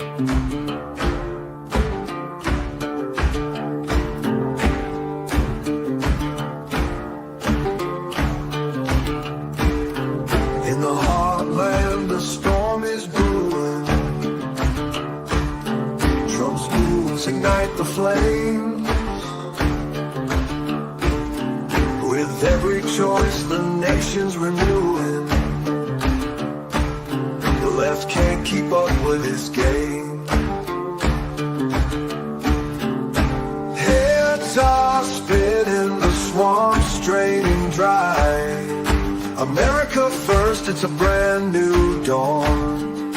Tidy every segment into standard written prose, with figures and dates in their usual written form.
In the heartland, the storm is brewing. Trump's moves ignite the flames. With every choice, the nation's renewing. The left can't keep up with his game. Heads are spinning, the swamp's draining dry. America first, it's a brand new dawn.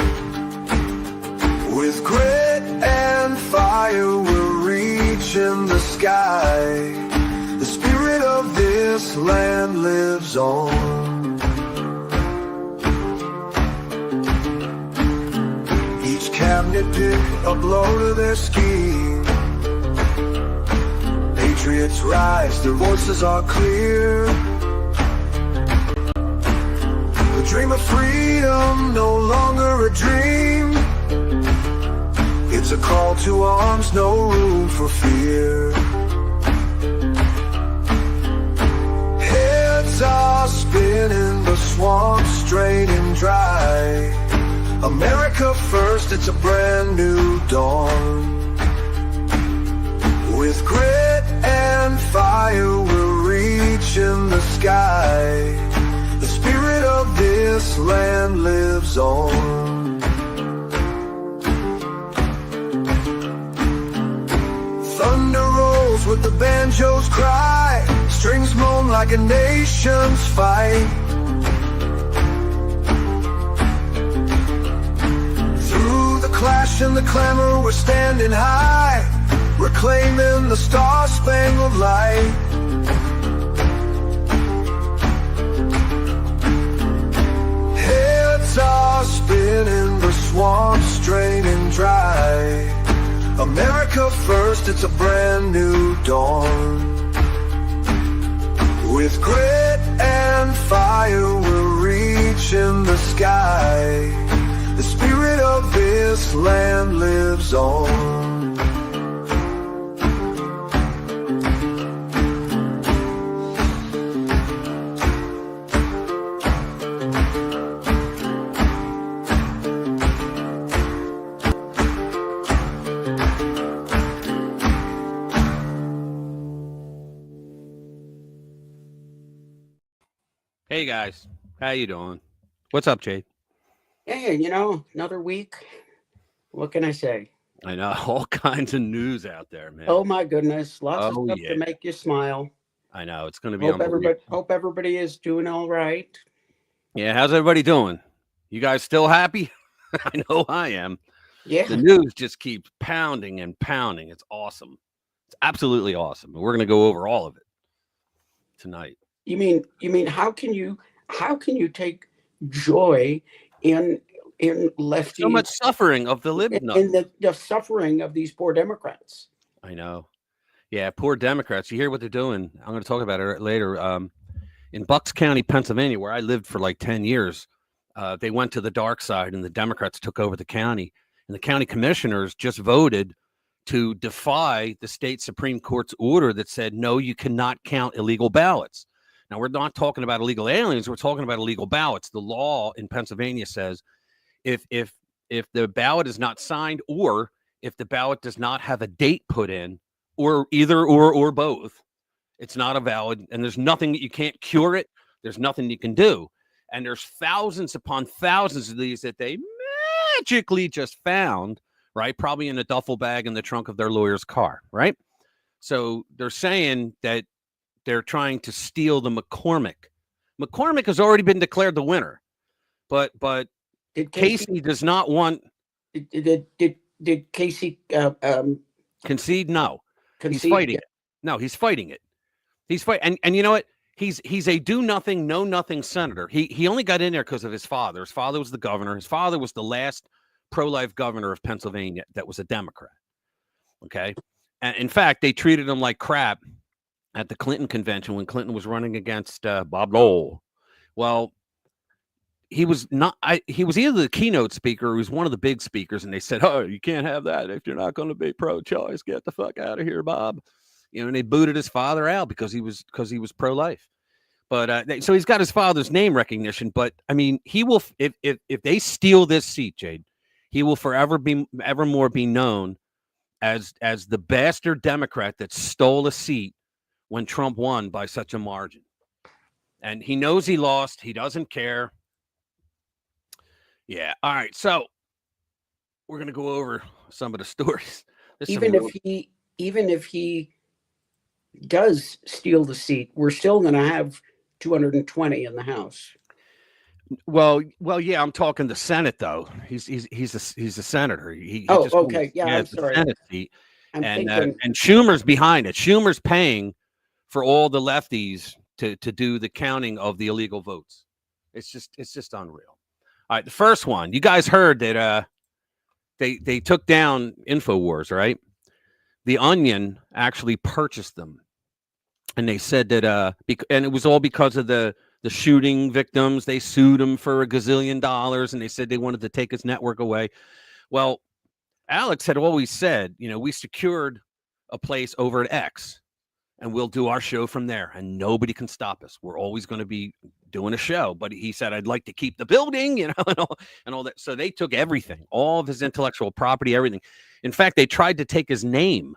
With grit and fire, we're reaching the sky. The spirit of this land lives on. Each cabinet pick a blow to their scheme. Patriots rise, their voices are clear. The dream of freedom, no longer a dream. It's a call to arms, no room for fear. Heads are spinning, the swamp's draining dry. America first, it's a brand new dawn. With grit and fire, we're reaching the sky. The spirit of this land lives on. Thunder rolls with the banjo's cry. Strings moan like a nation's fight. Through the clash and the clamor, we're standing high, reclaiming the star-spangled light. Heads are spinning, the swamp's draining dry. America first, it's a brand new dawn. With grit and fire, we're reaching the sky. The spirit of this land lives on. Hey guys, how you doing? What's up, Jade? Hey, another week. What can I say? I know all kinds of news out there, man. Oh my goodness, lots of stuff to make you smile. I know it's going to be unbelievable. Hope everybody is doing all right. Yeah, how's everybody doing? You guys still happy? I know I am. Yeah. The news just keeps pounding and pounding. It's awesome. It's absolutely awesome. And we're going to go over all of it tonight. You mean how can you take joy in lefty so much suffering of the libs in the suffering of these poor Democrats? I know. Yeah, poor Democrats. You hear what they're doing. I'm going to talk about it later. In Bucks County, Pennsylvania, where I lived for like 10 years, they went to the dark side and the Democrats took over the county. And the county commissioners just voted to defy the state Supreme Court's order that said, no, you cannot count illegal ballots. Now, we're not talking about illegal aliens. We're talking about illegal ballots. The law in Pennsylvania says if the ballot is not signed or if the ballot does not have a date put in or either or both, it's not a valid, and there's nothing that you can't cure it. There's nothing you can do. And there's thousands upon thousands of these that they magically just found, right? Probably in a duffel bag in the trunk of their lawyer's car, right? So they're saying that they're trying to steal the McCormick. McCormick has already been declared the winner, but Casey does not want. Did Casey concede? No, concede? He's fighting it. No, he's fighting it. He's fighting, and you know what? He's a do nothing, know nothing senator. He only got in there because of his father. His father was the governor. His father was the last pro-life governor of Pennsylvania that was a Democrat. Okay, and in fact, they treated him like crap at the Clinton convention when Clinton was running against Bob Dole. Well, he was not. He was either the keynote speaker or he was one of the big speakers, and they said, "Oh, you can't have that if you're not going to be pro-choice. Get the fuck out of here, Bob." And they booted his father out because he was pro-life. But so he's got his father's name recognition. But I mean, he will if they steal this seat, Jade, he will evermore be known as the bastard Democrat that stole a seat when Trump won by such a margin. And he knows he lost. He doesn't care. Yeah. All right. So we're gonna go over some of the stories. Even if he does steal the seat, we're still going to have 220 in the House. Well, yeah. I'm talking the Senate though. He's a senator. He oh, just okay. Yeah, I'm sorry. Senate seat. I'm And thinking, and Schumer's behind it. Schumer's paying for all the lefties to do the counting of the illegal votes. It's just unreal. All right, the first one. You guys heard that they took down InfoWars, right? The Onion actually purchased them, and they said that and it was all because of the shooting victims. They sued him for $1 gazillion, and they said they wanted to take his network away. Well, Alex had always said, we secured a place over at X, and we'll do our show from there, and nobody can stop us. We're always going to be doing a show. But he said, I'd like to keep the building, and all that. So they took everything, all of his intellectual property, everything. In fact, they tried to take his name.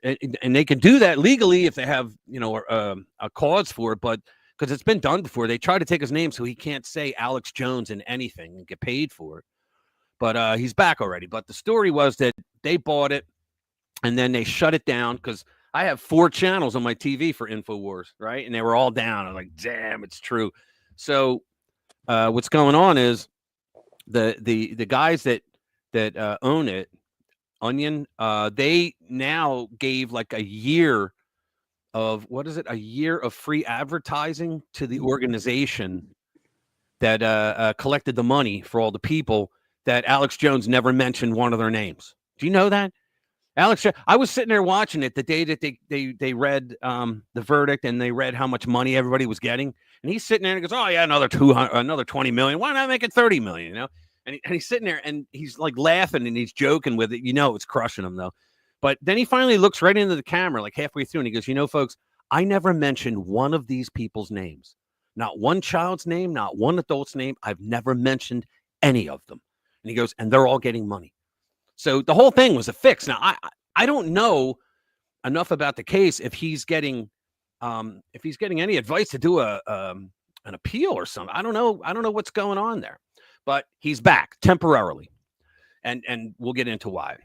And they can do that legally if they have, a cause for it. But because it's been done before, they try to take his name so he can't say Alex Jones in anything and get paid for it. But he's back already. But the story was that they bought it, and then they shut it down because I have 4 channels on my TV for InfoWars, right? And they were all down. I'm like, damn, it's true. So what's going on is the guys that own it, Onion, they now gave like a year of a year of free advertising to the organization that collected the money for all the people that Alex Jones never mentioned one of their names. Do you know that? I was sitting there watching it the day that they read the verdict, and they read how much money everybody was getting. And he's sitting there and he goes, "Oh yeah, another 20 million. Why not make it 30 million?" And he's sitting there and he's like laughing and he's joking with it. It's crushing him though. But then he finally looks right into the camera like halfway through, and he goes, "Folks, I never mentioned one of these people's names. Not one child's name, not one adult's name. I've never mentioned any of them." And he goes, "And they're all getting money." So the whole thing was a fix. Now I don't know enough about the case if he's getting any advice to do an appeal or something. I don't know what's going on there, but he's back temporarily, and we'll get into why.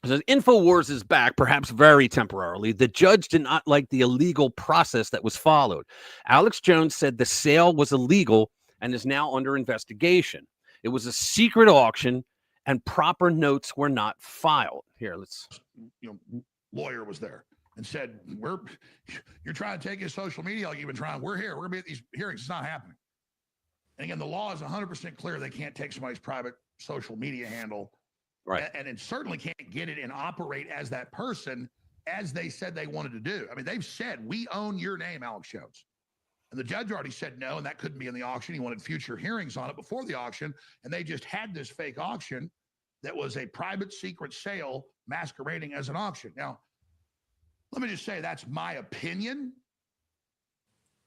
So InfoWars is back, perhaps very temporarily. The judge did not like the illegal process that was followed. Alex Jones said the sale was illegal and is now under investigation. It was a secret auction, and proper notes were not filed. Here, let's. Lawyer was there and said, "You're trying to take his social media like you've been trying. We're here. We're going to be at these hearings. It's not happening." And again, the law is 100% clear. They can't take somebody's private social media handle. Right. And it certainly can't get it and operate as that person as they said they wanted to do. I mean, they've said, "We own your name, Alex Jones." And the judge already said no, and that couldn't be in the auction. He wanted future hearings on it before the auction. And they just had this fake auction that was a private secret sale masquerading as an auction. Now, let me just say that's my opinion.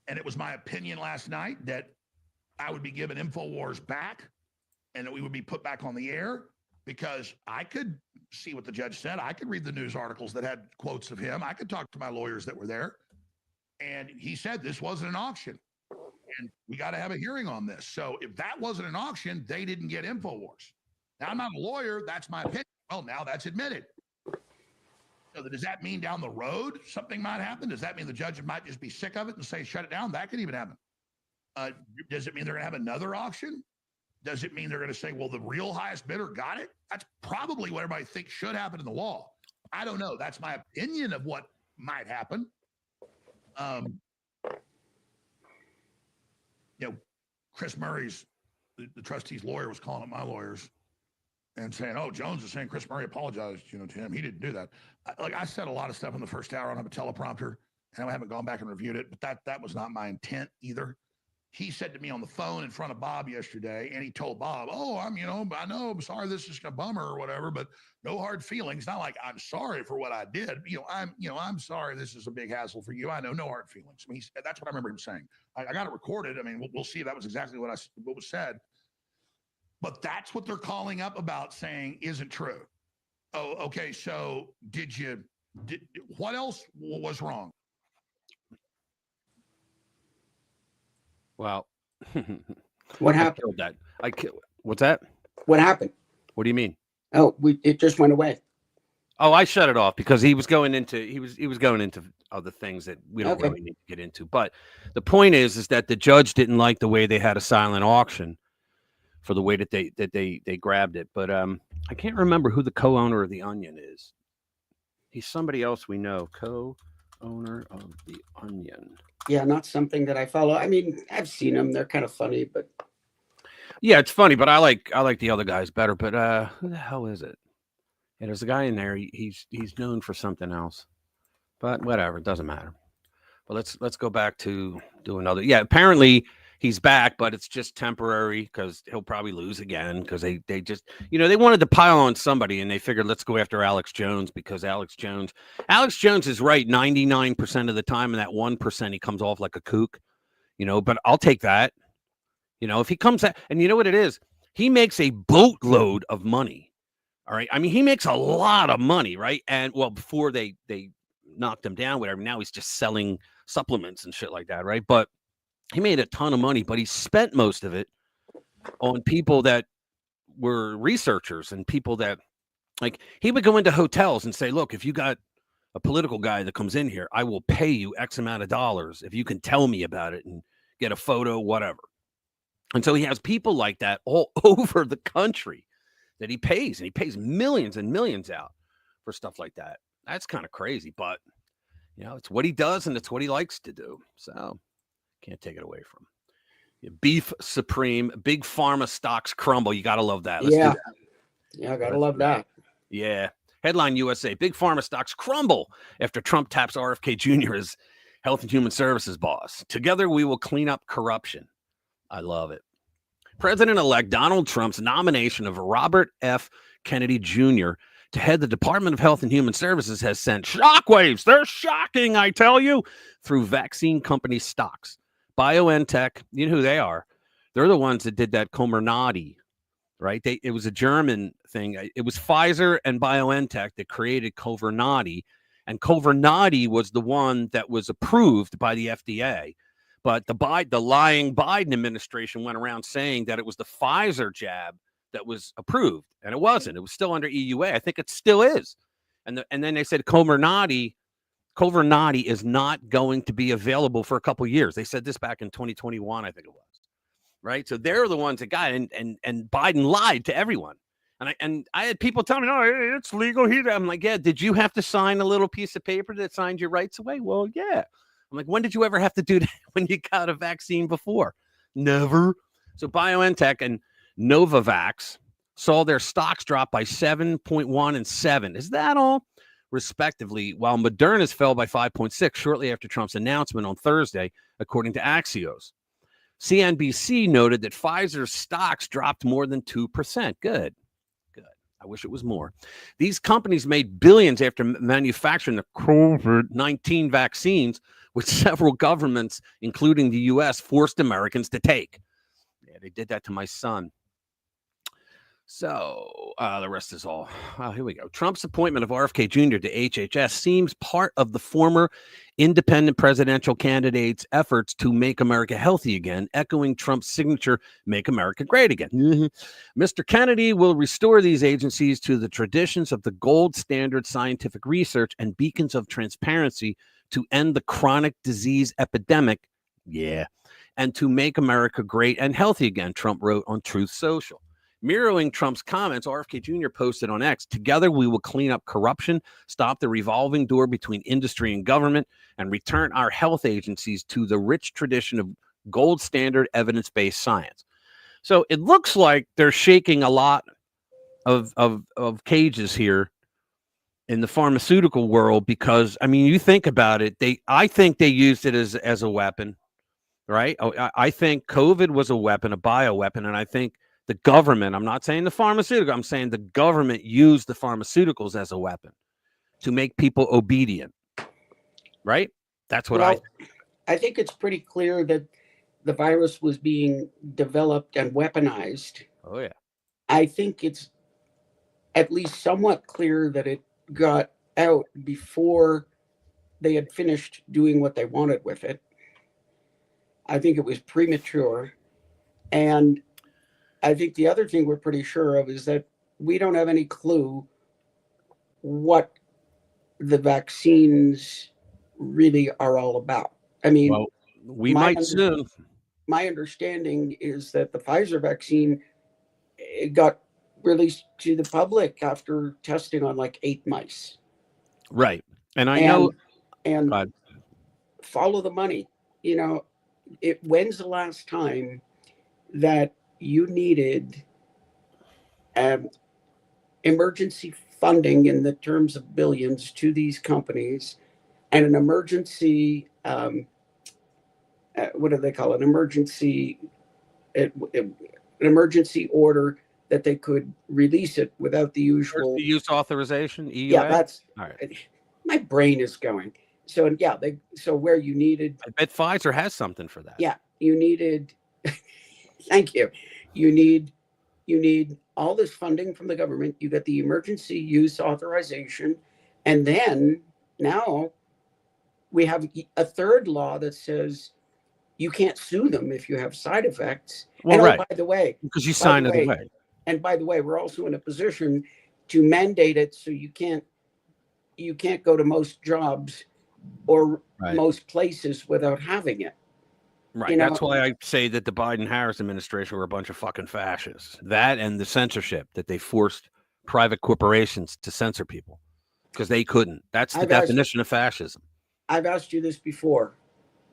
And it was my opinion last night that I would be given InfoWars back and that we would be put back on the air, because I could see what the judge said. I could read the news articles that had quotes of him. I could talk to my lawyers that were there. And he said this wasn't an auction. And we got to have a hearing on this. So if that wasn't an auction, they didn't get InfoWars. Now, I'm not a lawyer. That's my opinion. Well, now that's admitted. So does that mean down the road something might happen? Does that mean the judge might just be sick of it and say, shut it down? That could even happen. Does it mean they're going to have another auction? Does it mean they're going to say, well, the real highest bidder got it? That's probably what everybody thinks should happen in the law. I don't know. That's my opinion of what might happen. Chris Murray's, the trustee's lawyer was calling up my lawyers and saying, "Oh, Jones is saying Chris Murray apologized, to him. He didn't do that." I said a lot of stuff in the first hour. I don't have a teleprompter, and I haven't gone back and reviewed it, but that was not my intent either. he said to me on the phone in front of Bob yesterday, and he told Bob, "Oh, I know, I'm sorry this is a bummer or whatever, but no hard feelings. Not like I'm sorry for what I did. I'm sorry this is a big hassle for you. I know, no hard feelings." I mean, that's what I remember him saying. I got it recorded. I mean, we'll see if that was exactly what was said. But that's what they're calling up about, saying isn't true. Oh, okay. So what else was wrong? Well, What I happened? killed that. What's that? What happened? What do you mean? Oh, it just went away. Oh, I shut it off because he was going into other things that we don't Okay. really need to get into. But the point is that the judge didn't like the way they had a silent auction for the way that they grabbed it. But I can't remember who the co-owner of the Onion is. He's somebody else we know. Co-owner of the Onion. Yeah, not something that I follow. I mean, I've seen them. They're kind of funny, but Yeah, it's funny, but I like the other guys better. But who the hell is it? Yeah, there's a guy in there. He's known for something else, but whatever, it doesn't matter. But let's go back to do another. Yeah, apparently he's back, but it's just temporary because he'll probably lose again because they just they wanted to pile on somebody and they figured let's go after Alex Jones because Alex Jones is right 99% of the time, and that 1% he comes off like a kook, But I'll take that, if he comes out, and you know what it is, he makes a boatload of money. All right, I mean he makes a lot of money, right? And well, before they knocked him down, whatever. Now he's just selling supplements and shit like that, right? But he made a ton of money, but he spent most of it on people that were researchers and people that, like, he would go into hotels and say, look, if you got a political guy that comes in here, I will pay you X amount of dollars if you can tell me about it and get a photo, whatever. And so he has people like that all over the country that he pays, and he pays millions and millions out for stuff like that. That's kind of crazy, but it's what he does and it's what he likes to do. So can't take it away from him. Beef supreme, big pharma stocks crumble. You got to love that. Let's do that. Yeah, gotta love that. Yeah. Headline USA, big pharma stocks crumble after Trump taps RFK Jr. as Health and Human Services boss. Together we will clean up corruption. I love it. President-elect Donald Trump's nomination of Robert F. Kennedy Jr. to head the Department of Health and Human Services has sent shockwaves. They're shocking, I tell you, through vaccine company stocks. BioNTech, you know who they are. They're the ones that did that Comirnaty, right? It was a German thing. It was Pfizer and BioNTech that created Comirnaty, and Comirnaty was the one that was approved by the FDA. But the lying Biden administration went around saying that it was the Pfizer jab that was approved, and it wasn't. It was still under EUA. I think it still is. And then they said Comirnaty is not going to be available for a couple of years. They said this back in 2021, I think it was. Right? So they're the ones that got it, and Biden lied to everyone. And I had people tell me, no, it's legal here. I'm like, yeah, did you have to sign a little piece of paper that signed your rights away? Well, yeah. I'm like, when did you ever have to do that when you got a vaccine before? Never. So BioNTech and Novavax saw their stocks drop by 7.1 and 7. Is that all? Respectively, while Moderna's fell by 5.6 shortly after Trump's announcement on Thursday, according to Axios. CNBC noted that Pfizer's stocks dropped more than 2%. Good. I wish it was more. These companies made billions after manufacturing the COVID-19 vaccines, which several governments, including the U.S., forced Americans to take. Yeah, they did that to my son. So the rest is all. Here we go. Trump's appointment of RFK Jr. to HHS seems part of the former independent presidential candidate's efforts to make America healthy again, echoing Trump's signature, "Make America Great Again." Mr. Kennedy will restore these agencies to the traditions of the gold standard scientific research and beacons of transparency to end the chronic disease epidemic. Yeah. And to make America great and healthy again, Trump wrote on Truth Social. Mirroring Trump's comments, RFK Jr. posted on X, "Together we will clean up corruption, stop the revolving door between industry and government, and return our health agencies to the rich tradition of gold standard evidence-based science." So it looks like they're shaking a lot of cages here in the pharmaceutical world because, I mean, you think about it, I think they used it as a weapon. right? Oh, I think COVID was a weapon, a bioweapon, and I think the government, I'm not saying the pharmaceutical, I'm saying the government used the pharmaceuticals as a weapon to make people obedient, right? That's what I Well, I think it's pretty clear that the virus was being developed and weaponized. Oh, yeah. I think it's at least somewhat clear that it got out before they had finished doing what they wanted with it. I think it was premature. And I think the other thing we're pretty sure of is that we don't have any clue what the vaccines really are all about. I mean, Well, we my might soon. my understanding is that the Pfizer vaccine, it got released to the public after testing on like 8 mice. Right. And I know, And God, follow the money. You know, when's the last time that you needed um, emergency funding in the terms of billions to these companies and an emergency what do they call it? An emergency order that they could release it without the usual. emergency use authorization, EUA? Yeah, that's all right. My brain is going. So yeah, so where you needed, I bet Pfizer has something for that. yeah, you needed. Thank you. You need all this funding from the government. You get the emergency use authorization, and then now we have a third law that says you can't sue them if you have side effects. Well, and right. by the way, Because you signed it away. And by the way, we're also in a position to mandate it so you can't go to most jobs or most places without having it. Right. You know, that's why I say that the Biden-Harris administration were a bunch of fucking fascists. That and the censorship that they forced private corporations to censor people because they couldn't. That's the definition of fascism. I've asked you this before.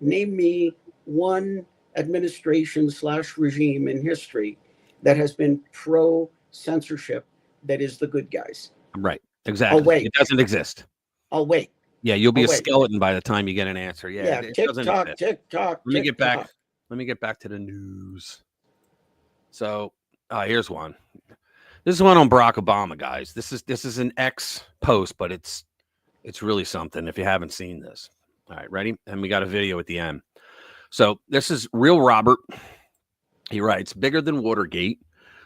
Name me one administration / regime in history that has been pro censorship that is the good guys. Right. Exactly. I'll wait. It doesn't exist. I'll wait. Yeah, you'll be a skeleton by the time you get an answer. Yeah, tick tock. Let me get back. Let me get back to the news. So, here's one. This is one on Barack Obama, guys. This is an X post, but it's really something if you haven't seen this. All right, ready? And we got a video at the end. So, this is Real Robert. He writes, bigger than Watergate,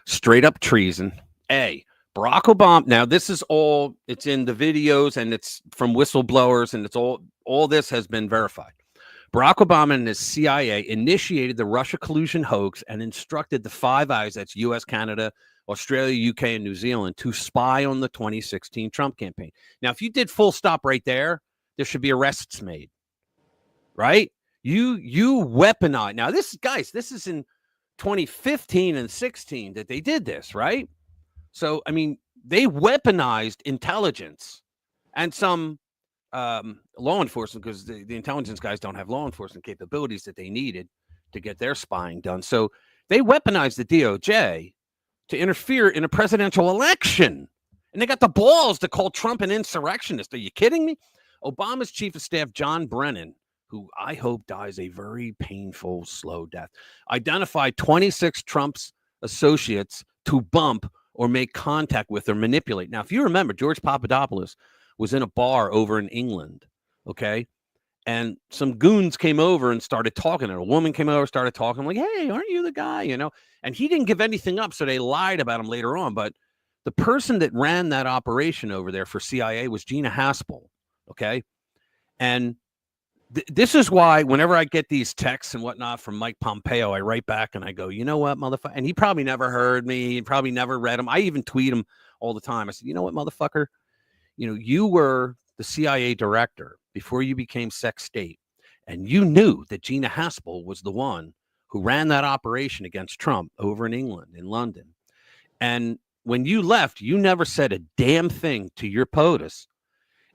straight up treason. Barack Obama. Now, this is all, it's in the videos and it's from whistleblowers and it's all this has been verified. Barack Obama and his CIA initiated the Russia collusion hoax and instructed the Five Eyes, that's US, Canada, Australia, UK, and New Zealand, to spy on the 2016 Trump campaign. Now, if you did full stop right there, there should be arrests made, right? You weaponize. Now, this is in 2015 and 16 that they did this, right? So, I mean, they weaponized intelligence and some law enforcement because the intelligence guys don't have law enforcement capabilities that they needed to get their spying done. So they weaponized the DOJ to interfere in a presidential election. And they got the balls to call Trump an insurrectionist. Are you kidding me? Obama's chief of staff, John Brennan, who I hope dies a very painful, slow death, identified 26 Trump's associates to bump or make contact with or manipulate. Now, if you remember, George Papadopoulos was in a bar over in England, okay? And some goons came over and started talking. And a woman came over, started talking, like, hey, aren't you the guy, you know? And he didn't give anything up, so they lied about him later on. But the person that ran that operation over there for CIA was Gina Haspel, okay? And this is why whenever I get these texts and whatnot from Mike Pompeo, I write back and I go, you know what, motherfucker? And he probably never heard me. He probably never read them. I even tweet him all the time. I said, you know what, motherfucker? You know, you were the CIA director before you became Sec State. And you knew that Gina Haspel was the one who ran that operation against Trump over in England, in London. And when you left, you never said a damn thing to your POTUS.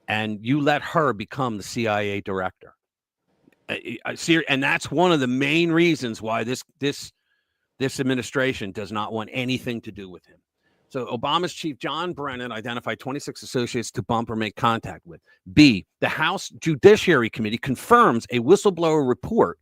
And you let her become the CIA director. I see, and that's one of the main reasons why this administration does not want anything to do with him. So Obama's chief, John Brennan, identified 26 associates to bump or make contact with. B, the House Judiciary Committee confirms a whistleblower report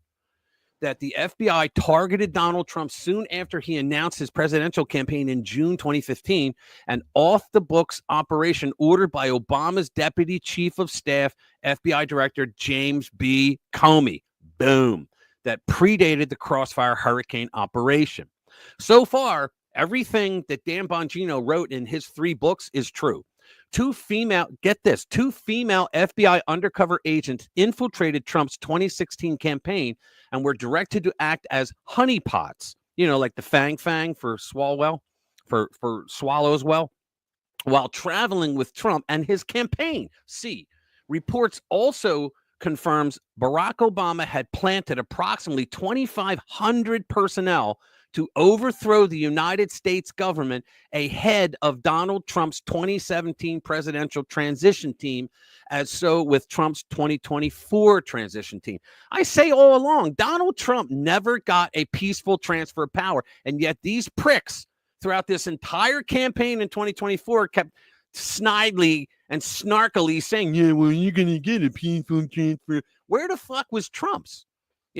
that the FBI targeted Donald Trump soon after he announced his presidential campaign in June 2015, an off-the-books operation ordered by Obama's Deputy Chief of Staff, FBI Director James B. Comey. Boom. That predated the Crossfire Hurricane operation. So far, everything that Dan Bongino wrote in his 3 books is true. Two female FBI undercover agents infiltrated Trump's 2016 campaign and were directed to act as honeypots, like the fang for Swalwell, for Swallowswell, while traveling with Trump and his campaign. See, reports also confirms Barack Obama had planted approximately 2,500 personnel to overthrow the United States government ahead of Donald Trump's 2017 presidential transition team, as so with Trump's 2024 transition team. I say all along, Donald Trump never got a peaceful transfer of power, and yet these pricks throughout this entire campaign in 2024 kept snidely and snarkily saying, yeah, well, you're going to get a peaceful transfer. Where the fuck was Trump's?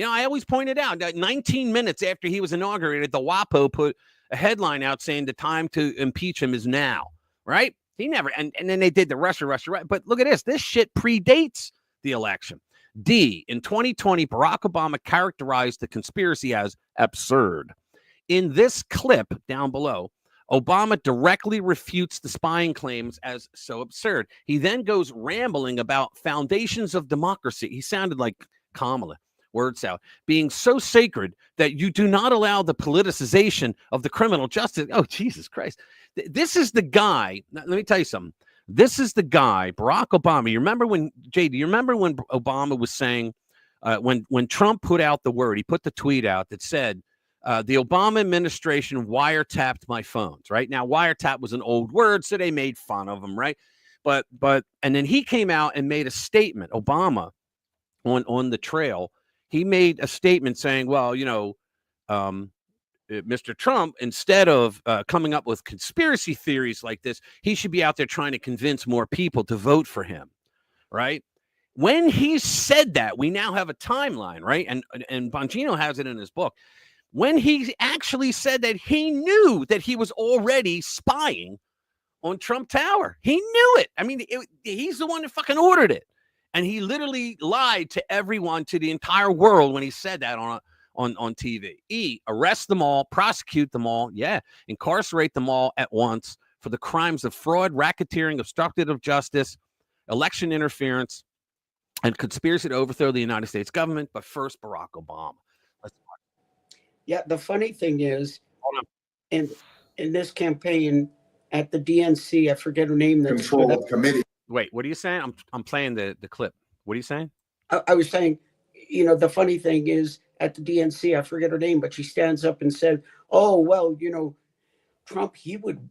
I always pointed out that 19 minutes after he was inaugurated, the WAPO put a headline out saying the time to impeach him is now, right? He never, and then they did the Russia, right? But look at this. This shit predates the election. In 2020, Barack Obama characterized the conspiracy as absurd. In this clip down below, Obama directly refutes the spying claims as so absurd. He then goes rambling about foundations of democracy. He sounded like Kamala. Words out, being so sacred that you do not allow the politicization of the criminal justice. Oh, Jesus Christ. This is the guy. Let me tell you something. This is the guy, Barack Obama. You remember when, JD, you remember when Obama was saying, when Trump put out the word, he put the tweet out that said, the Obama administration wiretapped my phones, right? Now, wiretap was an old word, so they made fun of him, right? But, and then he came out and made a statement, Obama, on the trail. He made a statement saying, well, Mr. Trump, instead of coming up with conspiracy theories like this, he should be out there trying to convince more people to vote for him, right? When he said that, we now have a timeline, right? And Bongino has it in his book. When he actually said that he knew that he was already spying on Trump Tower. He knew it. I mean, he's the one that fucking ordered it. And he literally lied to everyone, to the entire world, when he said that on TV. Arrest them all, prosecute them all. Yeah. Incarcerate them all at once for the crimes of fraud, racketeering, obstructive of justice, election interference, and conspiracy to overthrow the United States government. But first, Barack Obama. Yeah. The funny thing is, in this campaign at the DNC, I forget her name. Control committee. Wait, what are you saying? I'm playing the clip. What are you saying? I was saying, the funny thing is at the DNC, I forget her name, but she stands up and said, oh, well, Trump, he would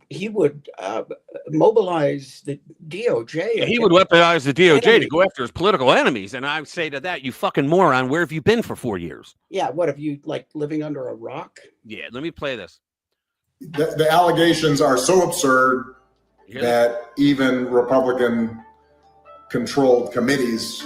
mobilize the DOJ. Yeah, he would weaponize the DOJ to go after his political enemies. And I would say to that, you fucking moron, where have you been for 4 years? Yeah, what, have you, living under a rock? Yeah, let me play this. The allegations are so absurd that even Republican-controlled committees,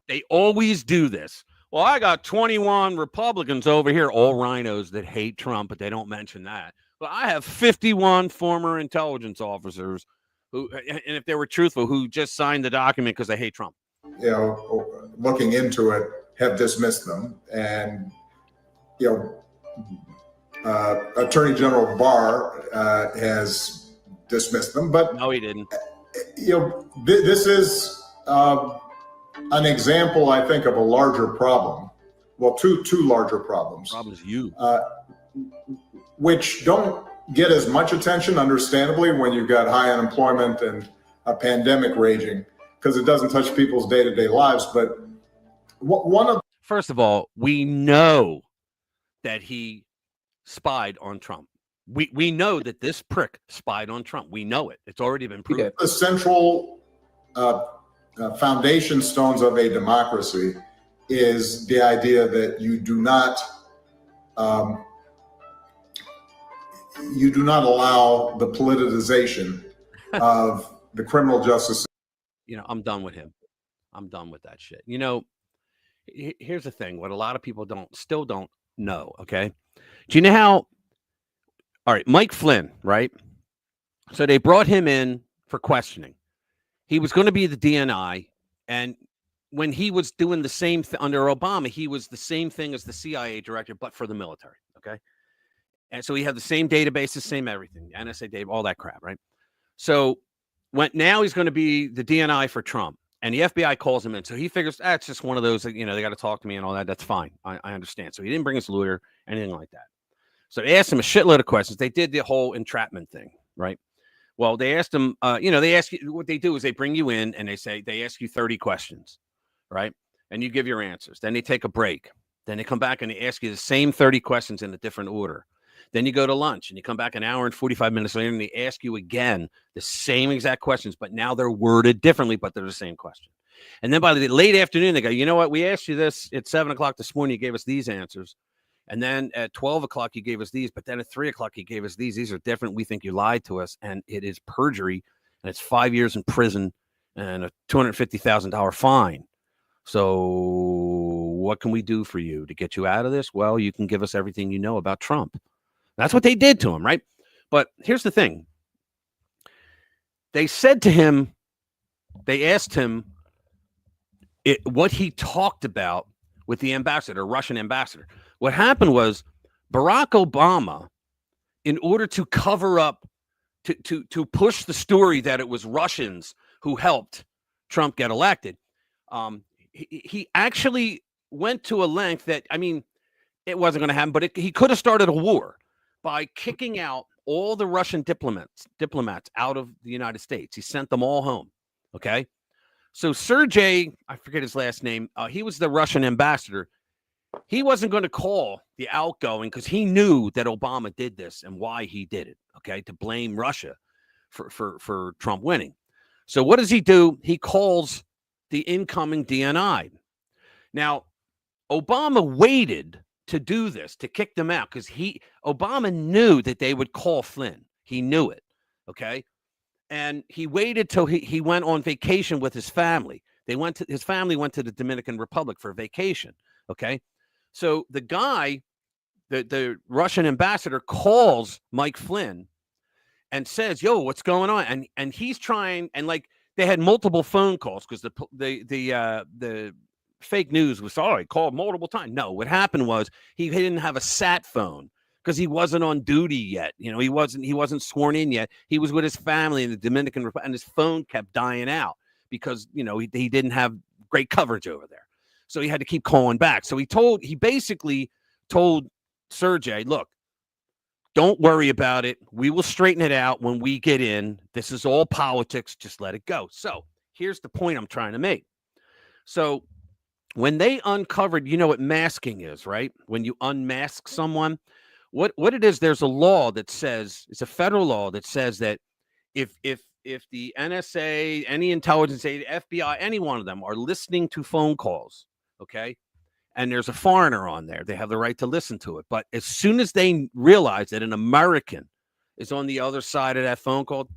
they always do this. Well, I got 21 Republicans over here, all rhinos that hate Trump, but they don't mention that. But I have 51 former intelligence officers who, and if they were truthful, who just signed the document because they hate Trump. Looking into it, have dismissed them. And, Attorney General Barr has dismissed them, but no, he didn't. This is an example, I think, of a larger problem. Well, two larger problems. Problem is you, which don't get as much attention, understandably, when you've got high unemployment and a pandemic raging, because it doesn't touch people's day-to-day lives. But first of all, we know that he spied on Trump. We know that this prick spied on Trump. We know it. It's already been proven. The central foundation stones of a democracy is the idea that you do not allow the politicization of the criminal justice. I'm done with him. I'm done with that shit. Here's the thing: what a lot of people still don't know. Okay, do you know how? All right, Mike Flynn, right? So they brought him in for questioning. He was going to be the DNI, and when he was doing the same thing under Obama, he was the same thing as the CIA director, but for the military. Okay, and so he had the same databases, same everything, NSA data, all that crap, right? So now he's going to be the DNI for Trump, and the FBI calls him in. So he figures it's just one of those, they got to talk to me and all that. That's fine. I understand. So he didn't bring his lawyer, anything like that. So they asked him a shitload of questions. They did the whole entrapment thing, right? Well, they asked him, they ask you, what they do is they bring you in and they ask you 30 questions, right? And you give your answers. Then they take a break. Then they come back and they ask you the same 30 questions in a different order. Then you go to lunch and you come back an hour and 45 minutes later and they ask you again the same exact questions, but now they're worded differently, but they're the same question. And then by the late afternoon, they go, you know what? We asked you this at 7 o'clock this morning. You gave us these answers. And then at 12 o'clock, you gave us these. But then at 3 o'clock, you gave us these. These are different. We think you lied to us. And it is perjury. And it's 5 years in prison and a $250,000 fine. So what can we do for you to get you out of this? Well, you can give us everything you know about Trump. That's what they did to him, right? But here's the thing. They said to him, they asked him what he talked about with the ambassador, Russian ambassador. What happened was Barack Obama, in order to cover up, to push the story that it was Russians who helped Trump get elected, he actually went to a length that, it wasn't going to happen, but he could have started a war by kicking out all the Russian diplomats out of the United States. He sent them all home. Okay. So Sergei, I forget his last name. He was the Russian ambassador. He wasn't going to call the outgoing because he knew that Obama did this and why he did it. Okay. To blame Russia for Trump winning. So what does he do? He calls the incoming DNI. Now, Obama waited to do this, to kick them out, because Obama knew that they would call Flynn. He knew it, okay? And he waited till he went on vacation with his family. His family went to the Dominican Republic for vacation, okay? So the guy, the Russian ambassador, calls Mike Flynn and says, yo, what's going on? And he's trying, and like they had multiple phone calls because the fake news was, he called multiple times. No, what happened was he didn't have a sat phone because he wasn't on duty yet. He wasn't sworn in yet. He was with his family in the Dominican Republic, and his phone kept dying out because, he didn't have great coverage over there. So he had to keep calling back. So he basically told Sergey, look, don't worry about it. We will straighten it out when we get in. This is all politics. Just let it go. So here's the point I'm trying to make. So when they uncovered, what masking is, right? When you unmask someone, what it is, there's a law that says, it's a federal law that says that if the NSA, any intelligence agency, FBI, any one of them are listening to phone calls, okay, and there's a foreigner on there, they have the right to listen to it. But as soon as they realize that an American is on the other side of that phone call,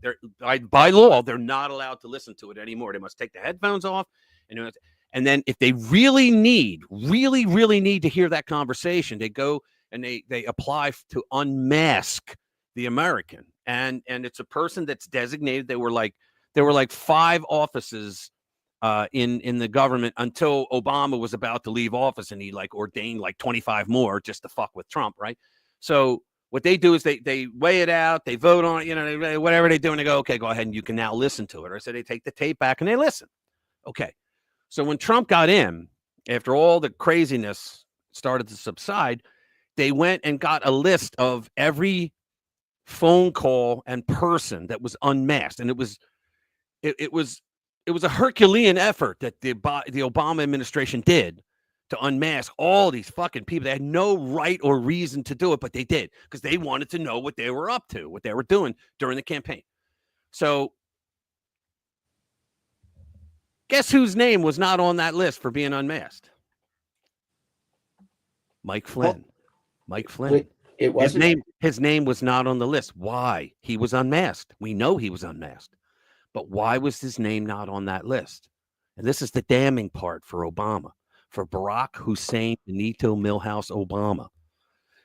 by law, they're not allowed to listen to it anymore. They must take the headphones off. And then if they really need to hear that conversation, they go and they apply to unmask the American. And it's a person that's designated. There were like 5 offices in the government until Obama was about to leave office, and he ordained 25 more just to fuck with Trump, right? So what they do is they weigh it out, they vote on it, whatever they do, and they go, okay, go ahead and you can now listen to it. Or so they take the tape back and they listen. Okay. So when Trump got in, after all the craziness started to subside, they went and got a list of every phone call and person that was unmasked. And it was a Herculean effort that the Obama administration did to unmask all these fucking people. They had no right or reason to do it, but they did because they wanted to know what they were up to, what they were doing during the campaign. So guess whose name was not on that list for being unmasked? Mike Flynn. Mike Flynn. Wait, it wasn't. His name was not on the list. Why? He was unmasked. We know he was unmasked. But why was his name not on that list? And this is the damning part for Obama. for Barack Hussein Benito Milhouse Obama,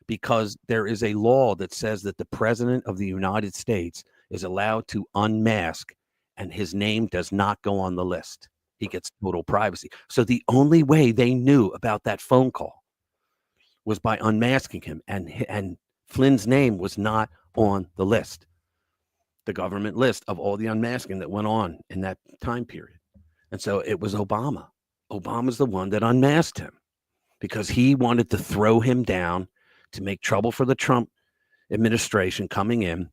because there is a law that says that the president of the United States is allowed to unmask, and his name does not go on the list. He gets total privacy. So the only way they knew about that phone call was by unmasking him, and Flynn's name was not on the list, the government list of all the unmasking that went on in that time period. And so it was Obama. Obama's the one that unmasked him because he wanted to throw him down to make trouble for the Trump administration coming in,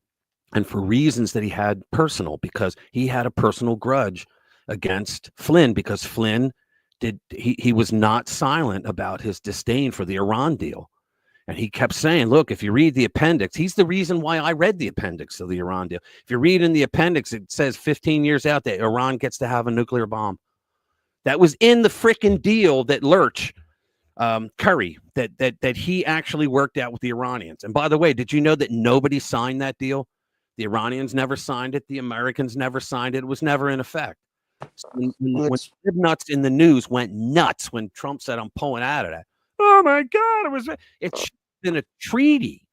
and for reasons that he had personal, because he had a personal grudge against Flynn, because Flynn he was not silent about his disdain for the Iran deal. And he kept saying, look, if you read the appendix, he's the reason why I read the appendix of the Iran deal. If you read in the appendix, it says 15 years out that Iran gets to have a nuclear bomb. That was in the freaking deal that Lurch, Curry, that he actually worked out with the Iranians. And by the way, did you know that nobody signed that deal? The Iranians never signed it. The Americans never signed it. It was never in effect. So when nuts in the news went nuts when Trump said, I'm pulling out of that. Oh my God, it should have been a treaty.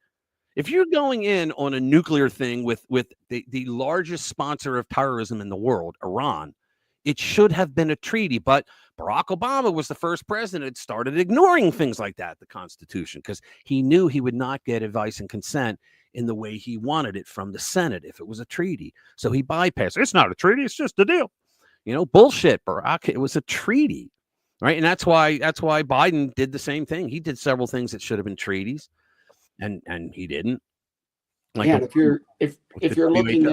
If you're going in on a nuclear thing with the largest sponsor of terrorism in the world, Iran, it should have been a treaty. But Barack Obama was the first president that started ignoring things like that, the Constitution, because he knew he would not get advice and consent in the way he wanted it from the Senate if it was a treaty. So he bypassed it. It's not a treaty, it's just a deal. Bullshit, Barack. It was a treaty. Right. And that's why Biden did the same thing. He did several things that should have been treaties, and he didn't. Like, yeah, if you're looking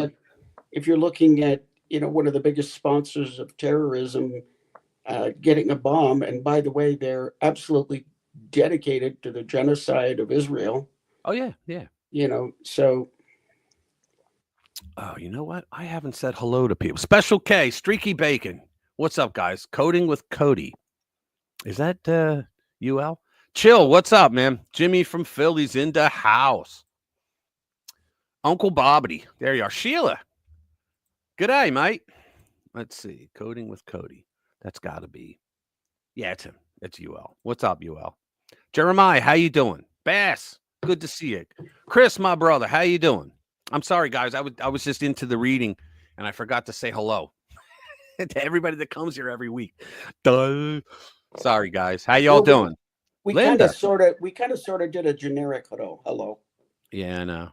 at one of the biggest sponsors of terrorism getting a bomb, and by the way, they're absolutely dedicated to the genocide of Israel. Oh yeah. So. Oh, you know what? I haven't said hello to people. Special K, Streaky Bacon. What's up, guys? Coding with Cody. Is that UL? Chill, what's up, man? Jimmy from Philly's in the house. Uncle Bobbity. There you are. Sheila. Good day, mate. Let's see. Coding with Cody. That's got to be. Yeah, it's him. It's UL. What's up, UL? Jeremiah, how you doing? Bass, good to see you. Chris, my brother, how you doing? I'm sorry, guys. I was just into the reading, and I forgot to say hello to everybody that comes here every week. Duh. Sorry, guys. How y'all doing? We kind of sort of did a generic hello. Yeah,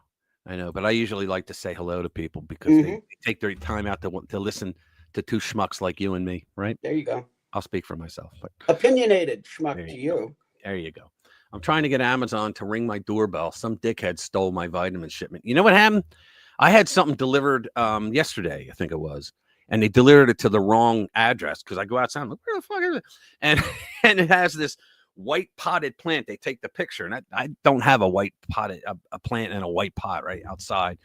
I know. But I usually like to say hello to people because they take their time out to listen to two schmucks like you and me, right? There you go. I'll speak for myself. But opinionated schmuck to you. There you go. I'm trying to get Amazon to ring my doorbell. Some dickhead stole my vitamin shipment. You know what happened? I had something delivered yesterday, I think it was, and they delivered it to the wrong address because I go outside. I'm like, where the fuck is it? And it has this white potted plant. They take the picture, and I don't have a white potted a plant in a white pot right outside.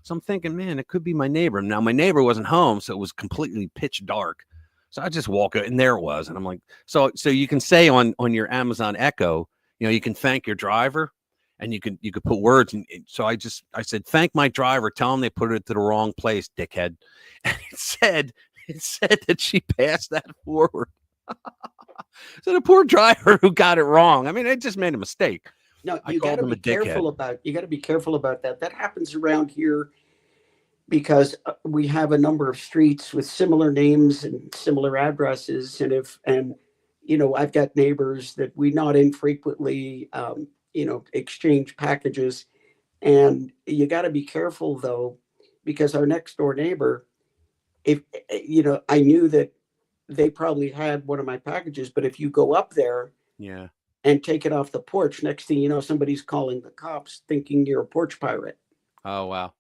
So I'm thinking, man, it could be my neighbor. Now my neighbor wasn't home, so it was completely pitch dark. So I just walk out, and there it was. And I'm like, so you can say on your Amazon Echo, you can thank your driver, and you could put words. And so I said, thank my driver. Tell him they put it to the wrong place, dickhead. And it said that she passed that forward. So the poor driver who got it wrong. I mean, they just made a mistake. No, you got to be careful about. You got to be careful about that. That happens around here because we have a number of streets with similar names and similar addresses, and I've got neighbors that we not infrequently, exchange packages, and you got to be careful though, because our next door neighbor, if I knew that they probably had one of my packages, but if you go up there, and take it off the porch, next thing you know, somebody's calling the cops thinking you're a porch pirate. Oh wow!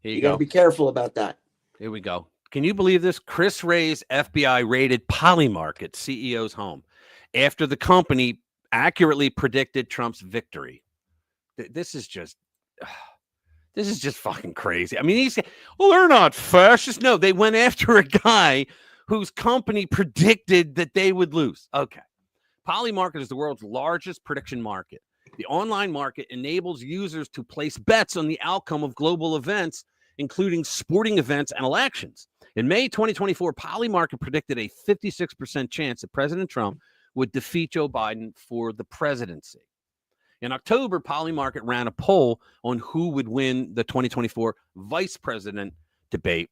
Here you got to be careful about that. Here we go. Can you believe this? Chris Wray's FBI raided Polymarket CEO's home after the company accurately predicted Trump's victory. This is just fucking crazy. I mean, they're not fascists. No, they went after a guy whose company predicted that they would lose. Okay. Polymarket is the world's largest prediction market. The online market enables users to place bets on the outcome of global events, including sporting events and elections. In May 2024, Polymarket predicted a 56% chance that President Trump would defeat Joe Biden for the presidency. In October, Polymarket ran a poll on who would win the 2024 vice president debate.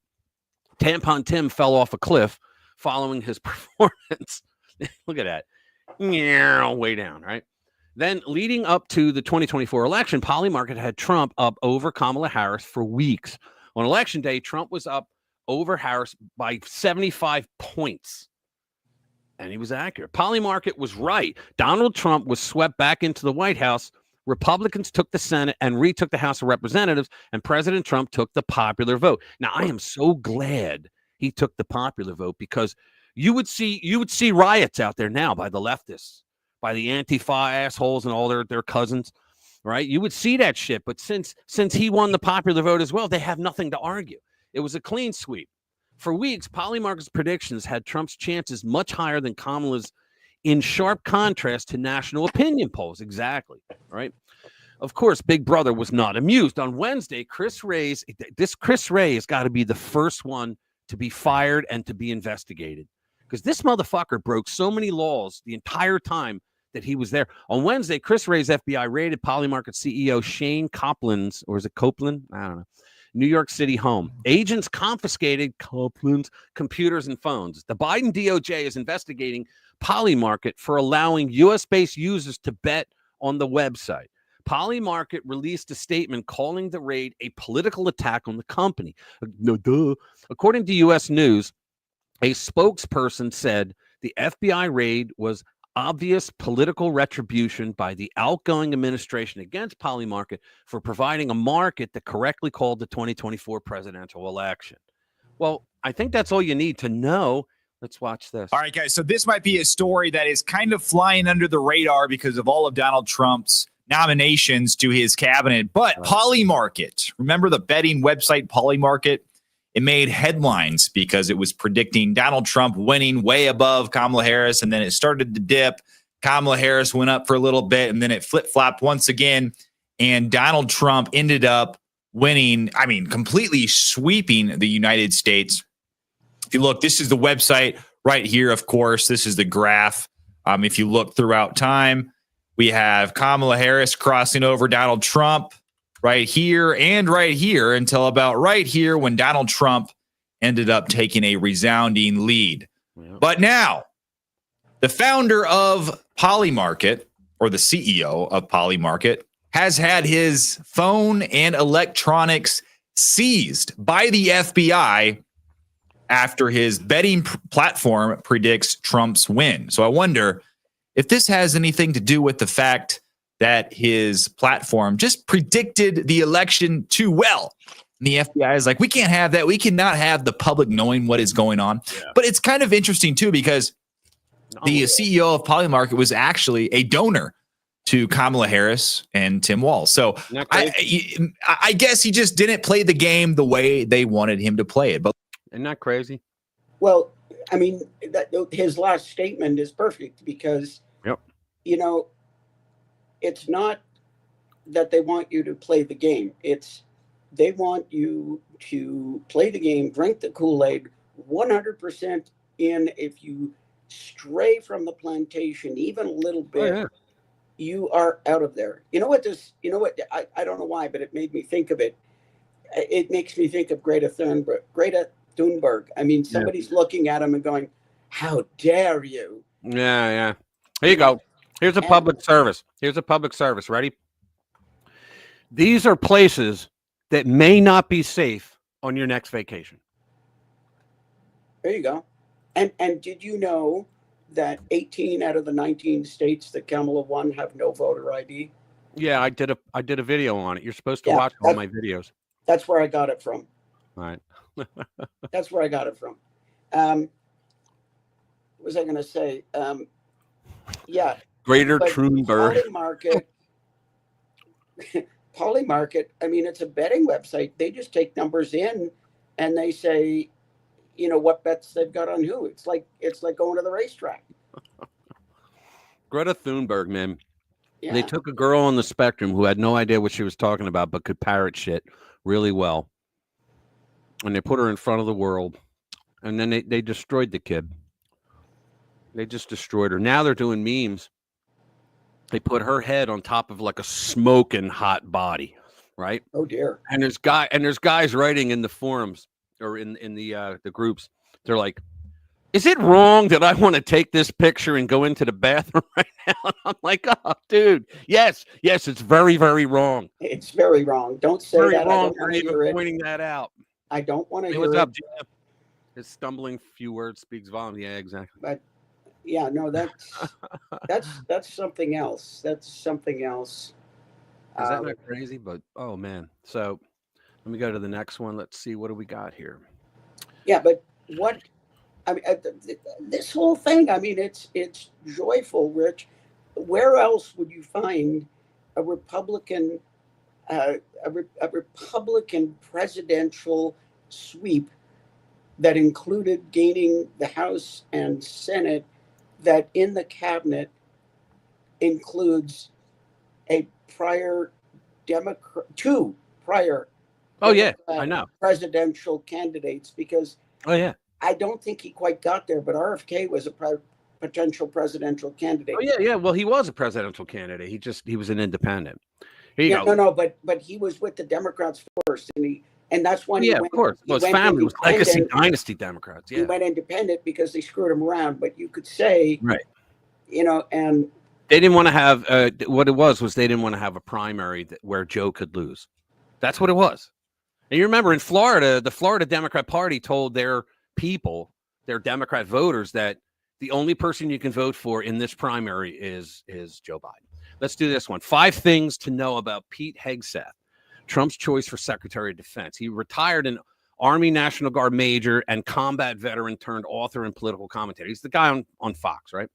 Tampon Tim fell off a cliff following his performance. Look at that. Way down, right? Then leading up to the 2024 election, Polymarket had Trump up over Kamala Harris for weeks. On election day, Trump was up over Harris by 75 points. And he was accurate. Polymarket was right. Donald Trump was swept back into the White House. Republicans took the Senate and retook the House of Representatives, and President Trump took the popular vote. Now, I am so glad he took the popular vote, because you would see riots out there now by the leftists, by the Antifa assholes and all their cousins, right? You would see that shit. But since he won the popular vote as well, they have nothing to argue. It was a clean sweep. For weeks, Polymarket's predictions had Trump's chances much higher than Kamala's, in sharp contrast to national opinion polls. Exactly, right? Of course, Big Brother was not amused. On Wednesday, Chris Ray has got to be the first one to be fired and to be investigated, because this motherfucker broke so many laws the entire time that he was there. On Wednesday, Chris Ray's FBI raided Polymarket CEO Shane Copland's, or is it Copeland? I don't know. New York City home. Agents confiscated Copland's computers and phones. The Biden DOJ is investigating Polymarket for allowing U.S.-based users to bet on the website. Polymarket released a statement calling the raid a political attack on the company. According to U.S. News, a spokesperson said the FBI raid was obvious political retribution by the outgoing administration against Polymarket for providing a market that correctly called the 2024 presidential election. Well, I think that's all you need to know. Let's watch this. All right, guys. So this might be a story that is kind of flying under the radar because of all of Donald Trump's nominations to his cabinet. But Polymarket, remember the betting website Polymarket? It made headlines because it was predicting Donald Trump winning way above Kamala Harris, and then it started to dip. Kamala Harris went up for a little bit, and then it flip-flopped once again, and Donald Trump ended up winning, completely sweeping the United States. If you look, this is the website right here, of course. This is the graph. If you look throughout time, we have Kamala Harris crossing over Donald Trump right here and right here until about right here when Donald Trump ended up taking a resounding lead. Yep. But now, the founder of Polymarket, or the CEO of Polymarket, has had his phone and electronics seized by the FBI after his betting platform predicts Trump's win. So I wonder if this has anything to do with the fact that his platform just predicted the election too well. And the FBI is like, we can't have that. We cannot have the public knowing what is going on. Yeah. But it's kind of interesting, too, because the CEO of Polymarket was actually a donor to Kamala Harris and Tim Walz. So I guess he just didn't play the game the way they wanted him to play it. But isn't that crazy? Well, his last statement is perfect because, it's not that they want you to play the game. It's they want you to play the game, drink the Kool-Aid 100% in. If you stray from the plantation even a little bit, you are out of there. I don't know why, but it made me think of it. It makes me think of Greta Thunberg. Somebody's looking at him and going, how dare you? Yeah. Here you go. Here's a public service. Ready? These are places that may not be safe on your next vacation. There you go. And did you know that 18 out of the 19 states that Kamala won have no voter ID? Yeah, I did a video on it. You're supposed to watch all my videos. That's where I got it from. All right. That's where I got it from. What was I going to say? Greater Thunberg. Polymarket, it's a betting website. They just take numbers in and they say, what bets they've got on who. It's like going to the racetrack. Greta Thunberg, man. Yeah. They took a girl on the spectrum who had no idea what she was talking about but could parrot shit really well. And they put her in front of the world. And then they destroyed the kid. They just destroyed her. Now they're doing memes. They put her head on top of like a smoking hot body, right? Oh dear. And there's guys writing in the forums or in the groups. They're like, "Is it wrong that I want to take this picture and go into the bathroom right now?" And I'm like, "Oh, dude, yes, it's very, very wrong. It's very wrong. Don't say Very that. I wrong don't for want to even hear it. pointing that out." I don't want to Hey, hear what's it. up, Jim? His stumbling few words speaks volume. Yeah, exactly. But yeah, no, that's something else. That's something else. Is that not crazy? But oh man. So let me go to the next one. Let's see, what do we got here? Yeah, but what? I mean, this whole thing. I mean, it's joyful, Rich. Where else would you find a Republican a Republican presidential sweep that included gaining the House and Senate, that in the cabinet includes a prior two prior Oh yeah, Democrat I know. presidential candidates? Because Oh yeah. I don't think he quite got there, but RFK was a potential presidential candidate. Oh yeah. Well, he was a presidential candidate. He was an independent. Here you go. No, but he was with the Democrats first, and that's when he Yeah, went. of course. Well, his family was legacy dynasty Democrats. He Yeah. went independent because they screwed him around. But you could say, Right. And They didn't want to have what it was they didn't want to have a primary where Joe could lose. That's what it was. And you remember in Florida, the Florida Democrat Party told their people, their Democrat voters, that the only person you can vote for in this primary is Joe Biden. Let's do this one. 5 things to know about Pete Hegseth, Trump's choice for Secretary of Defense. He retired an Army National Guard major and combat veteran turned author and political commentator. He's the guy on Fox, right?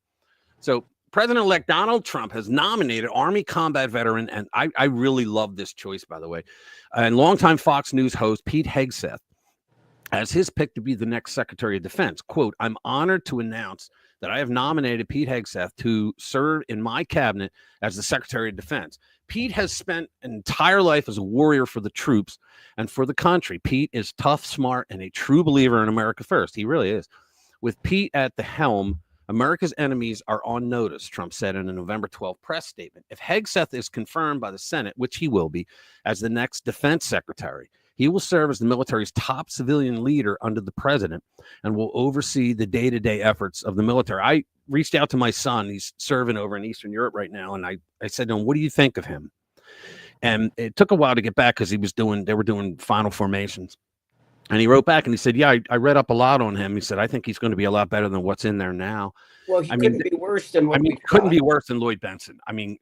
So President-elect Donald Trump has nominated Army combat veteran, and I really love this choice, by the way, and longtime Fox News host Pete Hegseth as his pick to be the next Secretary of Defense. Quote, "I'm honored to announce that I have nominated Pete Hegseth to serve in my cabinet as the Secretary of Defense. Pete has spent an entire life as a warrior for the troops and for the country. Pete is tough, smart, and a true believer in America first." He really is. "With Pete at the helm, America's enemies are on notice," Trump said in a November 12th press statement. "If Hegseth is confirmed by the Senate, which he will be, as the next defense secretary, he will serve as the military's top civilian leader under the president and will oversee the day-to-day efforts of the military." I reached out to my son. He's serving over in Eastern Europe right now. And I said to him, "What do you think of him?" And it took a while to get back because they were doing final formations. And he wrote back and he said, "Yeah, I read up a lot on him." He said, "I think he's going to be a lot better than what's in there now." Well, he couldn't be worse than what we couldn't thought. be worse than Lloyd Benson. I mean,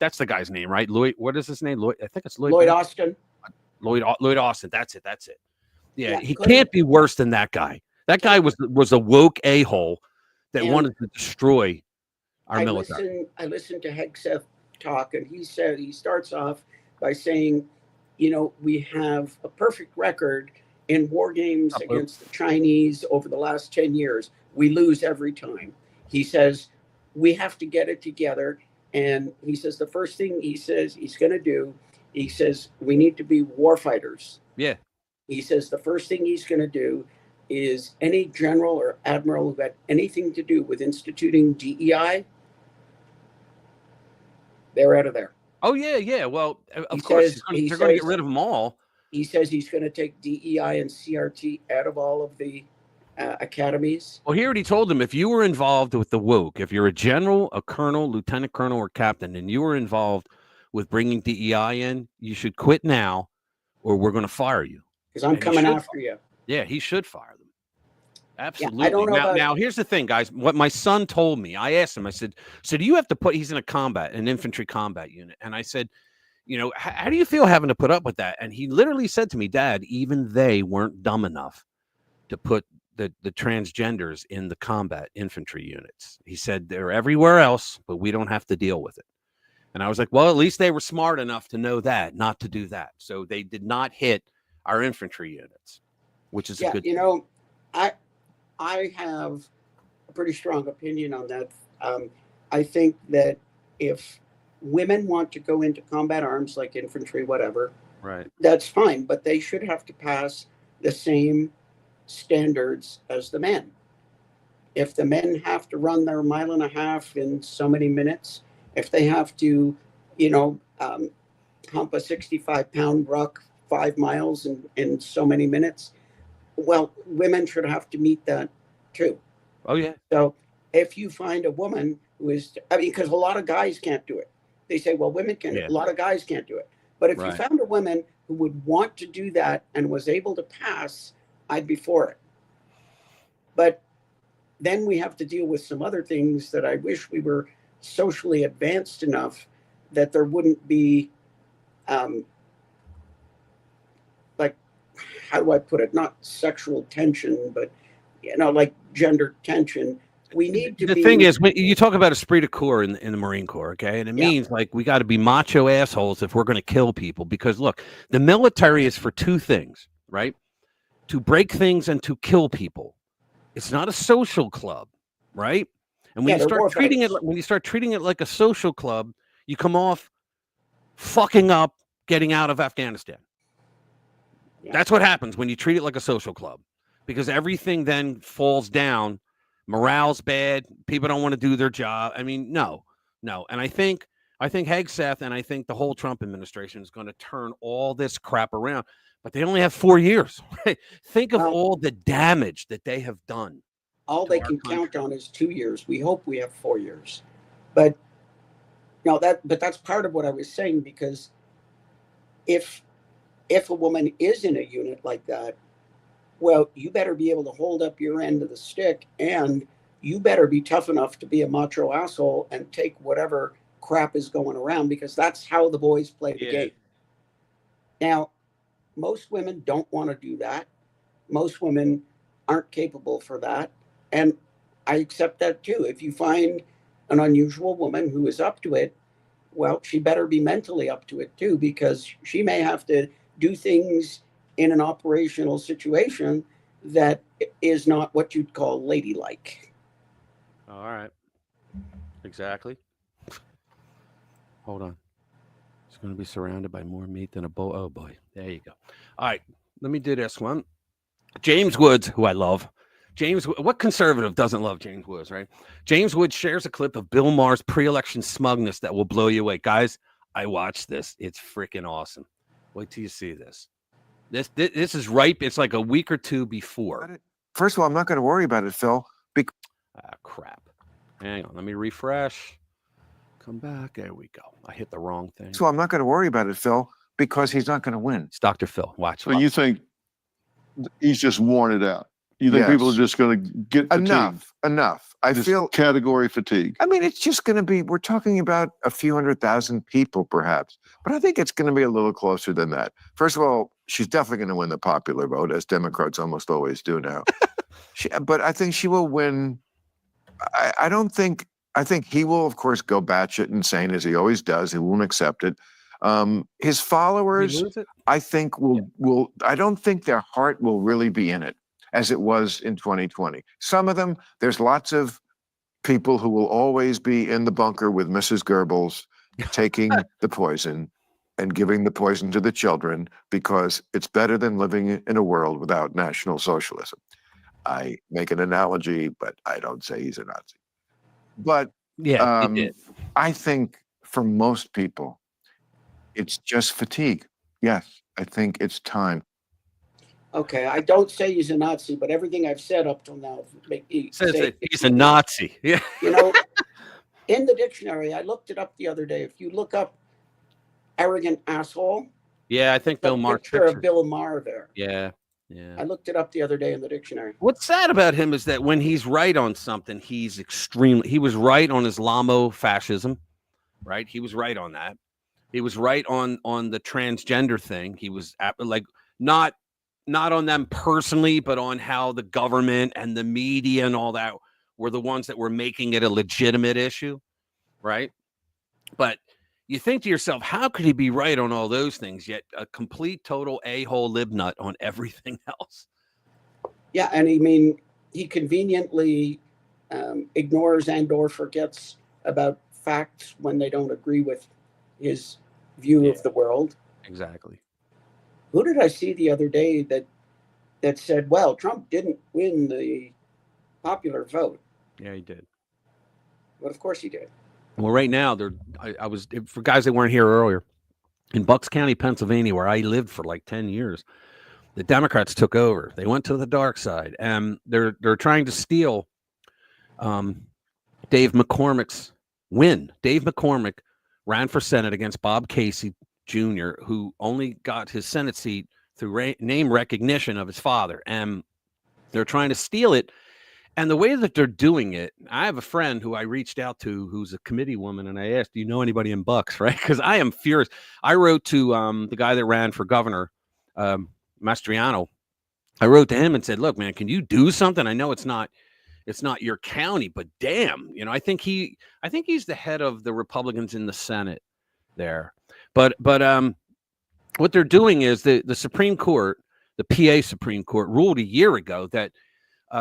that's the guy's name, right? Lloyd, what is his name? Lloyd, I think it's Lloyd Lloyd Benson. Austin. Lloyd Austin. That's it. Yeah, he couldn't. can't be worse than that guy. That guy was a woke a-hole that wanted to destroy our military. I listened to Hegseth talk, and he starts off by saying, we have a perfect record in war games against the Chinese over the last 10 years. We lose every time. He says, we have to get it together. And he says, the first thing he says he's going to do, he says, we need to be war fighters. Yeah. He says, the first thing he's going to do is any general or admiral who had anything to do with instituting DEI, they're out of there. Oh, yeah. Well, of course, they're going to get rid of them all. He says he's going to take DEI and CRT out of all of the academies. Well, he already told them, if you were involved with the woke, if you're a general, a colonel, lieutenant colonel, or captain, and you were involved with bringing DEI in, you should quit now or we're going to fire you. Because I'm coming after you. Yeah, he should fire them. Absolutely. Yeah, I don't know now, here's the thing, guys. What my son told me, I asked him, I said, so do you have to he's in an infantry combat unit. And I said, how do you feel having to put up with that? And he literally said to me, Dad, even they weren't dumb enough to put the transgenders in the combat infantry units. He said they're everywhere else, but we don't have to deal with it. And I was like, well, at least they were smart enough to know that, not to do that. So they did not hit our infantry units, which is a good thing. I have a pretty strong opinion on that. I think that if women want to go into combat arms like infantry, whatever, right, that's fine, but they should have to pass the same standards as the men. if the men have to run their 1.5 miles in so many minutes, if they have to, hump a 65-pound rock 5 miles in so many minutes, well, women should have to meet that too. Oh yeah. So if you find a woman who is, because a lot of guys can't do it. They say, well, women can, Yeah. a lot of guys can't do it. But if you Right. found a woman who would want to do that and was able to pass, I'd be for it. But then we have to deal with some other things that I wish we were socially advanced enough that there wouldn't be, like, how do I put it? Not sexual tension, but, like gender tension. We need to The be. thing is, when you talk about esprit de corps in the Marine Corps, okay, and it Yeah. means like we got to be macho assholes if we're going to kill people. Because look, the military is for two things, right? To break things and to kill people. It's not a social club, right? And when Yeah, you they're start treating it, warfighters. when you start treating it like a social club, you come off fucking up getting out of Afghanistan. Yeah. That's what happens when you treat it like a social club, because everything then falls down. Morale's bad. People don't want to do their job. I mean, no. And I think Hegseth and I think the whole Trump administration is going to turn all this crap around, but they only have 4 years. Right? Think of Well, all the damage that they have done. all to they our can country. count on is 2 years. We hope we have 4 years. But that's part of what I was saying, because if a woman is in a unit like that, well, you better be able to hold up your end of the stick, and you better be tough enough to be a macho asshole and take whatever crap is going around, because that's how the boys play the Yeah. game. Now, most women don't want to do that. Most women aren't capable for that. And I accept that too. If you find an unusual woman who is up to it, well, she better be mentally up to it too, because she may have to do things in an operational situation that is not what you'd call ladylike. All right. Exactly. Hold on. It's going to be surrounded by more meat than a bowl. Oh boy. There you go. All right. Let me do this one. James Woods, who I love. What conservative doesn't love James Woods, right? James Woods shares a clip of Bill Maher's pre-election smugness that will blow you away. Guys, I watched this. It's freaking awesome. Wait till you see this. This is ripe. It's like a week or two before. First of all, I'm not going to worry about it, Phil. Crap. Hang on. Let me refresh. Come back. There we go. I hit the wrong thing. So I'm not going to worry about it, Phil, because he's not going to win. It's Dr. Phil. Watch. So you think he's just worn it out? You think people are Yes. just going to get fatigued? Enough. I Just feel, category fatigue. I mean, it's just going to be, we're talking about a few 100,000 people perhaps, but I think it's going to be a little closer than that. First of all, she's definitely going to win the popular vote, as Democrats almost always do now. But I think she will win. I think he will, of course, go batshit insane, as he always does. He won't accept it. His followers, I think, I don't think their heart will really be in it as it was in 2020. Some of them, there's lots of people who will always be in the bunker with Mrs. Goebbels, taking the poison and giving the poison to the children, because it's better than living in a world without National Socialism. I make an analogy, but I don't say he's a Nazi. But Yeah, he did. I think for most people, it's just fatigue. Yes, I think it's time. Okay, I don't say he's a Nazi, but everything I've said up till now Says that he's a Nazi. Yeah. In the dictionary, I looked it up the other day. If you look up arrogant asshole, Yeah, I think Bill a Maher. picture of Bill Maher there. Yeah. I looked it up the other day in the dictionary. What's sad about him is that when he's right on something, he was right on Islamo-fascism, right? He was right on that. He was right on the transgender thing. He was not on them personally, but on how the government and the media and all that were the ones that were making it a legitimate issue, right? But you think to yourself, how could he be right on all those things, yet a complete, total a-hole libnut on everything else? Yeah, and he conveniently ignores and/or forgets about facts when they don't agree with his view of the world. Exactly. Who did I see the other day that said, well, Trump didn't win the popular vote? Yeah, he did. But of course he did. Well, right now, I was, for guys that weren't here earlier, in Bucks County, Pennsylvania, where I lived for like 10 years, the Democrats took over. They went to the dark side, and they're trying to steal Dave McCormick's win. Dave McCormick ran for Senate against Bob Casey Jr., who only got his Senate seat through name recognition of his father, and they're trying to steal it. And the way that they're doing it, I have a friend who I reached out to who's a committee woman, and I asked, do you know anybody in Bucks, right? Because I am furious. I wrote to the guy that ran for governor, Mastriano. I wrote to him and said, look, man, can you do something? I know it's not your county, but damn, I think he's the head of the Republicans in the Senate there. But what they're doing is the Supreme Court, the PA Supreme Court, ruled a year ago that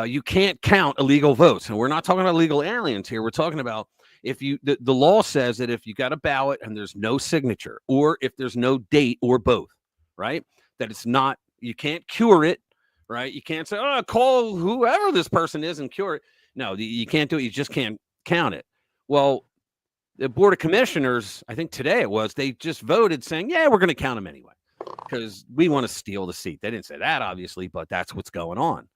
you can't count illegal votes. And we're not talking about illegal aliens here. We're talking about if the law says that if you got a ballot and there's no signature, or if there's no date, or both, right, that it's not, you can't cure it, right? You can't say, oh, call whoever this person is and cure it. No, you can't do it. You just can't count it. Well, the Board of Commissioners, I think today it was, they just voted saying, yeah, we're going to count them anyway because we want to steal the seat. They didn't say that, obviously, but that's what's going on.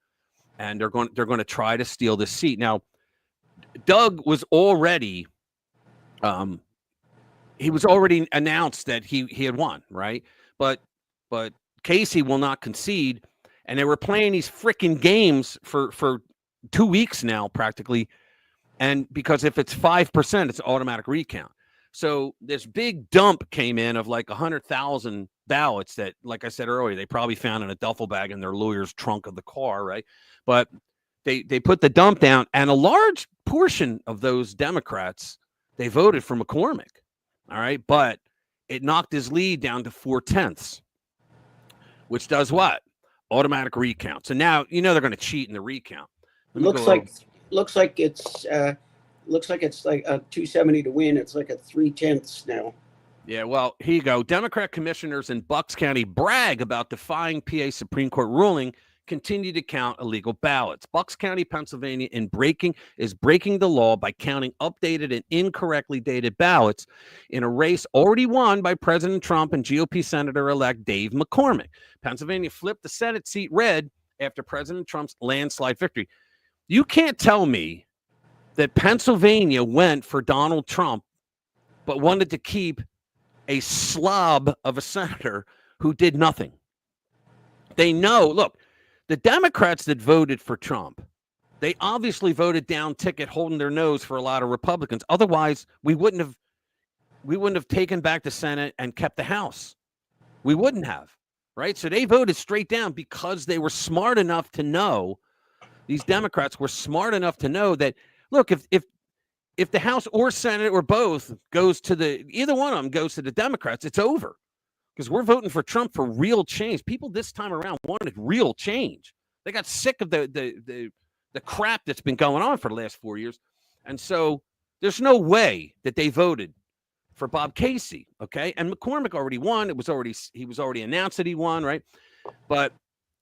And they're going to try to steal this seat. Now, Doug was already, he was already announced that he had won, right? But Casey will not concede, and they were playing these freaking games for 2 weeks now, practically. And because if it's 5%, it's automatic recount. So this big dump came in of like 100,000 ballots that, like I said earlier, they probably found in a duffel bag in their lawyer's trunk of the car, right? But they put the dump down, and a large portion of those Democrats, they voted for McCormick, all right? But it knocked his lead down to 4/10, which does what? Automatic recount. So now, they're going to cheat in the recount. Looks like it's like a 270 to win. It's like a 3/10 now. Yeah, well, here you go. Democrat commissioners in Bucks County brag about defying PA Supreme Court ruling, continue to count illegal ballots. Bucks County, Pennsylvania, is breaking the law by counting updated and incorrectly dated ballots in a race already won by President Trump and GOP Senator-elect Dave McCormick. Pennsylvania flipped the Senate seat red after President Trump's landslide victory. You can't tell me that Pennsylvania went for Donald Trump but wanted to keep a slob of a senator who did nothing. They know, look, the Democrats that voted for Trump, they obviously voted down ticket, holding their nose for a lot of Republicans. Otherwise, we wouldn't have taken back the Senate and kept the House. We wouldn't have, right? So they voted straight down because they were smart enough to know, these Democrats were smart enough to know that, look, if the House or Senate or both either one of them goes to the Democrats, it's over. Because we're voting for Trump for real change. People this time around wanted real change. They got sick of the crap that's been going on for the last 4 years. And so there's no way that they voted for Bob Casey, okay? And McCormick already won. He was already announced that he won, right? But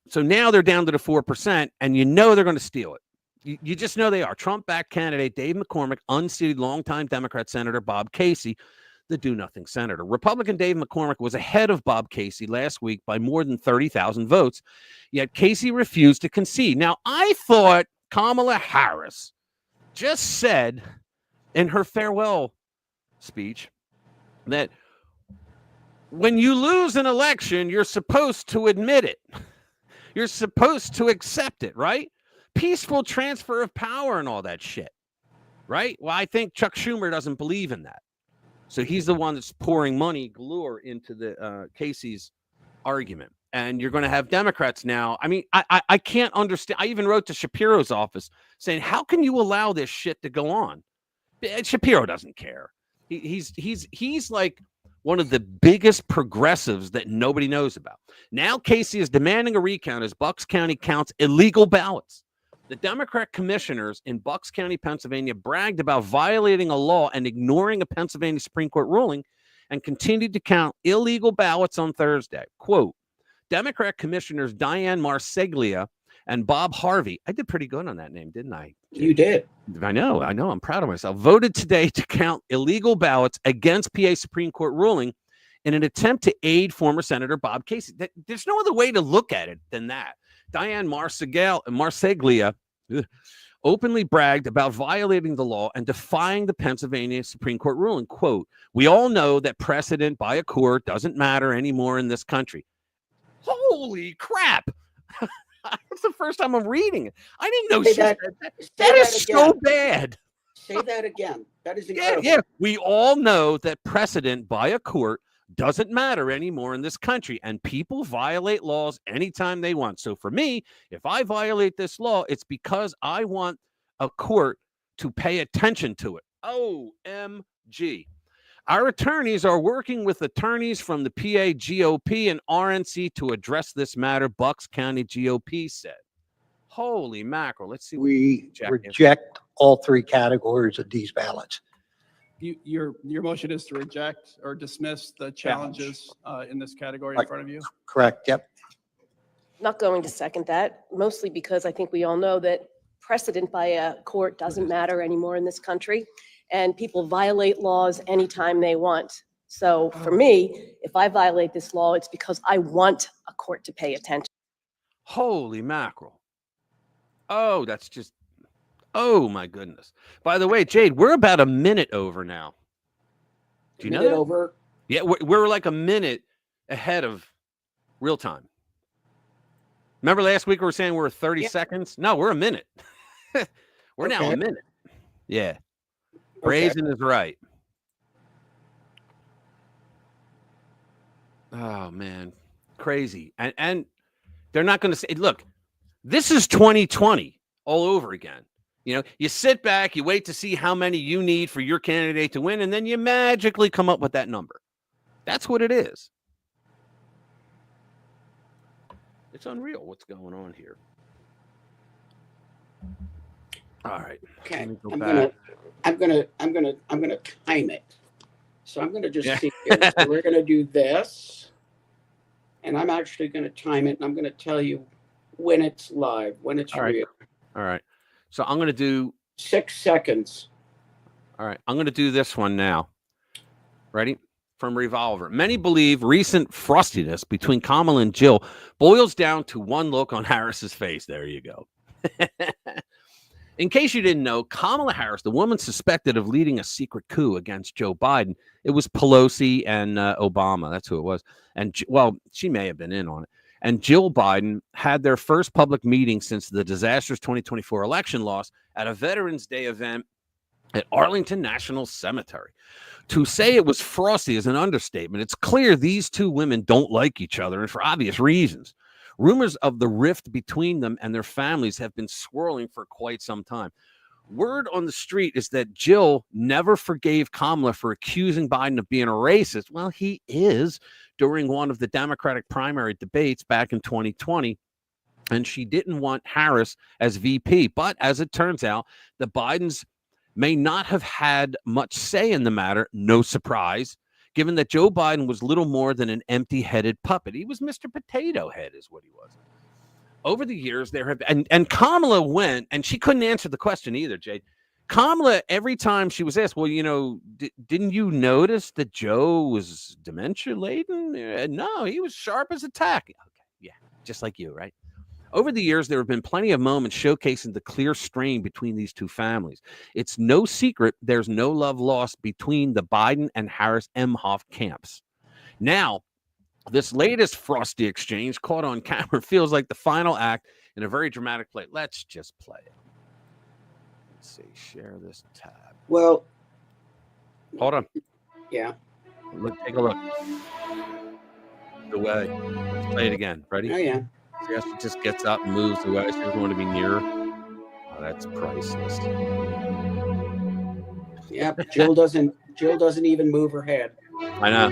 so now they're down to the 4%, and they're going to steal it. You just know they are. Trump-backed candidate Dave McCormick unseated longtime Democrat Senator Bob Casey, the do-nothing senator. Republican Dave McCormick was ahead of Bob Casey last week by more than 30,000 votes, yet Casey refused to concede. Now, I thought Kamala Harris just said in her farewell speech that when you lose an election, you're supposed to admit it. You're supposed to accept it, right? Peaceful transfer of power and all that shit, right? Well, I think Chuck Schumer doesn't believe in that. So he's the one that's pouring money galore into the Casey's argument. And you're going to have Democrats now. I mean, I can't understand. I even wrote to Shapiro's office saying, how can you allow this shit to go on? Shapiro doesn't care. He's like one of the biggest progressives that nobody knows about. Now Casey is demanding a recount as Bucks County counts illegal ballots. The Democrat commissioners in Bucks County, Pennsylvania, bragged about violating a law and ignoring a Pennsylvania Supreme Court ruling and continued to count illegal ballots on Thursday. Quote, Democrat commissioners Diane Marseglia and Bob Harvey. I did pretty good on that name, didn't I? You did. I know. I'm proud of myself. Voted today to count illegal ballots against PA Supreme Court ruling in an attempt to aid former Senator Bob Casey. There's no other way to look at it than that. Diane Marseglia openly bragged about violating the law and defying the Pennsylvania Supreme Court ruling. Quote, "We all know that precedent by a court doesn't matter anymore in this country." Holy crap. That's the first time I'm reading it. I didn't know she said that. That is so bad. Say that again. That is incredible. Yeah. We all know that precedent by a court doesn't matter anymore in this country, and people violate laws anytime they want. So for me, if I violate this law, it's because I want a court to pay attention to it. OMG. Our attorneys are working with attorneys from the PA GOP and RNC to address this matter, Bucks County GOP said. Holy mackerel. Let's see. We reject all three categories of these ballots. Your motion is to reject or dismiss the challenges in this category in front of you? Correct. Yep. Not going to second that, mostly because I think we all know that precedent by a court doesn't matter anymore in this country, and people violate laws anytime they want. So for me, if I violate this law, it's because I want a court to pay attention. Holy mackerel. Oh, that's just, oh my goodness. By the way, Jade, we're about a minute over now. Do you know that? Over? Yeah, we're like a minute ahead of real time. Remember last week we were saying we're 30 seconds? No, we're a minute. We're now a minute. Yeah. Brazen is right. Oh, man. Crazy. And they're not going to say, look, this is 2020 all over again. You know, you sit back, you wait to see how many you need for your candidate to win, and then you magically come up with that number. That's what it is. It's unreal what's going on here. All right. Okay. I'm gonna time it. So I'm gonna just see here. So we're gonna do this, and I'm actually gonna time it, and I'm gonna tell you when it's live, when it's real. All right. So I'm gonna do 6 seconds. All right. I'm gonna do this one now. Ready? From Revolver. Many believe recent frostiness between Kamala and Jill boils down to one look on Harris's face. There you go. In case you didn't know, Kamala Harris, the woman suspected of leading a secret coup against Joe Biden, it was Pelosi and Obama. That's who it was. And, well, she may have been in on it. And Jill Biden had their first public meeting since the disastrous 2024 election loss at a Veterans Day event at Arlington National Cemetery. To say it was frosty is an understatement. It's clear these two women don't like each other, and for obvious reasons. Rumors of the rift between them and their families have been swirling for quite some time. Word on the street is that Jill never forgave Kamala for accusing Biden of being a racist. Well, he is, during one of the Democratic primary debates back in 2020. And she didn't want Harris as VP. But as it turns out, the Bidens may not have had much say in the matter. No surprise, given that Joe Biden was little more than an empty-headed puppet. He was Mr. Potato Head is what he was. Over the years, there have and Kamala went, and she couldn't answer the question either, Jade. Kamala, every time she was asked, well, you know, didn't you notice that Joe was dementia-laden? No, he was sharp as a tack. Okay, yeah, just like you, right? Over the years, there have been plenty of moments showcasing the clear strain between these two families. It's no secret there's no love lost between the Biden and Harris Emhoff camps. Now, this latest frosty exchange caught on camera feels like the final act in a very dramatic play. Let's just play it. Let's see. Share this tab. Well, hold on. Yeah. Look, take a look. The way. Let's play it again. Ready? Oh, yeah. See how she just gets up and moves away. She doesn't want to be near. Oh, that's priceless. Yeah, Jill doesn't even move her head. I know.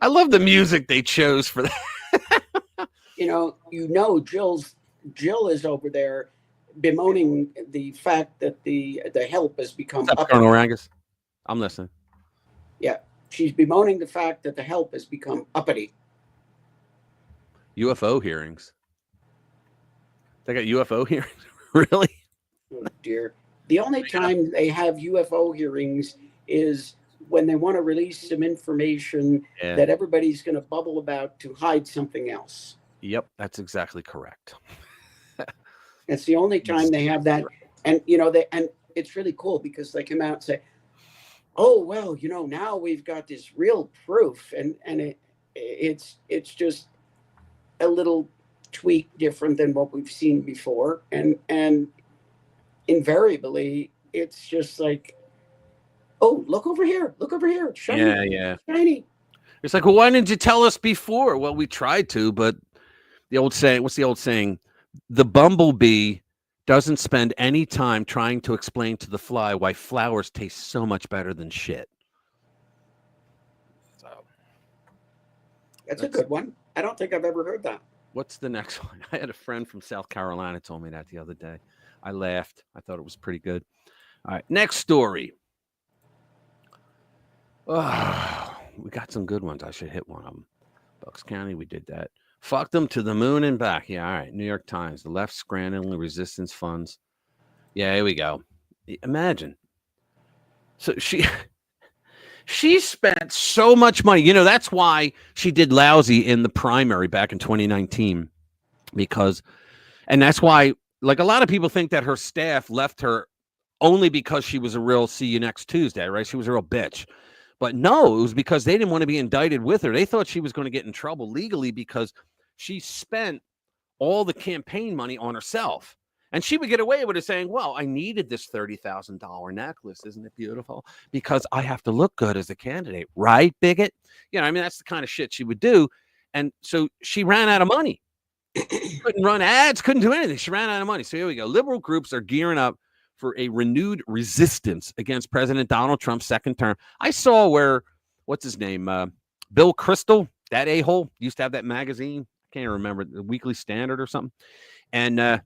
I love the music they chose for that. Jill is over there bemoaning the fact that the help has become What's up, Colonel Rangus? I'm listening. Yeah, she's bemoaning the fact that the help has become uppity. UFO hearings. They got UFO hearings? Really? Oh dear. The only time they have UFO hearings is when they want to release some information Yeah. that everybody's going to bubble about to hide something else. Yep, that's exactly correct. It's the only time they have that. And, and it's really cool because they come out and say, oh, well, now we've got this real proof. And it's just a little tweak different than what we've seen before. And invariably, it's just like, oh, look over here. Look over here. It's shiny. Yeah. Shiny. It's like, well, why didn't you tell us before? Well, we tried to, but the old saying, what's the old saying? The bumblebee doesn't spend any time trying to explain to the fly why flowers taste so much better than shit. So that's a good one. I don't think I've ever heard that. What's the next one? I had a friend from South Carolina told me that the other day. I laughed. I thought it was pretty good. All right, next story. Oh, we got some good ones. I should hit one of them. Bucks County, we did that. Fucked them to the moon and back. Yeah, all right. New York Times. The left scrambling resistance funds. Yeah, here we go. Imagine. So she spent so much money. That's why she did lousy in the primary back in 2019. And that's why, like, a lot of people think that her staff left her only because she was a real see you next Tuesday, right? She was a real bitch. But no, it was because they didn't want to be indicted with her. They thought she was going to get in trouble legally because she spent all the campaign money on herself. And she would get away with it saying, well, I needed this $30,000 necklace. Isn't it beautiful? Because I have to look good as a candidate. Right, bigot? That's the kind of shit she would do. And so she ran out of money. Couldn't run ads, couldn't do anything. She ran out of money. So here we go. Liberal groups are gearing up for a renewed resistance against President Donald Trump's second term. I saw where, what's his name? Bill Kristol, that a-hole, used to have that magazine. I can't remember, the Weekly Standard or something. And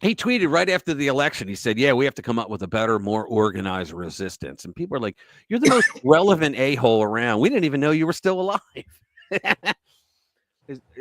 he tweeted right after the election. He said, yeah, we have to come up with a better, more organized resistance. And people are like, you're the most relevant a-hole around. We didn't even know you were still alive.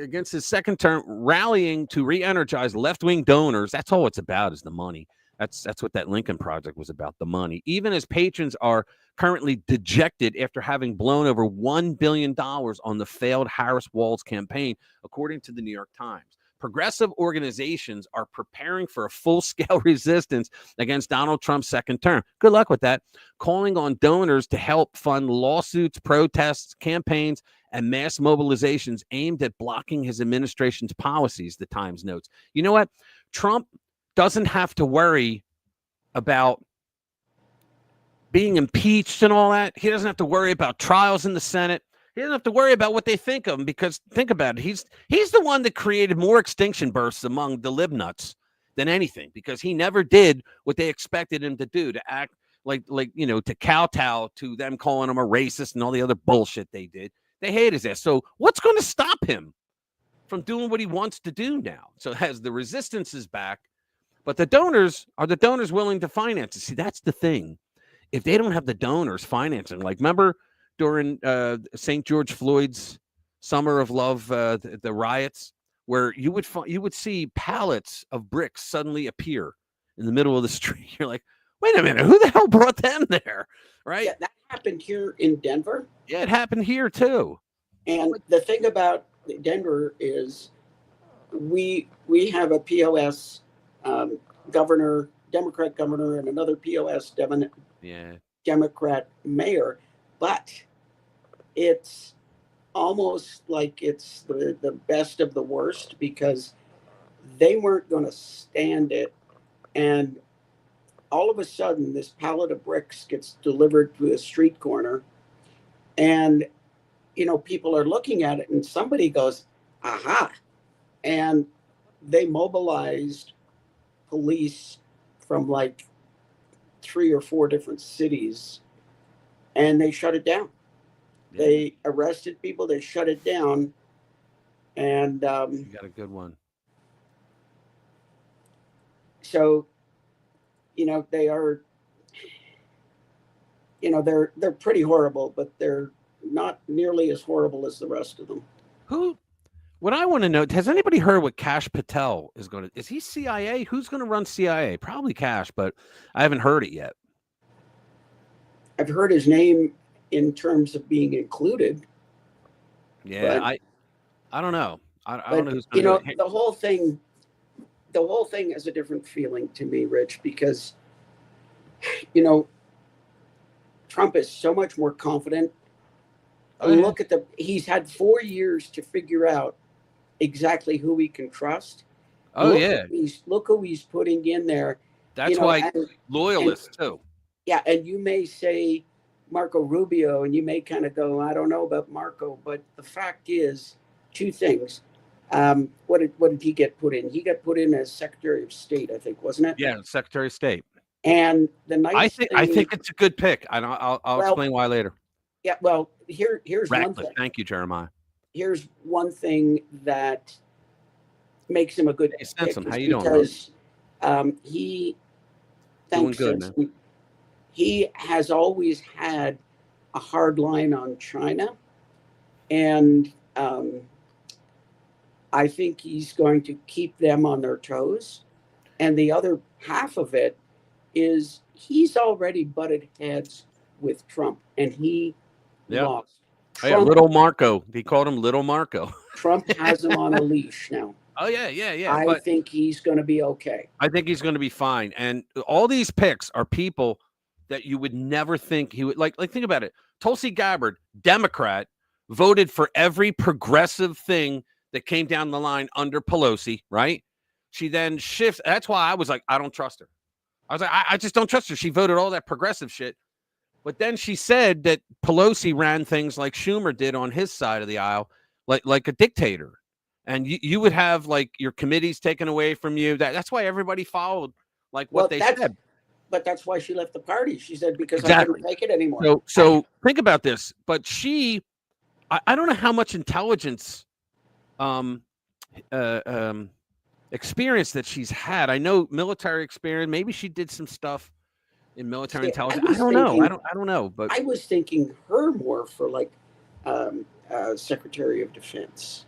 Against his second term, rallying to re-energize left-wing donors. That's all it's about, is the money. That's what that Lincoln Project was about, the money. Even as patrons are currently dejected after having blown over $1 billion on the failed Harris-Walz campaign, according to the New York Times. Progressive organizations are preparing for a full-scale resistance against Donald Trump's second term. Good luck with that. Calling on donors to help fund lawsuits, protests, campaigns, and mass mobilizations aimed at blocking his administration's policies, the Times notes. You know what? Trump doesn't have to worry about being impeached and all that. He doesn't have to worry about trials in the Senate. He doesn't have to worry about what they think of him, because think about it. He's the one that created more extinction bursts among the libnuts than anything, because he never did what they expected him to do, to act like to kowtow to them calling him a racist and all the other bullshit they did. They hate his ass. So what's going to stop him from doing what he wants to do now? So as the resistance is back, but the donors willing to finance it? See, that's the thing. If they don't have the donors financing, like remember during St. George Floyd's Summer of Love, the riots, where you would see pallets of bricks suddenly appear in the middle of the street. You're like, wait a minute, who the hell brought them there? Right? Yeah, that happened here in Denver. Yeah, it happened here too. And the thing about Denver is we have a POS governor, Democrat governor, and another POS Democrat mayor, but it's almost like it's the best of the worst, because they weren't going to stand it. And all of a sudden, this pallet of bricks gets delivered to a street corner, and people are looking at it, and somebody goes, aha. And they mobilized police from like 3 or 4 different cities, and they shut it down. Yeah. They arrested people, they shut it down. And you got a good one. So, they are, they're pretty horrible, but they're not nearly as horrible as the rest of them. What I want to know, has anybody heard what Kash Patel is going to, is he CIA? Who's going to run CIA? Probably Kash, but I haven't heard it yet. I've heard his name in terms of being included. Yeah, but, I don't know. I don't know who's going you know, to do it. the whole thing has a different feeling to me, Rich, because, you know, Trump is so much more confident. Oh, yeah. Look at he's had 4 years to figure out exactly who he can trust. Oh, yeah. Look who he's putting in there. That's you know, why loyalists, too. Yeah, and you may say Marco Rubio, and you may kind of go, I don't know about Marco, but the fact is, two things. What did he get put in? He got put in as Secretary of State, I think, wasn't it? Yeah, Secretary of State. And the nice I think it's a good pick. I'll explain why later. Yeah, well, here's one thing. Thank you, Jeremiah. Here's one thing that makes him a good pick, How you doing, because he doing good, man. He has always had a hard line on China, and I think he's going to keep them on their toes. And the other half of it is he's already butted heads with Trump, and he lost. Oh, yeah, Little Marco. He called him Little Marco. Trump has him on a leash now. Oh, yeah. I think he's going to be okay. I think he's going to be fine. And all these picks are people that you would never think he would like. Think about it. Tulsi Gabbard, Democrat, voted for every progressive thing that came down the line under Pelosi, right? She then shifts. That's why I was like, I don't trust her. I was like, I just don't trust her. She voted all that progressive shit. But then she said that Pelosi ran things like Schumer did on his side of the aisle, like a dictator. And you would have like your committees taken away from you. That's why everybody followed what they said. But that's why she left the party. She said, because I couldn't take it anymore. So think about this. But I don't know how much intelligence experience that she's had. I know military experience. Maybe she did some stuff in military intelligence. I don't know. But I was thinking her more for like Secretary of Defense.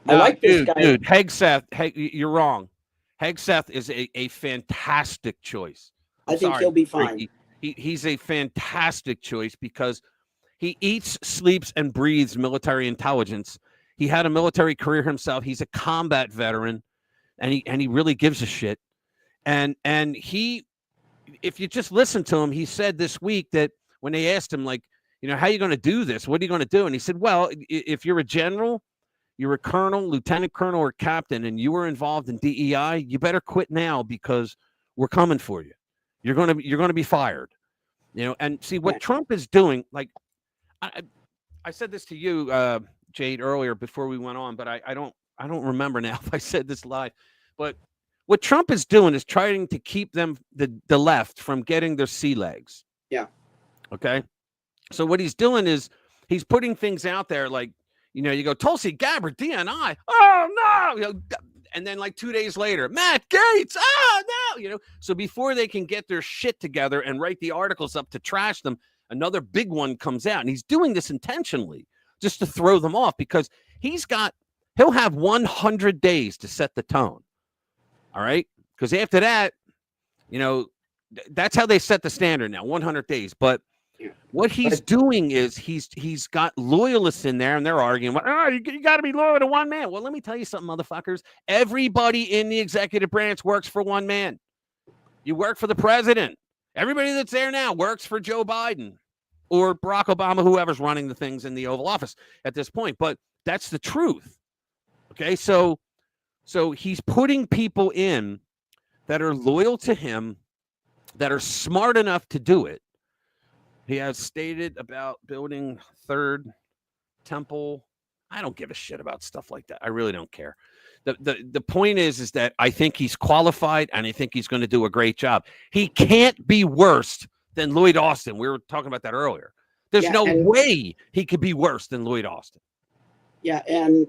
I like this guy. Dude, Hegseth. You're wrong. Hegseth is a fantastic choice. I think he'll be fine. He's a fantastic choice because he eats, sleeps, and breathes military intelligence. He had a military career himself. He's a combat veteran, and he really gives a shit. And he, if you just listen to him, he said this week that when they asked him, like, how are you going to do this? What are you going to do? And he said, well, if you're a general, you're a colonel, lieutenant colonel, or captain, and you were involved in DEI, you better quit now because we're coming for you. You're going to be fired. And see what Trump is doing. Like, I said this to you, Jade, earlier before we went on, but I don't remember now if I said this live. But what Trump is doing is trying to keep them, the left, from getting their sea legs. Yeah. Okay. So what he's doing is he's putting things out there like, you go, Tulsi Gabbard, DNI. Oh, no. And then like 2 days later, Matt Gaetz. Oh, no. So before they can get their shit together and write the articles up to trash them, another big one comes out. And he's doing this intentionally just to throw them off because he'll have 100 days to set the tone. All right. Because after that, that's how they set the standard now, 100 days. But what he's doing is he's got loyalists in there and they're arguing, you got to be loyal to one man. Well, let me tell you something, motherfuckers. Everybody in the executive branch works for one man. You work for the president. Everybody that's there now works for Joe Biden or Barack Obama, whoever's running the things in the Oval Office at this point. But that's the truth. Okay, so he's putting people in that are loyal to him, that are smart enough to do it. He has stated about building third temple. I don't give a shit about stuff like that. I really don't care. The point is that I think he's qualified and I think he's going to do a great job. He can't be worse than Lloyd Austin. We were talking about that earlier. There's no way he could be worse than Lloyd Austin. Yeah, and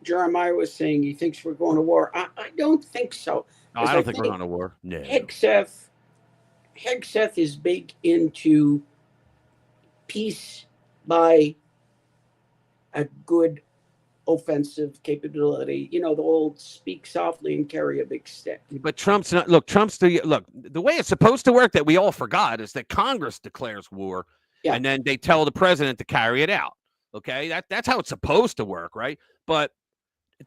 Jeremiah was saying he thinks we're going to war. I don't think so. No, I don't think we're going to war. No. Hegseth is big into peace by a good offensive capability. You know, the old speak softly and carry a big stick. But Trump's not. Look, the way it's supposed to work that we all forgot is that Congress declares war, Yeah. and then they tell the president to carry it out. Okay, that's how it's supposed to work, right? But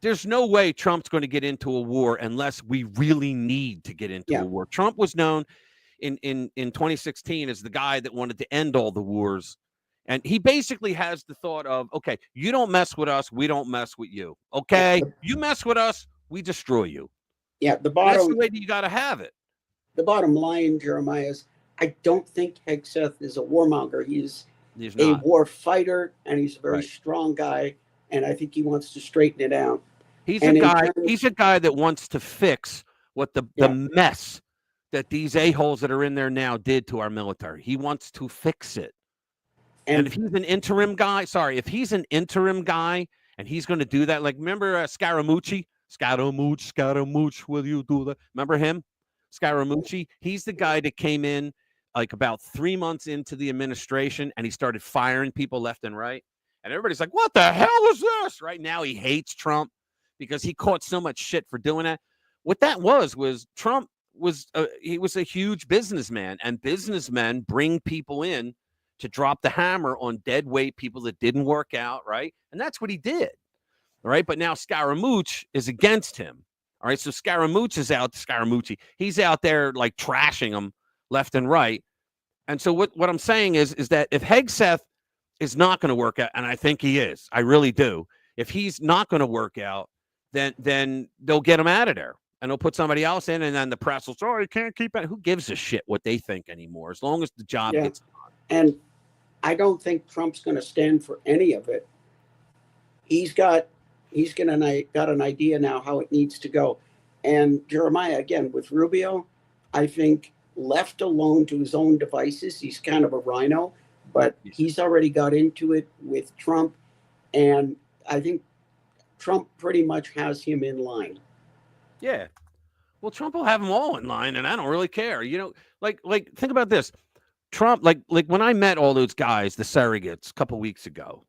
there's no way Trump's going to get into a war unless we really need to get into a war. Trump was known in 2016 as the guy that wanted to end all the wars. And he basically has the thought of, okay, you don't mess with us, we don't mess with you. Okay, you mess with us, we destroy you. Yeah, That's the way that you got to have it. The bottom line, Jeremiah, is I don't think Hegseth is a warmonger. He's a not. war fighter, and he's a very strong guy. And I think he wants to straighten it out. He's a guy that wants to fix what the mess that these a-holes that are in there now did to our military. He wants to fix it. And if he's an interim guy, and he's going to do that, like, remember Scaramucci, will you do that? Remember him? Scaramucci? He's the guy that came in like about 3 months into the administration, and he started firing people left and right. And everybody's like, what the hell is this? Right now, he hates Trump because he caught so much shit for doing that. What that was Trump he was a huge businessman, and businessmen bring people in to drop the hammer on dead weight people that didn't work out, right? And that's what he did, all right? But now Scaramucci is against him, all right? So Scaramucci, he's out there like trashing him left and right. And so what I'm saying is that if Hegseth is not going to work out, and I think he is, I really do. If he's not going to work out, then they'll get him out of there. And they'll put somebody else in, and then the press will say, oh, you can't keep it. Who gives a shit what they think anymore, as long as the job gets done. And I don't think Trump's going to stand for any of it. He's got an idea now how it needs to go. And Jeremiah, again, with Rubio, I think left alone to his own devices, he's kind of a rhino, but he's already got into it with Trump. And I think Trump pretty much has him in line. Yeah. Well, Trump will have them all in line, and I don't really care. You know, like think about this. Trump, like when I met all those guys, the surrogates, a couple weeks ago,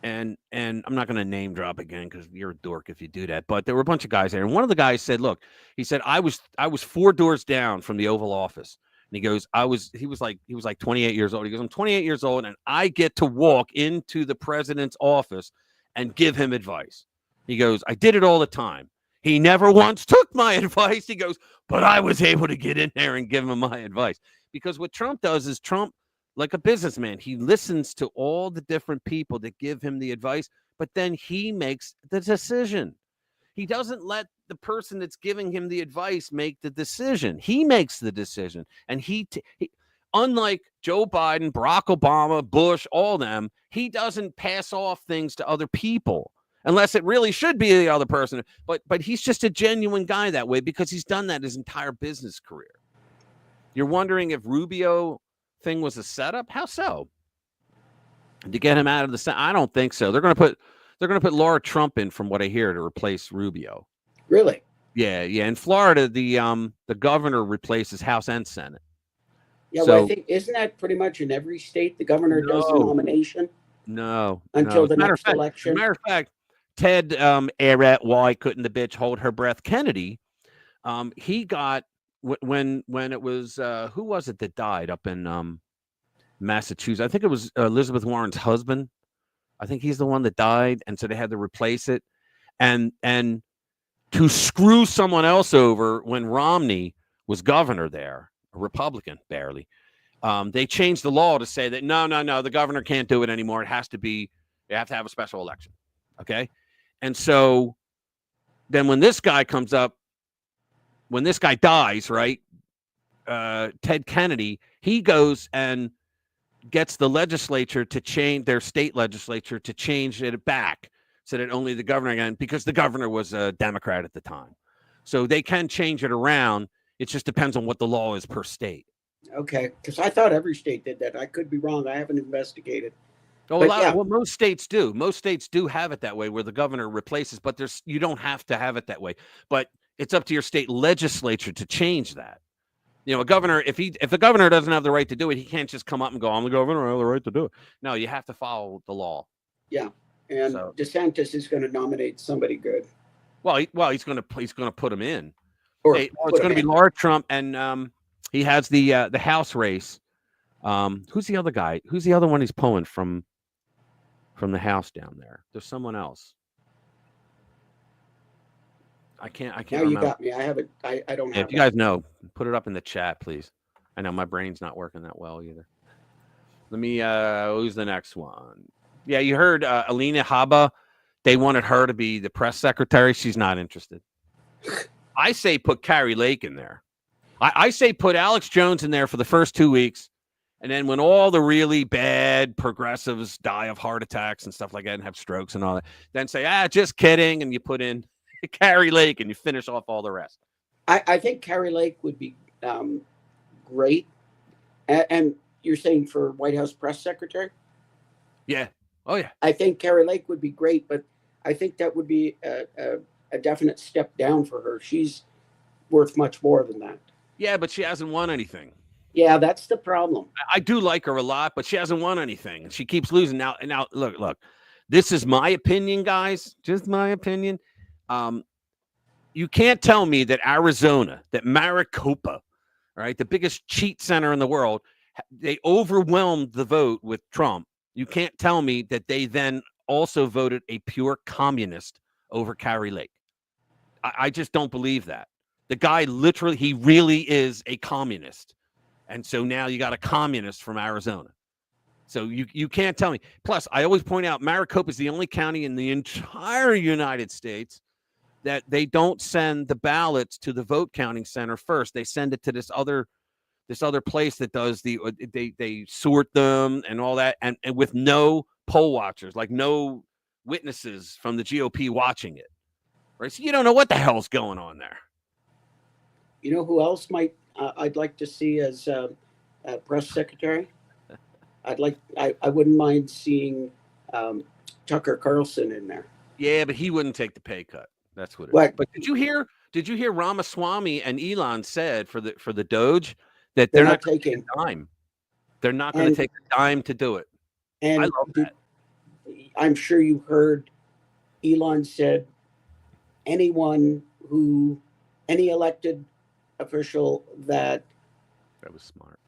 and I'm not going to name drop again because you're a dork if you do that, but there were a bunch of guys there, and one of the guys said, look, he said, I was 4 doors down from the Oval Office, and he goes, he was like 28 years old. He goes, I'm 28 years old, and I get to walk into the president's office and give him advice. He goes, I did it all the time. He never once took my advice. He goes, but I was able to get in there and give him my advice. Because what Trump does is Trump, like a businessman, he listens to all the different people that give him the advice, but then he makes the decision. He doesn't let the person that's giving him the advice make the decision. He makes the decision. And he unlike Joe Biden, Barack Obama, Bush, all them, he doesn't pass off things to other people. Unless it really should be the other person. But he's just a genuine guy that way because he's done that his entire business career. You're wondering if Rubio thing was a setup? How so? To get him out of the Senate? I don't think so. They're going to put Laura Trump in, from what I hear, to replace Rubio. Really? Yeah. In Florida, the governor replaces House and Senate. Yeah, well, I think isn't that pretty much in every state? The governor does the nomination. No. Until the next election. Matter of fact, Ted Arrett, why couldn't the bitch hold her breath? Kennedy, he got when it was who was it that died up in Massachusetts? I think it was Elizabeth Warren's husband. I think he's the one that died, and so they had to replace it, and to screw someone else over when Romney was governor there, a Republican barely. They changed the law to say that no, the governor can't do it anymore. It has to be, you have to have a special election. Okay. And so then when this guy comes up, when this guy dies, right, Ted Kennedy, he goes and gets the legislature to change their state legislature to change it back so that only the governor can, because the governor was a Democrat at the time. So they can change it around. It just depends on what the law is per state. Okay. Because I thought every state did that. I could be wrong. I haven't investigated. Oh, well, most states do. Most states do have it that way, where the governor replaces, but you don't have to have it that way. But it's up to your state legislature to change that. You know, a governor, if the governor doesn't have the right to do it, he can't just come up and go, I'm the governor, I have the right to do it. No, you have to follow the law. Yeah. And So- DeSantis is going to nominate somebody good. Well, he's going to put him in. Or It's put going to him be in. Laura Trump, and he has the House race. Who's the other guy? Who's the other one he's pulling from the House down there? There's someone else. I can't Now remember. you got me. I haven't. I don't Yeah, have. if you guys know, put it up in the chat, please. I know my brain's not working that well either. Let me. Who's the next one? Yeah, you heard Alina Habba. They wanted her to be the press secretary. She's not interested. I say put Carrie Lake in there. I say put Alex Jones in there for the first 2 weeks. And then when all the really bad progressives die of heart attacks and stuff like that and have strokes and all that, then say, just kidding. And you put in Carrie Lake and you finish off all the rest. I think Carrie Lake would be great. And you're saying for White House press secretary? Yeah. Oh, yeah. I think Carrie Lake would be great, but I think that would be a definite step down for her. She's worth much more than that. Yeah, but she hasn't won anything. Yeah, that's the problem. I do like her a lot, but she hasn't won anything. And she keeps losing. Now, look, this is my opinion, guys. Just my opinion. You can't tell me that Arizona, that Maricopa, right, the biggest cheat center in the world, they overwhelmed the vote with Trump. You can't tell me that they then also voted a pure communist over Carrie Lake. I just don't believe that. The guy literally, he really is a communist. And so now you got a communist from Arizona. So you can't tell me. Plus, I always point out Maricopa is the only county in the entire United States that they don't send the ballots to the vote counting center first. They send it to this other place that does they sort them and all that, and with no poll watchers, like no witnesses from the GOP watching it. Right? So you don't know what the hell's going on there. You know who else might I'd like to see as press secretary? I wouldn't mind seeing Tucker Carlson in there. Yeah, but he wouldn't take the pay cut. That's what it What? is. But did you hear Ramaswamy and Elon said for the Doge that They're they're not not taking taking. a dime. They're not going to take a dime to do it. And I love that. I'm sure you heard Elon said any elected official that was smart.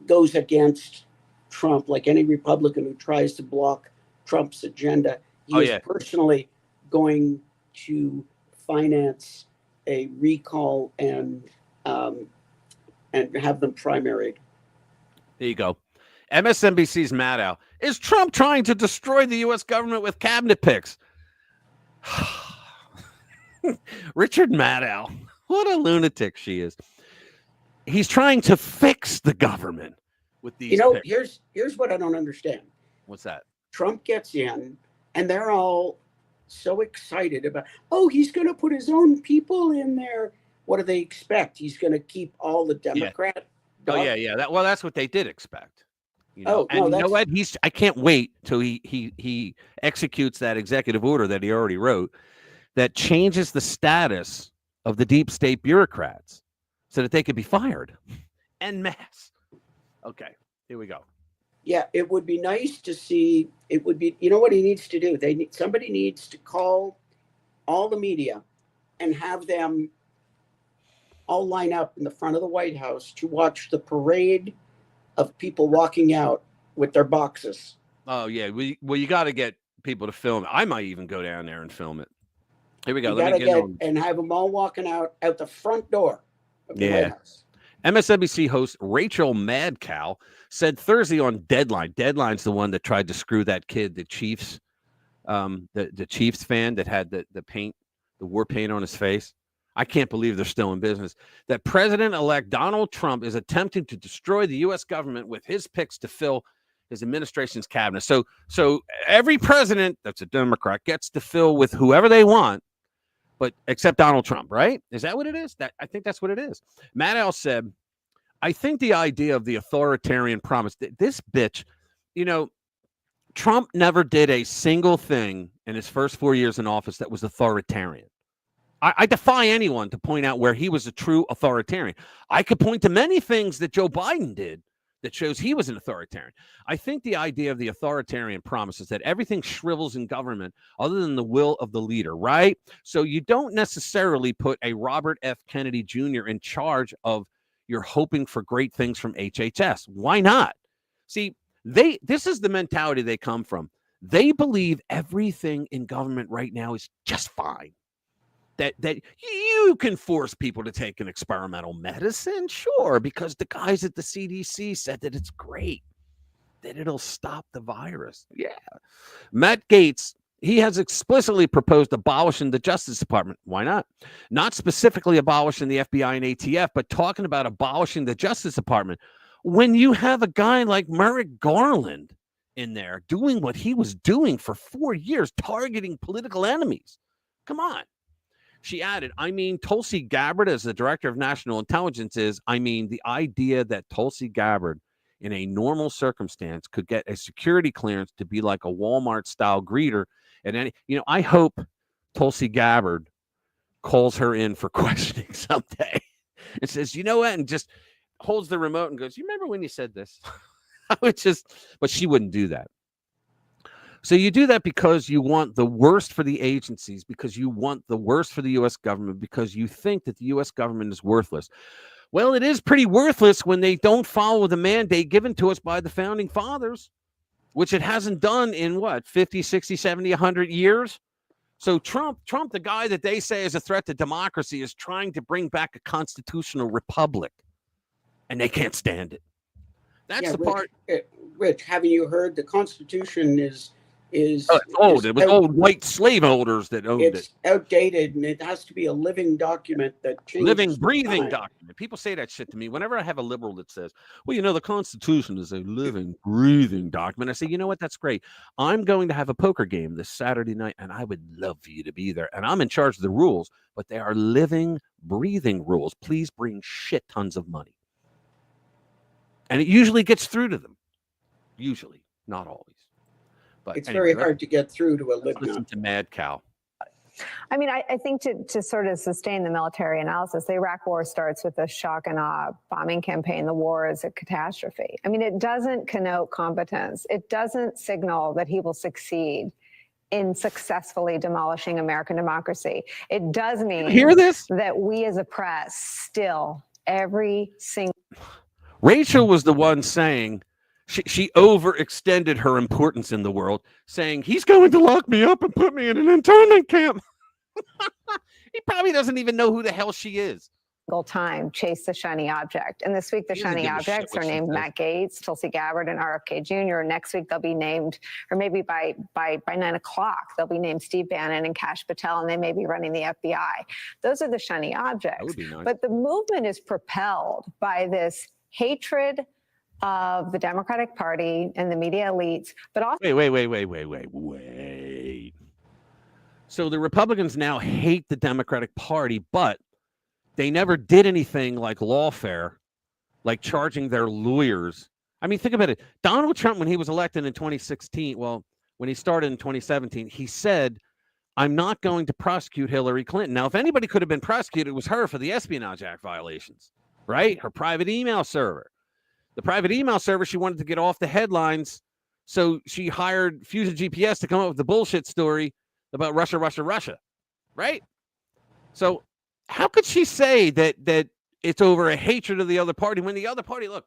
goes against Trump, like any Republican who tries to block Trump's agenda, he is personally going to finance a recall and have them primaried. There you go. MSNBC's Maddow. Is Trump trying to destroy the U.S. government with cabinet picks? Richard Maddow. What a lunatic she is. He's trying to fix the government with these picks. Here's what I don't understand. What's that? Trump gets in, and they're all so excited about, he's going to put his own people in there. What do they expect? He's going to keep all the Democrat. Yeah. That's what they did expect. You know? You know what? I can't wait till he executes that executive order that he already wrote that changes the status of the deep state bureaucrats so that they could be fired en masse. Okay, here we go. Yeah, it would be nice to see. It would be, you know what he needs to do? Somebody needs to call all the media and have them all line up in the front of the White House to watch the parade of people walking out with their boxes. Oh yeah, you got to get people to film it. I might even go down there and film it. Here we go. Let me get and have them all walking out the front door of the White House. MSNBC host Rachel Madcow said Thursday on Deadline. Deadline's the one that tried to screw that kid, the Chiefs, the Chiefs fan that had the paint, the war paint on his face. I can't believe they're still in business. That President-elect Donald Trump is attempting to destroy the U.S. government with his picks to fill his administration's cabinet. So every president that's a Democrat gets to fill with whoever they want, but except Donald Trump, right? Is that what it is? I think that's what it is. Maddow said, I think the idea of the authoritarian promise, this bitch, Trump never did a single thing in his first 4 years in office that was authoritarian. I defy anyone to point out where he was a true authoritarian. I could point to many things that Joe Biden did that shows he was an authoritarian. I think the idea of the authoritarian promises that everything shrivels in government other than the will of the leader, right? So you don't necessarily put a Robert F. Kennedy Jr. in charge of you're hoping for great things from HHS. Why not? See, this is the mentality they come from. They believe everything in government right now is just fine. That you can force people to take an experimental medicine, sure, because the guys at the CDC said that it's great, that it'll stop the virus. Yeah. Matt Gaetz, he has explicitly proposed abolishing the Justice Department. Why not? Not specifically abolishing the FBI and ATF, but talking about abolishing the Justice Department. When you have a guy like Merrick Garland in there doing what he was doing for 4 years, targeting political enemies. Come on. She added, I mean, Tulsi Gabbard, as the director of national intelligence, the idea that Tulsi Gabbard, in a normal circumstance, could get a security clearance to be like a Walmart-style greeter. And I hope Tulsi Gabbard calls her in for questioning someday and says, you know what, and just holds the remote and goes, you remember when you said this? But she wouldn't do that. So you do that because you want the worst for the agencies, because you want the worst for the U.S. government, because you think that the U.S. government is worthless. Well, it is pretty worthless when they don't follow the mandate given to us by the founding fathers, which it hasn't done in 50, 60, 70, 100 years. So Trump, the guy that they say is a threat to democracy, is trying to bring back a constitutional republic, and they can't stand it. That's the part. Rich, haven't you heard the Constitution is it's old. It was old white slaveholders that owned it. It's outdated, and it has to be a living document that changes. Living, breathing document. People say that shit to me whenever I have a liberal that says, well, the Constitution is a living, breathing document. I say, you know what? That's great. I'm going to have a poker game this Saturday night, and I would love for you to be there. And I'm in charge of the rules, but they are living, breathing rules. Please bring shit tons of money. And it usually gets through to them. Usually, not always. But it's very hard to get through to a living. Listen to Mad Cow. I mean, I think to sort of sustain the military analysis, the Iraq war starts with a shock and awe bombing campaign. The war is a catastrophe. I mean, it doesn't connote competence. It doesn't signal that he will succeed in successfully demolishing American democracy. It does mean that we as a press still, every single... Rachel was the one saying... She overextended her importance in the world, saying, he's going to lock me up and put me in an internment camp. He probably doesn't even know who the hell she is. Time chase the shiny object. And this week, the shiny objects are named Matt Gaetz, Tulsi Gabbard, and RFK Jr. Next week, they'll be named, or maybe by 9 o'clock, they'll be named Steve Bannon and Kash Patel, and they may be running the FBI. Those are the shiny objects. That would be nice. But the movement is propelled by this hatred of the Democratic Party and the media elites, but also... Wait. So the Republicans now hate the Democratic Party, but they never did anything like lawfare, like charging their lawyers. I mean, think about it. Donald Trump, when he was elected in 2016, when he started in 2017, he said, I'm not going to prosecute Hillary Clinton. Now, if anybody could have been prosecuted, it was her for the Espionage Act violations, right? Her private email server. The private email server, she wanted to get off the headlines, so she hired Fusion GPS to come up with the bullshit story about Russia, right? So how could she say that it's over a hatred of the other party when the other party, look,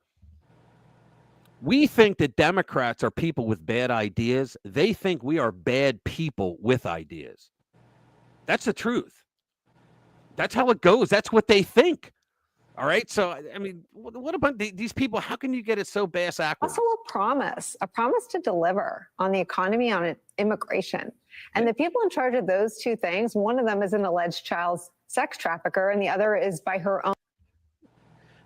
we think that Democrats are people with bad ideas. They think we are bad people with ideas. That's the truth. That's how it goes. That's what they think. All right. So, I mean, what about these people? How can you get it so bass-ackwards? Also a promise to deliver on the economy, on immigration. And the people in charge of those two things, one of them is an alleged child sex trafficker, and the other is by her own.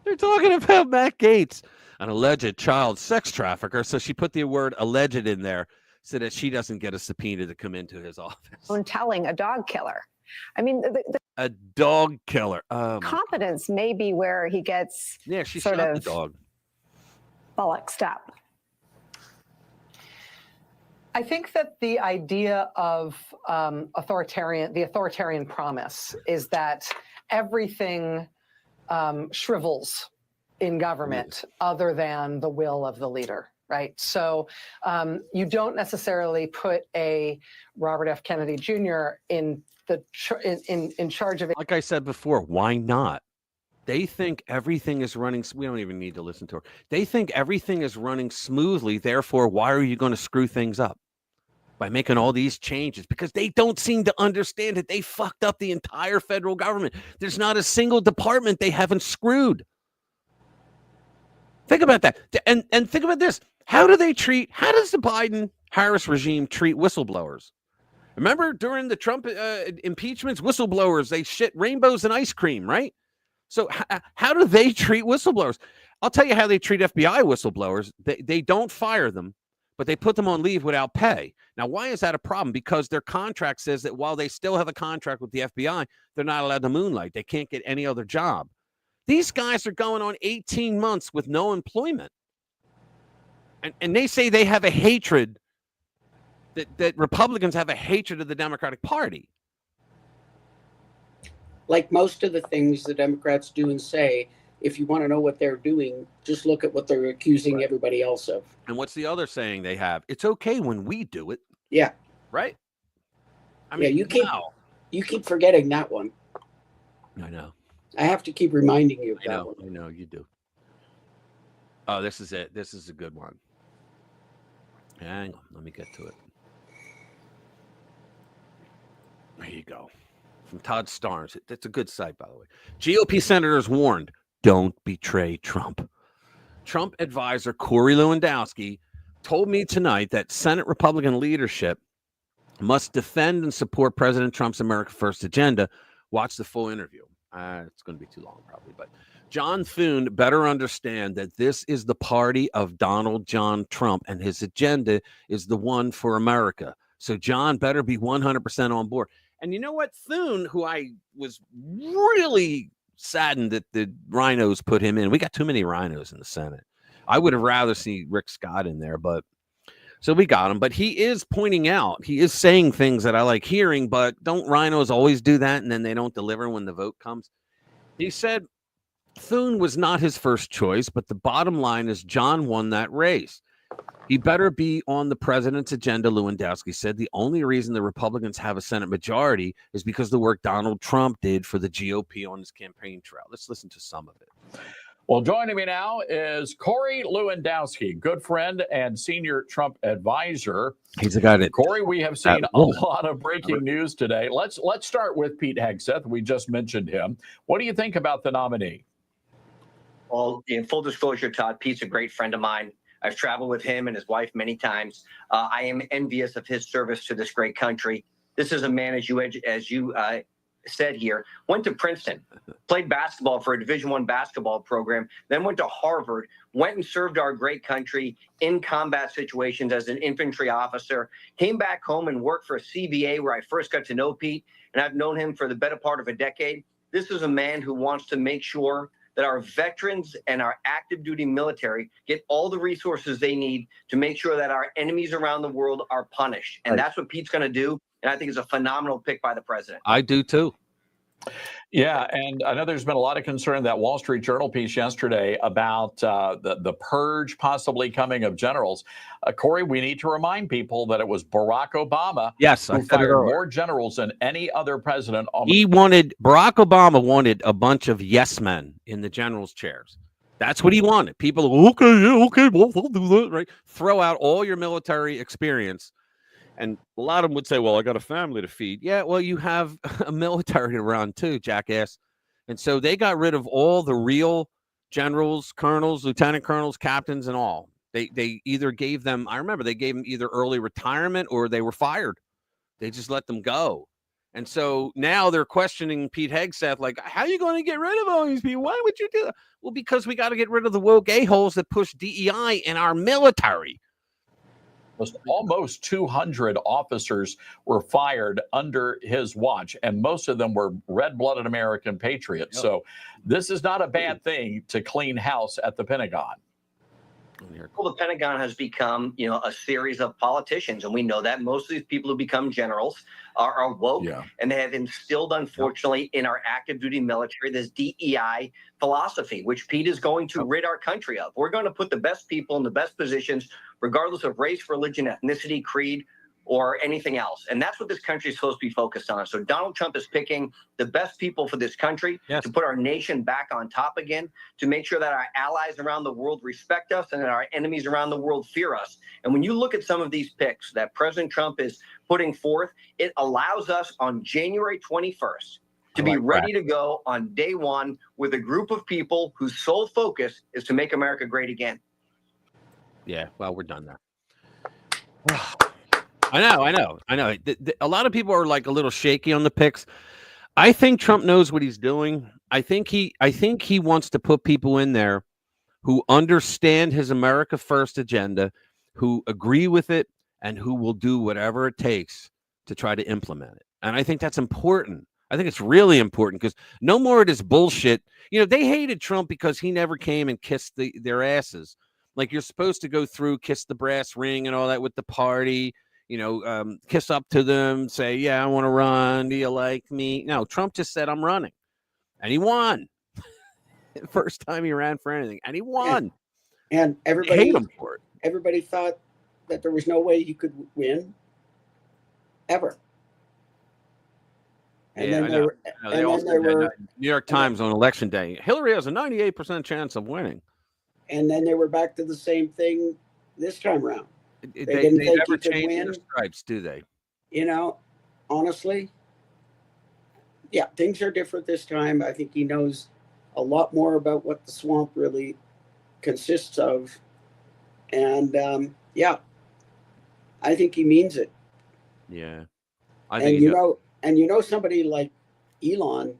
They're talking about Matt Gaetz, an alleged child sex trafficker. So she put the word alleged in there so that she doesn't get a subpoena to come into his office. Own telling a dog killer. I mean, a dog killer. Competence may be where he gets she sort shot of the dog. bollocksed up. I think that the idea of the authoritarian promise is that everything shrivels in government other than the will of the leader, right? So you don't necessarily put a Robert F. Kennedy Jr. in charge of it. Like I said before, why not? They think everything is running. We don't even need to listen to her. They think everything is running smoothly. Therefore, why are you going to screw things up by making all these changes? Because they don't seem to understand that they fucked up the entire federal government. There's not a single department they haven't screwed. Think about that. And think about this. How does the Biden-Harris regime treat whistleblowers? Remember during the Trump impeachments, whistleblowers, they shit rainbows and ice cream, right? So how do they treat whistleblowers? I'll tell you how they treat FBI whistleblowers. They don't fire them, but they put them on leave without pay. Now, why is that a problem? Because their contract says that while they still have a contract with the FBI, they're not allowed to moonlight. They can't get any other job. These guys are going on 18 months with no employment. And they say they have a hatred, that Republicans have a hatred of the Democratic Party. Like most of the things the Democrats do and say, if you want to know what they're doing, just look at what they're accusing everybody else of. And what's the other saying they have? It's okay when we do it. Yeah. Right? I mean, you keep forgetting that one. I know. I have to keep reminding you of that one. I know you do. Oh, this is it. This is a good one. Hang on. Let me get to it. There you go. From Todd Starnes. That's a good site, by the way. GOP senators warned, don't betray Trump. Trump advisor Corey Lewandowski told me tonight that Senate Republican leadership must defend and support President Trump's America First agenda. Watch the full interview. It's going to be too long, probably. But John Thune better understand that this is the party of Donald John Trump, and his agenda is the one for America. So John better be 100% on board. And you know what? Thune, who I was really saddened that the rhinos put him in. We got too many rhinos in the Senate. I would have rather seen Rick Scott in there, but so we got him. But he is pointing out, he is saying things that I like hearing, but don't rhinos always do that and then they don't deliver when the vote comes? He said Thune was not his first choice, but the bottom line is John won that race. He better be on the president's agenda, Lewandowski said. The only reason the Republicans have a Senate majority is because of the work Donald Trump did for the GOP on his campaign trail. Let's listen to some of it. Well, joining me now is Corey Lewandowski, good friend and senior Trump advisor. He's the guy that... Corey, we have seen a lot of breaking news today. Let's start with Pete Hegseth. We just mentioned him. What do you think about the nominee? Well, in full disclosure, Todd, Pete's a great friend of mine. I've traveled with him and his wife many times. I am envious of his service to this great country. This is a man, as you said here, went to Princeton, played basketball for a Division I basketball program, then went to Harvard, went and served our great country in combat situations as an infantry officer, came back home and worked for a CBA where I first got to know Pete, and I've known him for the better part of a decade. This is a man who wants to make sure that our veterans and our active duty military get all the resources they need to make sure that our enemies around the world are punished. And that's what Pete's going to do. And I think it's a phenomenal pick by the president. I do too. Yeah, and I know there's been a lot of concern in that Wall Street Journal piece yesterday about the purge possibly coming of generals. Corey, we need to remind people that it was Barack Obama who fired more generals than any other president. Barack Obama wanted a bunch of yes men in the generals' chairs. That's what he wanted. People, okay, we'll do that, right? Throw out all your military experience. And a lot of them would say, well, I got a family to feed. Yeah, well, you have a military to run too, jackass. And so they got rid of all the real generals, colonels, lieutenant colonels, captains, and all. They either gave them, I remember they gave them either early retirement or they were fired. They just let them go. And so now they're questioning Pete Hegseth, like, how are you going to get rid of all these people? Why would you do that? Well, because we got to get rid of the woke a-holes that push DEI in our military. Almost 200 officers were fired under his watch, and most of them were red-blooded American patriots. So this is not a bad thing to clean house at the Pentagon. Well, the Pentagon has become, a series of politicians, and we know that most of these people who become generals are woke, and they have instilled, unfortunately, in our active duty military this DEI philosophy, which Pete is going to rid our country of. We're going to put the best people in the best positions, regardless of race, religion, ethnicity, creed, or anything else. And that's what this country is supposed to be focused on. So Donald Trump is picking the best people for this country to put our nation back on top again, to make sure that our allies around the world respect us and that our enemies around the world fear us. And when you look at some of these picks that President Trump is putting forth, it allows us on January 21st to be ready to go on day one with a group of people whose sole focus is to make America great again. Yeah, well, we're done there. I know. A lot of people are like a little shaky on the picks. I think Trump knows what he's doing. I think he wants to put people in there who understand his America First agenda, who agree with it, and who will do whatever it takes to try to implement it. And I think that's important. I think it's really important because no more of this bullshit. They hated Trump because he never came and kissed their asses. Like you're supposed to go through, kiss the brass ring and all that with the party. Kiss up to them, say, yeah, I want to run. Do you like me? No, Trump just said, I'm running. And he won. First time he ran for anything. And he won. And everybody hate him for it. Everybody thought that there was no way he could win ever. And yeah, then there were, New York Times on election day. Hillary has a 98% chance of winning. And then they were back to the same thing this time around. They never change their stripes, do they? Honestly, yeah, things are different this time. I think he knows a lot more about what the swamp really consists of. And I think he means it. Yeah. And somebody like Elon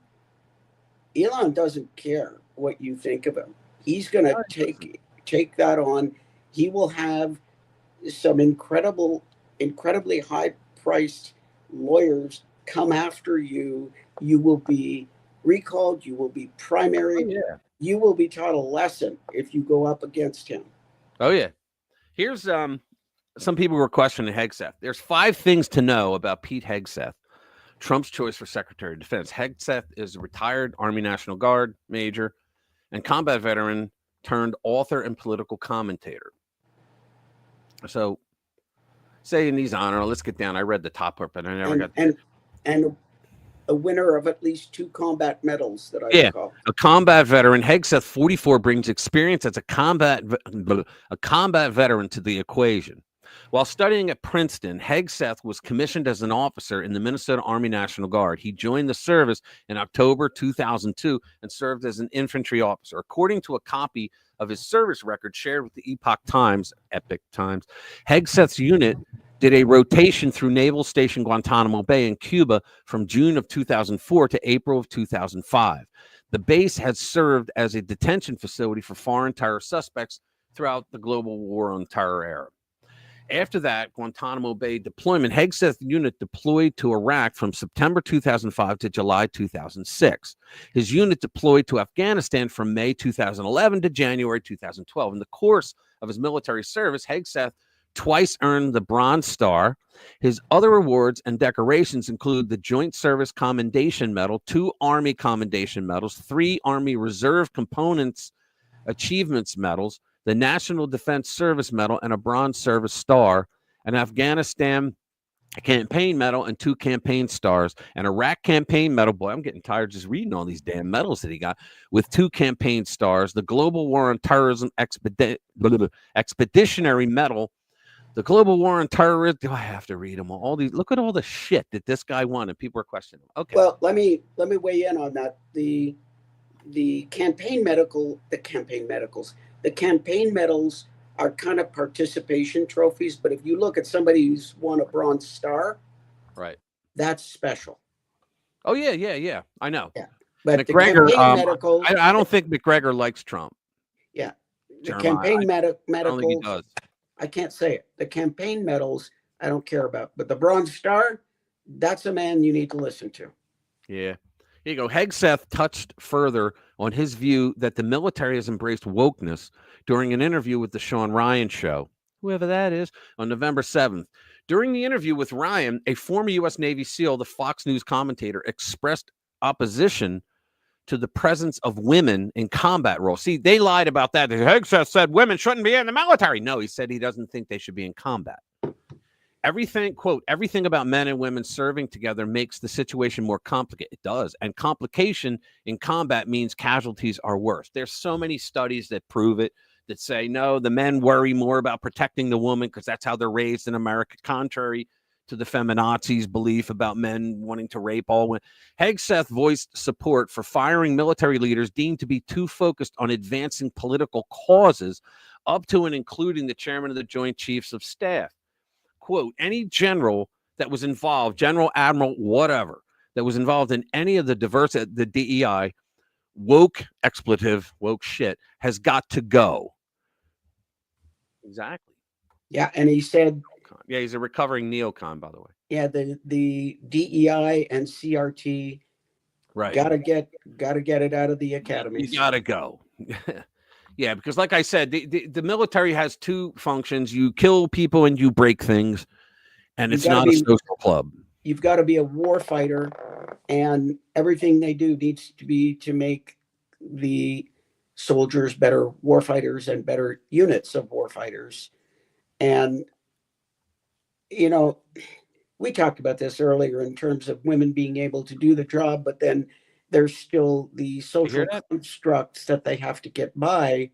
doesn't care what you think of him. He's going to take that on. He will have some incredibly high-priced lawyers come after you. You will be recalled. You will be primaried. You will be taught a lesson if you go up against him. Oh, yeah. Here's some people were questioning Hegseth. There's 5 things to know about Pete Hegseth, Trump's choice for Secretary of Defense. Hegseth is a retired Army National Guard major and combat veteran turned author and political commentator. So, saying he's honorable, let's get down. I read the top part, but I never got and a winner of at least 2 combat medals that I recall. A combat veteran. Hegseth, 44, brings experience as a combat veteran to the equation. While studying at Princeton, Hegseth was commissioned as an officer in the Minnesota Army National Guard. He joined the service in October 2002 and served as an infantry officer. According to a copy of his service record shared with the Epic Times, Hegseth's unit did a rotation through Naval Station Guantanamo Bay in Cuba from June of 2004 to April of 2005. The base has served as a detention facility for foreign terror suspects throughout the global war on terror era. After that Guantanamo Bay deployment, Hegseth's unit deployed to Iraq from September 2005 to July 2006. His unit deployed to Afghanistan from May 2011 to January 2012. In the course of his military service, Hegseth twice earned the Bronze Star. His other awards and decorations include the Joint Service Commendation Medal, 2 Army Commendation Medals, 3 Army Reserve Components Achievements Medals, the National Defense Service Medal, and a Bronze Service Star, an Afghanistan Campaign Medal, and 2 Campaign Stars, an Iraq Campaign Medal. Boy, I'm getting tired just reading all these damn medals that he got, with 2 Campaign Stars, the Global War on Terrorism Expeditionary Medal, the Global War on Terrorism. Do I have to read them all? These, look at all the shit that this guy won, and people are questioning him. Okay. Well, let me weigh in on that. The campaign medals are kind of participation trophies, but if you look at somebody who's won a Bronze Star, right, that's special. Oh yeah. I know. Yeah, but McGregor. Medicals, I don't think McGregor likes Trump. Yeah, the Jeremiah, campaign medicals. I don't think he does. I can't say it. The campaign medals, I don't care about, but the Bronze Star, that's a man you need to listen to. Yeah. Here you go. Hegseth touched further on his view that the military has embraced wokeness during an interview with the Sean Ryan show, whoever that is, on November 7th. During the interview with Ryan, a former U.S. Navy SEAL, the Fox News commentator, expressed opposition to the presence of women in combat roles. See, they lied about that. Hegseth said women shouldn't be in the military. No, he said he doesn't think they should be in combat. Everything, quote, everything about men and women serving together makes the situation more complicated. It does. And complication in combat means casualties are worse. There's so many studies that prove it, that say, no, the men worry more about protecting the woman because that's how they're raised in America, contrary to the feminazis' belief about men wanting to rape all women. Hegseth voiced support for firing military leaders deemed to be too focused on advancing political causes, up to and including the chairman of the Joint Chiefs of Staff. Quote, any general that was involved, general, admiral, whatever, that was involved in any of the the DEI, woke expletive, woke shit, has got to go. Exactly. Yeah, and he said, yeah, he's a recovering neocon, by the way. Yeah, the DEI and CRT, right, gotta get it out of the academies. You gotta go. Yeah, because like I said, the military has two functions: you kill people and you break things, and it's not a social club. You've got to be a war fighter, and everything they do needs to be to make the soldiers better war fighters and better units of war fighters. And you know, we talked about this earlier in terms of women being able to do the job, but then there's still the social constructs that they have to get by.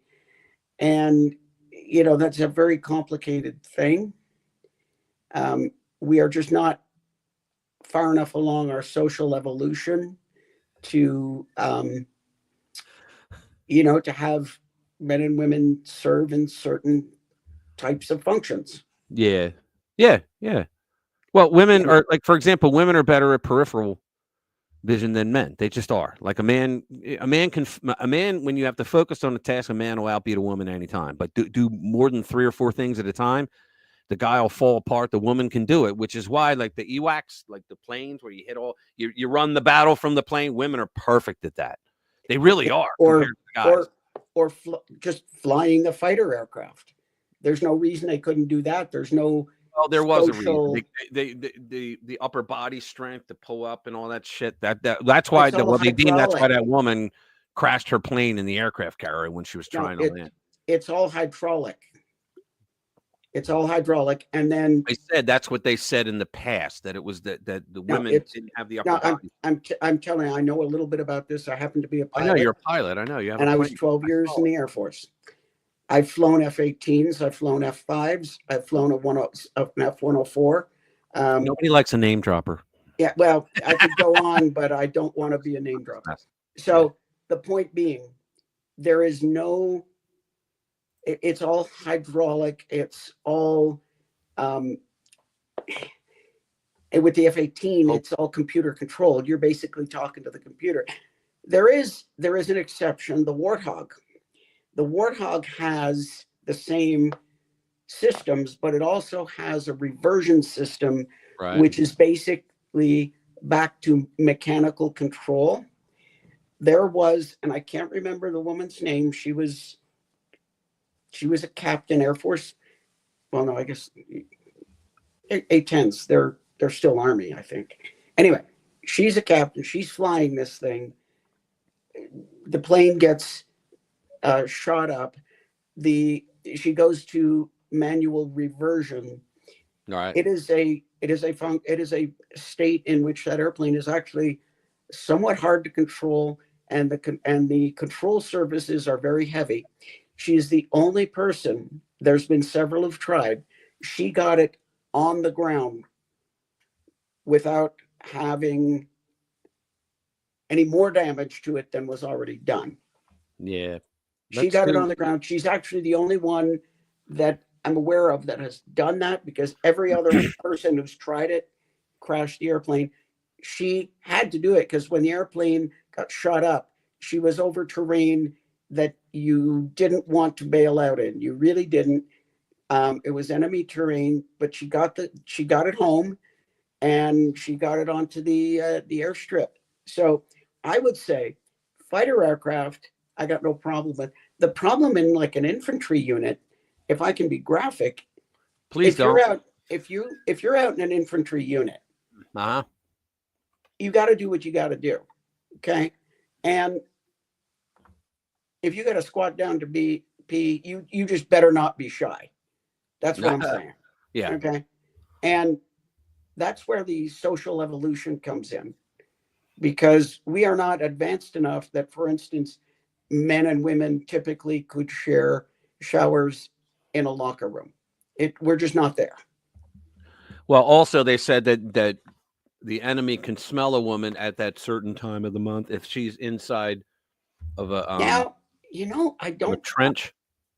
And, you know, that's a very complicated thing. We are just not far enough along our social evolution to, you know, to have men and women serve in certain types of functions. Yeah. Well, women are, like, for example, women are better at peripheral vision than men. They just are. Like a man, when you have to focus on a task, a man will outbeat a woman anytime. But do more than 3 or 4 things at a time, the guy will fall apart. The woman can do it, which is why, like the EWACs, like the planes where you hit you run the battle from the plane. Women are perfect at that. They really are. Just flying a fighter aircraft. There's no reason they couldn't do that. There's no. Well, there was a reason. The upper body strength to pull up and all that shit. That's why they deemed that's why that woman crashed her plane in the aircraft carrier when she was trying to land. It's all hydraulic. It's all hydraulic, and then I said that's what they said in the past, that it was that the women didn't have the upper body. I'm telling you, I know a little bit about this. I happen to be a pilot. I know you're a pilot. I know you have. And I was 12 years in the Air Force. I've flown F-18s. I've flown F-5s. I've flown an F-104. Nobody likes a name dropper. Yeah, well, I could go on, but I don't want to be a name dropper. So the point being, there is no. It's all hydraulic. It's all with the F-18. It's all computer controlled. You're basically talking to the computer. There is an exception. The Warthog. The Warthog has the same systems, but it also has a reversion system, which is basically back to mechanical control. There was, and I can't remember the woman's name. She was a captain, Air Force. Well, no, I guess A-10s. They're still Army, I think. Anyway, she's a captain. She's flying this thing. The plane gets shot up. She goes to manual reversion. All right. It is a state in which that airplane is actually somewhat hard to control, and the control surfaces are very heavy. She is the only person. There's been several who've tried. She got it on the ground without having any more damage to it than was already done. Yeah. She got it on the ground. She's actually the only one that I'm aware of that has done that, because every other person who's tried it crashed the airplane. She had to do it because when the airplane got shot up, she was over terrain that you didn't want to bail out in. You really didn't. It was enemy terrain, but she got it home, and she got it onto the airstrip. So I would say fighter aircraft, I got no problem with. The problem in like an infantry unit, if I can be graphic, Please if you're don't. out, if you're out in an infantry unit, Uh-huh. you got to do what you got to do. Okay. And if you got to squat down to be you just better not be shy. That's what I'm saying. Yeah. Okay. And that's where the social evolution comes in, because we are not advanced enough that, for instance, men and women typically could share showers in a locker room. We're just not there. Well, also they said that the enemy can smell a woman at that certain time of the month if she's inside of a Now, I a don't trench.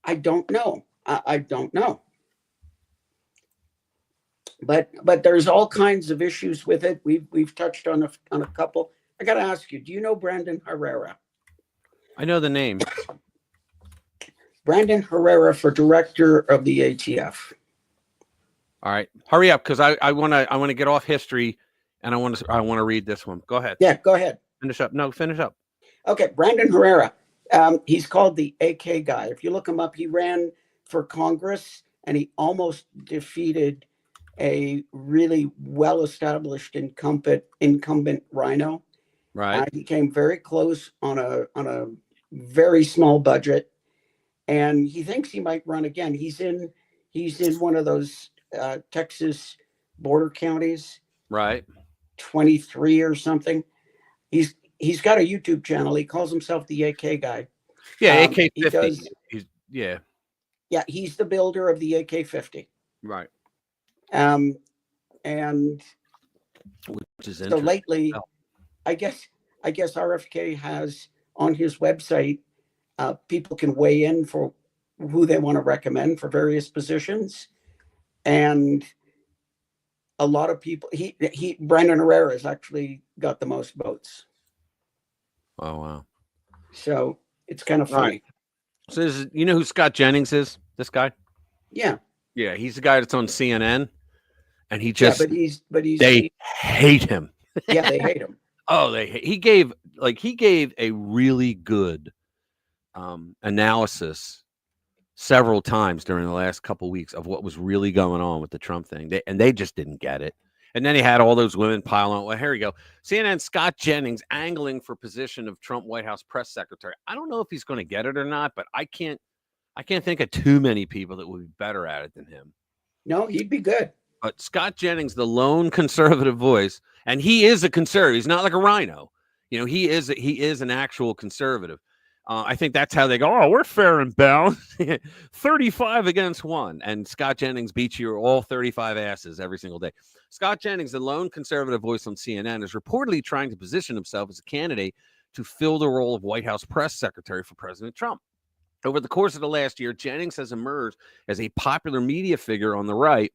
I don't know. I don't know. But there's all kinds of issues with it. We've touched on a couple. I got to ask you, do you know Brandon Herrera? I know the name. Brandon Herrera for director of the ATF. All right, hurry up, because I want to get off history, and I want to read this one. Go ahead. Yeah, go ahead. Finish up. No, finish up. Okay, Brandon Herrera. He's called the AK guy. If you look him up, he ran for Congress and he almost defeated a really well-established incumbent rhino. Right. He came very close on a very small budget, and he thinks he might run again. He's in one of those Texas border counties, Right. 23 or something. He's got a YouTube channel. He calls himself the AK guy. Yeah, AK-50. He does, yeah. Yeah, he's the builder of the AK-50. Right. And Which is so interesting. lately, I guess RFK has on his website, people can weigh in for who they want to recommend for various positions. And a lot of people, Brandon Herrera has actually got the most votes. Oh, wow. So it's kind of funny. Right. So you know who Scott Jennings is? This guy? Yeah. Yeah, he's the guy that's on CNN, and he just they hate him. Yeah, they hate him. Oh, he gave a really good analysis several times during the last couple weeks of what was really going on with the Trump thing. They just didn't get it. And then he had all those women piling on. Well, here we go. CNN Scott Jennings angling for position of Trump White House press secretary. I don't know if he's going to get it or not, but I can't think of too many people that would be better at it than him. No, he'd be good. But Scott Jennings, the lone conservative voice, and he is a conservative. He's not like a rhino. He is an actual conservative. I think that's how they go. Oh, we're fair and balanced. 35 against 1. And Scott Jennings beats you all 35 asses every single day. Scott Jennings, the lone conservative voice on CNN, is reportedly trying to position himself as a candidate to fill the role of White House press secretary for President Trump. Over the course of the last year, Jennings has emerged as a popular media figure on the right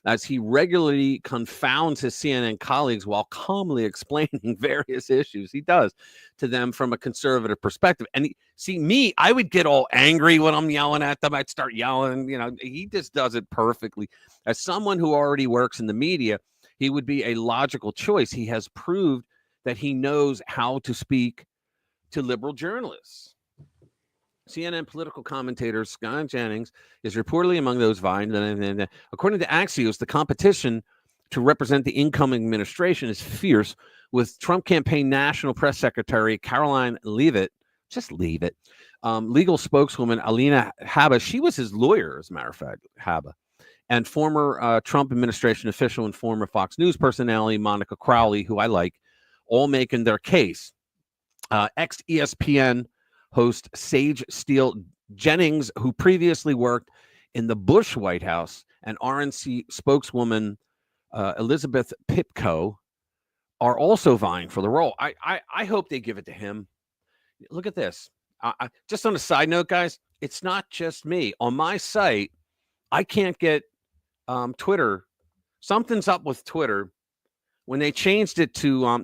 as he regularly confounds his CNN colleagues while calmly explaining various issues he does to them from a conservative perspective. And I would get all angry when I'm yelling at them. I'd start yelling. He just does it perfectly. As someone who already works in the media, he would be a logical choice. He has proved that he knows how to speak to liberal journalists. CNN political commentator Scott Jennings is reportedly among those vying. According to Axios, the competition to represent the incoming administration is fierce, with Trump campaign national press secretary Caroline Leavitt, legal spokeswoman Alina Habba, she was his lawyer, as a matter of fact, Habba, and former Trump administration official and former Fox News personality Monica Crowley, who I like, all making their case. Ex-ESPN host Sage Steele Jennings, who previously worked in the Bush White House, and RNC spokeswoman Elizabeth Pipko are also vying for the role. I hope they give it to him. Look at this. Just on a side note, guys, it's not just me. On my site, I can't get Twitter. Something's up with Twitter. When they changed it to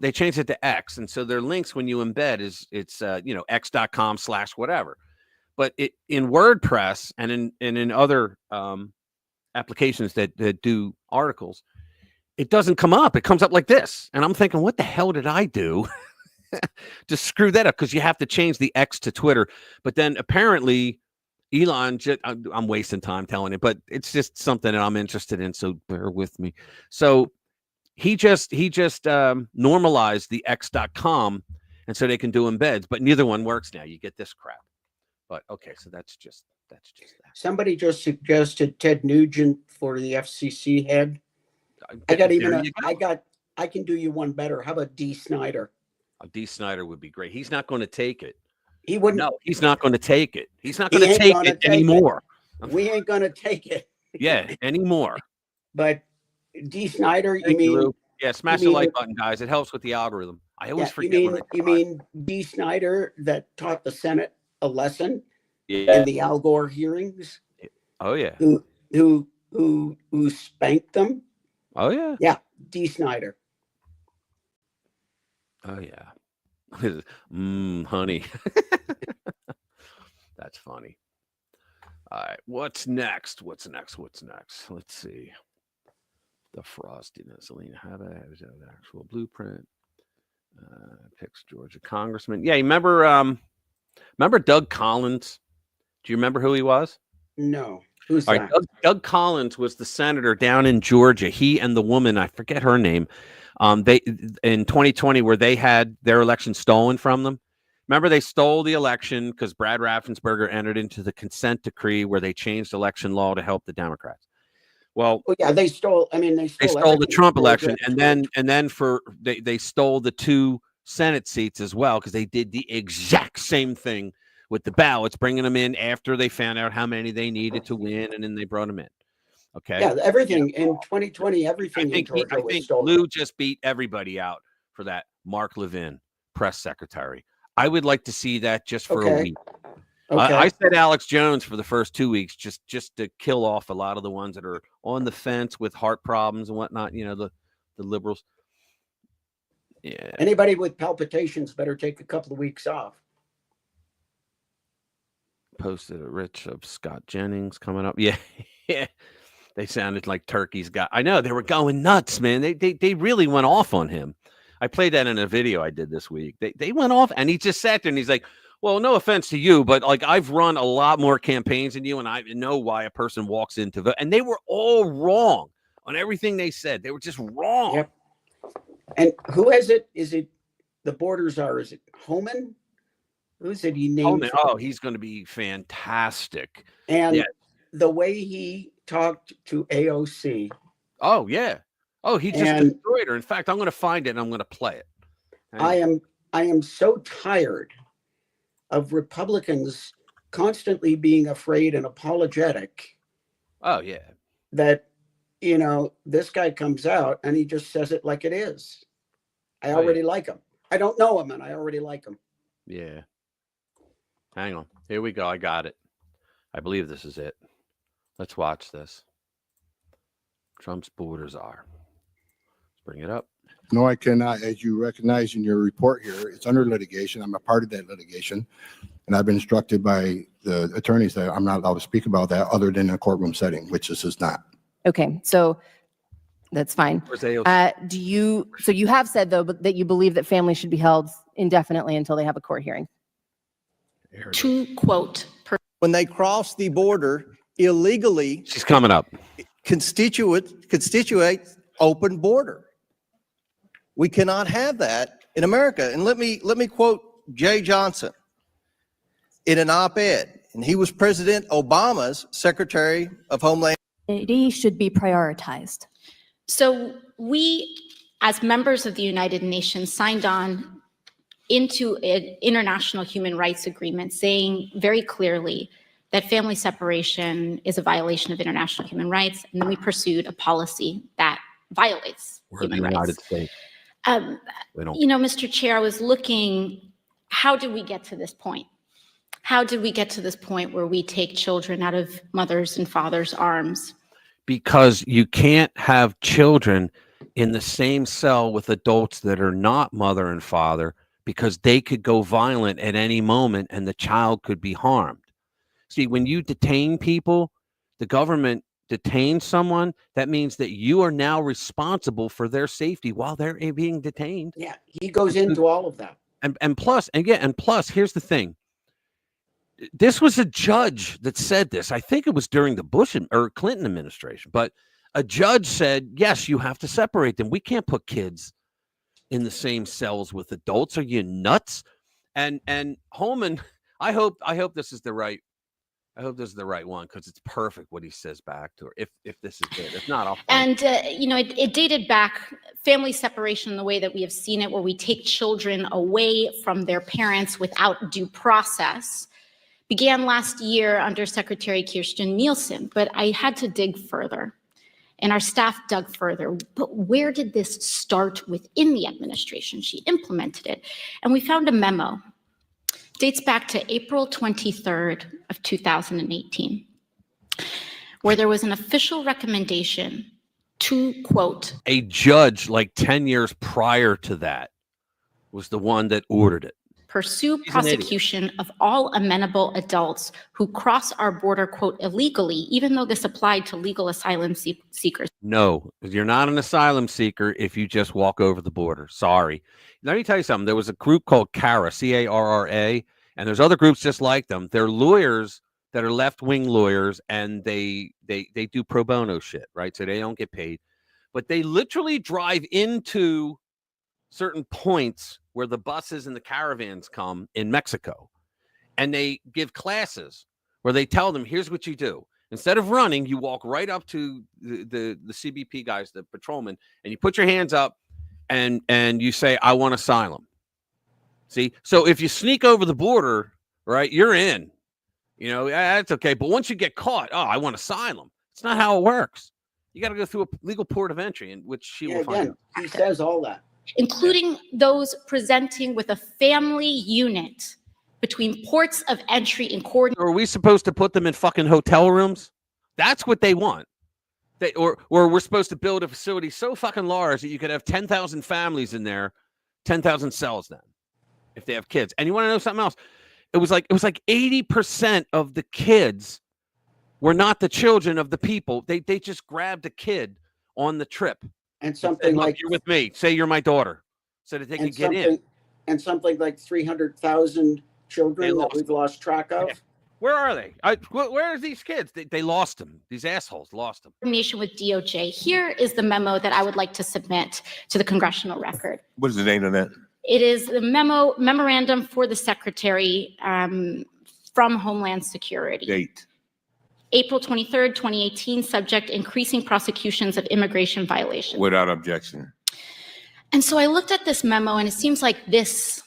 X, and so their links when you embed it's x.com/whatever. But in WordPress and in other applications that do articles, it doesn't come up. It comes up like this, and I'm thinking, what the hell did I do? just screw that up because you have to change the X to Twitter. But then apparently Elon, I'm wasting time telling it, but it's just something that I'm interested in. So bear with me. So he just normalized the X.com, and so they can do embeds, but neither one works now. You get this crap. But okay, so that's just that. Somebody just suggested Ted Nugent for the FCC head. I can do you one better. How about D. Snyder? D. Snyder would be great. He's not going to take it. He wouldn't. No, he's not going to take it. He's not going to take it anymore. We ain't going to take it. Yeah, anymore. But D. Snyder, Thank you, Lou. Yeah, smash the like button, guys. It helps with the algorithm. I always forget. You mean D. Snyder that taught the Senate a lesson in the Al Gore hearings? Oh yeah. Who spanked them? Oh yeah. Yeah, D. Snyder. Oh yeah. Honey. That's funny. All right, what's next? What's next? Let's see. The frostiness. Alina, how about the actual blueprint? Picks Georgia congressman. Yeah, you remember Doug Collins? Do you remember who he was? No. Who's All that? right, Doug Collins was the senator down in Georgia. He and the woman, I forget her name, they in 2020 where they had their election stolen from them. Remember, they stole the election because Brad Raffensperger entered into the consent decree where they changed election law to help the Democrats. Well, yeah, they stole. I mean, they stole the Trump election, and then they stole the 2 Senate seats as well because they did the exact same thing with the ballots, bringing them in after they found out how many they needed to win, and then they brought them in. Okay. Yeah, everything in 2020, everything in Georgia was stolen. Lou just beat everybody out for that. Mark Levin, press secretary. I would like to see that just for a week. Okay. I said Alex Jones for the first 2 weeks, just to kill off a lot of the ones that are on the fence with heart problems and whatnot. You know, the liberals. Yeah. Anybody with palpitations better take a couple of weeks off. Posted a rich of Scott Jennings coming up. Yeah, yeah. They sounded like turkeys. I know they were going nuts, man. They really went off on him. I played that in a video I did this week. They went off, and he just sat there and he's like, "Well, no offense to you, but like I've run a lot more campaigns than you, and I know why a person walks into vote." And they were all wrong on everything they said. They were just wrong. Yep. And who is it? Is it the borders are? Is it Homan? Who is it? He named. Oh, he's going to be fantastic. And the way he talked to AOC. Oh yeah. Oh, he just destroyed her. In fact, I'm going to find it and I'm going to play it. I am so tired of Republicans constantly being afraid and apologetic. Oh yeah. That, this guy comes out and he just says it like it is. I already like him. I don't know him and I already like him. Yeah. Hang on. Here we go. I got it. I believe this is it. Let's watch this. Trump's borders are. Let's bring it up. No, I cannot. As you recognize in your report here, it's under litigation. I'm a part of that litigation. And I've been instructed by the attorneys that I'm not allowed to speak about that other than in a courtroom setting, which this is not. Okay, so that's fine. So you have said, though, that you believe that families should be held indefinitely until they have a court hearing. To quote, when they cross the border illegally, she's coming up. Constitute open border. We cannot have that in America. And let me quote Jay Johnson in an op-ed, and he was President Obama's Secretary of Homeland. Should be prioritized. So we, as members of the United Nations, signed on into an international human rights agreement saying very clearly that family separation is a violation of international human rights, and then we pursued a policy that violates human rights. United States. Mr. Chair, I was looking, how did we get to this point? How did we get to this point where we take children out of mothers' and fathers' arms? Because you can't have children in the same cell with adults that are not mother and father, because they could go violent at any moment and the child could be harmed. See, when you detain people, the government detains someone, that means that you are now responsible for their safety while they're being detained. Yeah, he goes into all of that. And plus, here's the thing. This was a judge that said this. I think it was during the Bush or Clinton administration, but a judge said, yes, you have to separate them. We can't put kids in the same cells with adults. Are you nuts? And Holman, I hope this is the right one, because it's perfect what he says back to her. If this is good, if not, I'll. And it dated back, family separation in the way that we have seen it, where we take children away from their parents without due process, began last year under Secretary Kirstjen Nielsen. But I had to dig further, and our staff dug further. But where did this start within the administration? She implemented it, and we found a memo. Dates back to April 23rd of 2018, where there was an official recommendation to, quote, a judge like 10 years prior to that was the one that ordered it. Pursue He's an idiot. prosecution of all amenable adults who cross our border, quote, illegally, even though this applied to legal asylum seekers. No, you're not an asylum seeker if you just walk over the border. Sorry. Let me tell you something. There was a group called CARA, CARRA, and there's other groups just like them. They're lawyers that are left-wing lawyers, and they do pro bono shit, right? So they don't get paid. But they literally drive into certain points where the buses and the caravans come in Mexico, and they give classes where they tell them, here's what you do. Instead of running, you walk right up to the CBP guys, the patrolmen, and you put your hands up and you say, I want asylum. See, so if you sneak over the border, right, you're in. That's okay. But once you get caught, oh, I want asylum. It's not how it works. You got to go through a legal port of entry, in which she will find out. He says all that. Including those presenting with a family unit between ports of entry and coordinate. Are we supposed to put them in fucking hotel rooms? That's what they want. Or we're supposed to build a facility so fucking large that you could have 10,000 families in there, 10,000 cells then, if they have kids. And you want to know something else? It was like 80% of the kids were not the children of the people. They just grabbed a kid on the trip. And something like, you're with me. Say you're my daughter, so that they can get in. And something like 300,000 children that we've lost track of. Yeah. Where are they? Where are these kids? They lost them. These assholes lost them. Coordination with DOJ. Here is the memo that I would like to submit to the congressional record. What is the name of that? It is the memorandum for the secretary from Homeland Security. Date. April 23rd, 2018, subject increasing prosecutions of immigration violations. Without objection. And so I looked at this memo, and it seems like this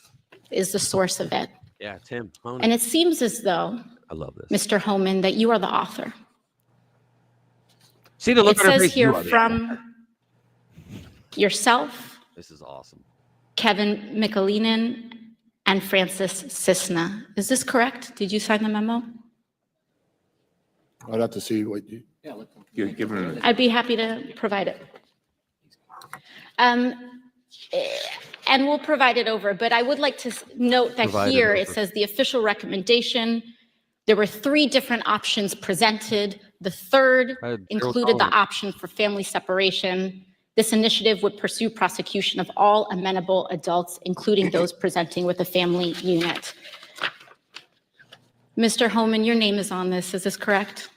is the source of it. Yeah, it's him. And it seems as though, I love this, Mr. Homan, that you are the author. See the look it on her says face? here from yourself. This is awesome. Kevin Mikulinin and Francis Cisna. Is this correct? Did you sign the memo? I'd have to see what you. Give her. I'd be happy to provide it. And we'll provide it over, but I would like to note that here it says the official recommendation. There were 3 different options presented. The third included the option for family separation. This initiative would pursue prosecution of all amenable adults, including those presenting with a family unit. Mr. Homan, your name is on this. Is this correct?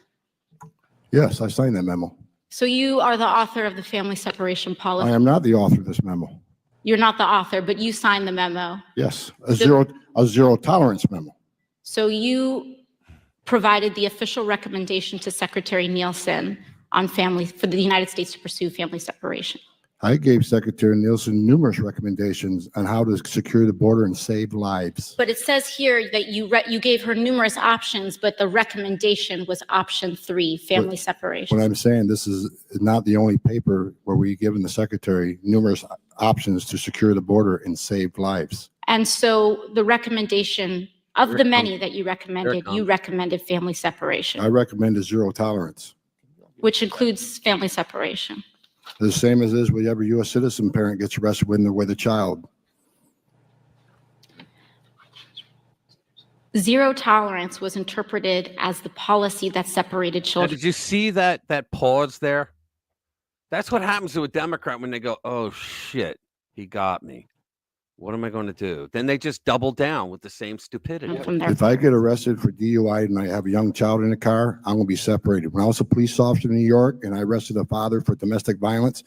Yes, I signed that memo. So you are the author of the family separation policy. I am not the author of this memo. You're not the author, but you signed the memo. Yes, a zero tolerance memo. So you provided the official recommendation to Secretary Nielsen on for the United States to pursue family separation. I gave Secretary Nielsen numerous recommendations on how to secure the border and save lives. But it says here that you gave her numerous options, but the recommendation was option 3, family separation. What I'm saying, this is not the only paper where we've given the Secretary numerous options to secure the border and save lives. And so the recommendation of the many that you recommended family separation. I recommended zero tolerance. Which includes family separation. The same as is with every U.S. citizen parent gets arrested when they're with a child. Zero tolerance was interpreted as the policy that separated Now, children. did you see that pause there? That's what happens to a Democrat when they go, oh shit, he got me. What am I going to do? Then they just double down with the same stupidity. If I get arrested for DUI and I have a young child in the car, I'm going to be separated. When I was a police officer in New York and I arrested a father for domestic violence,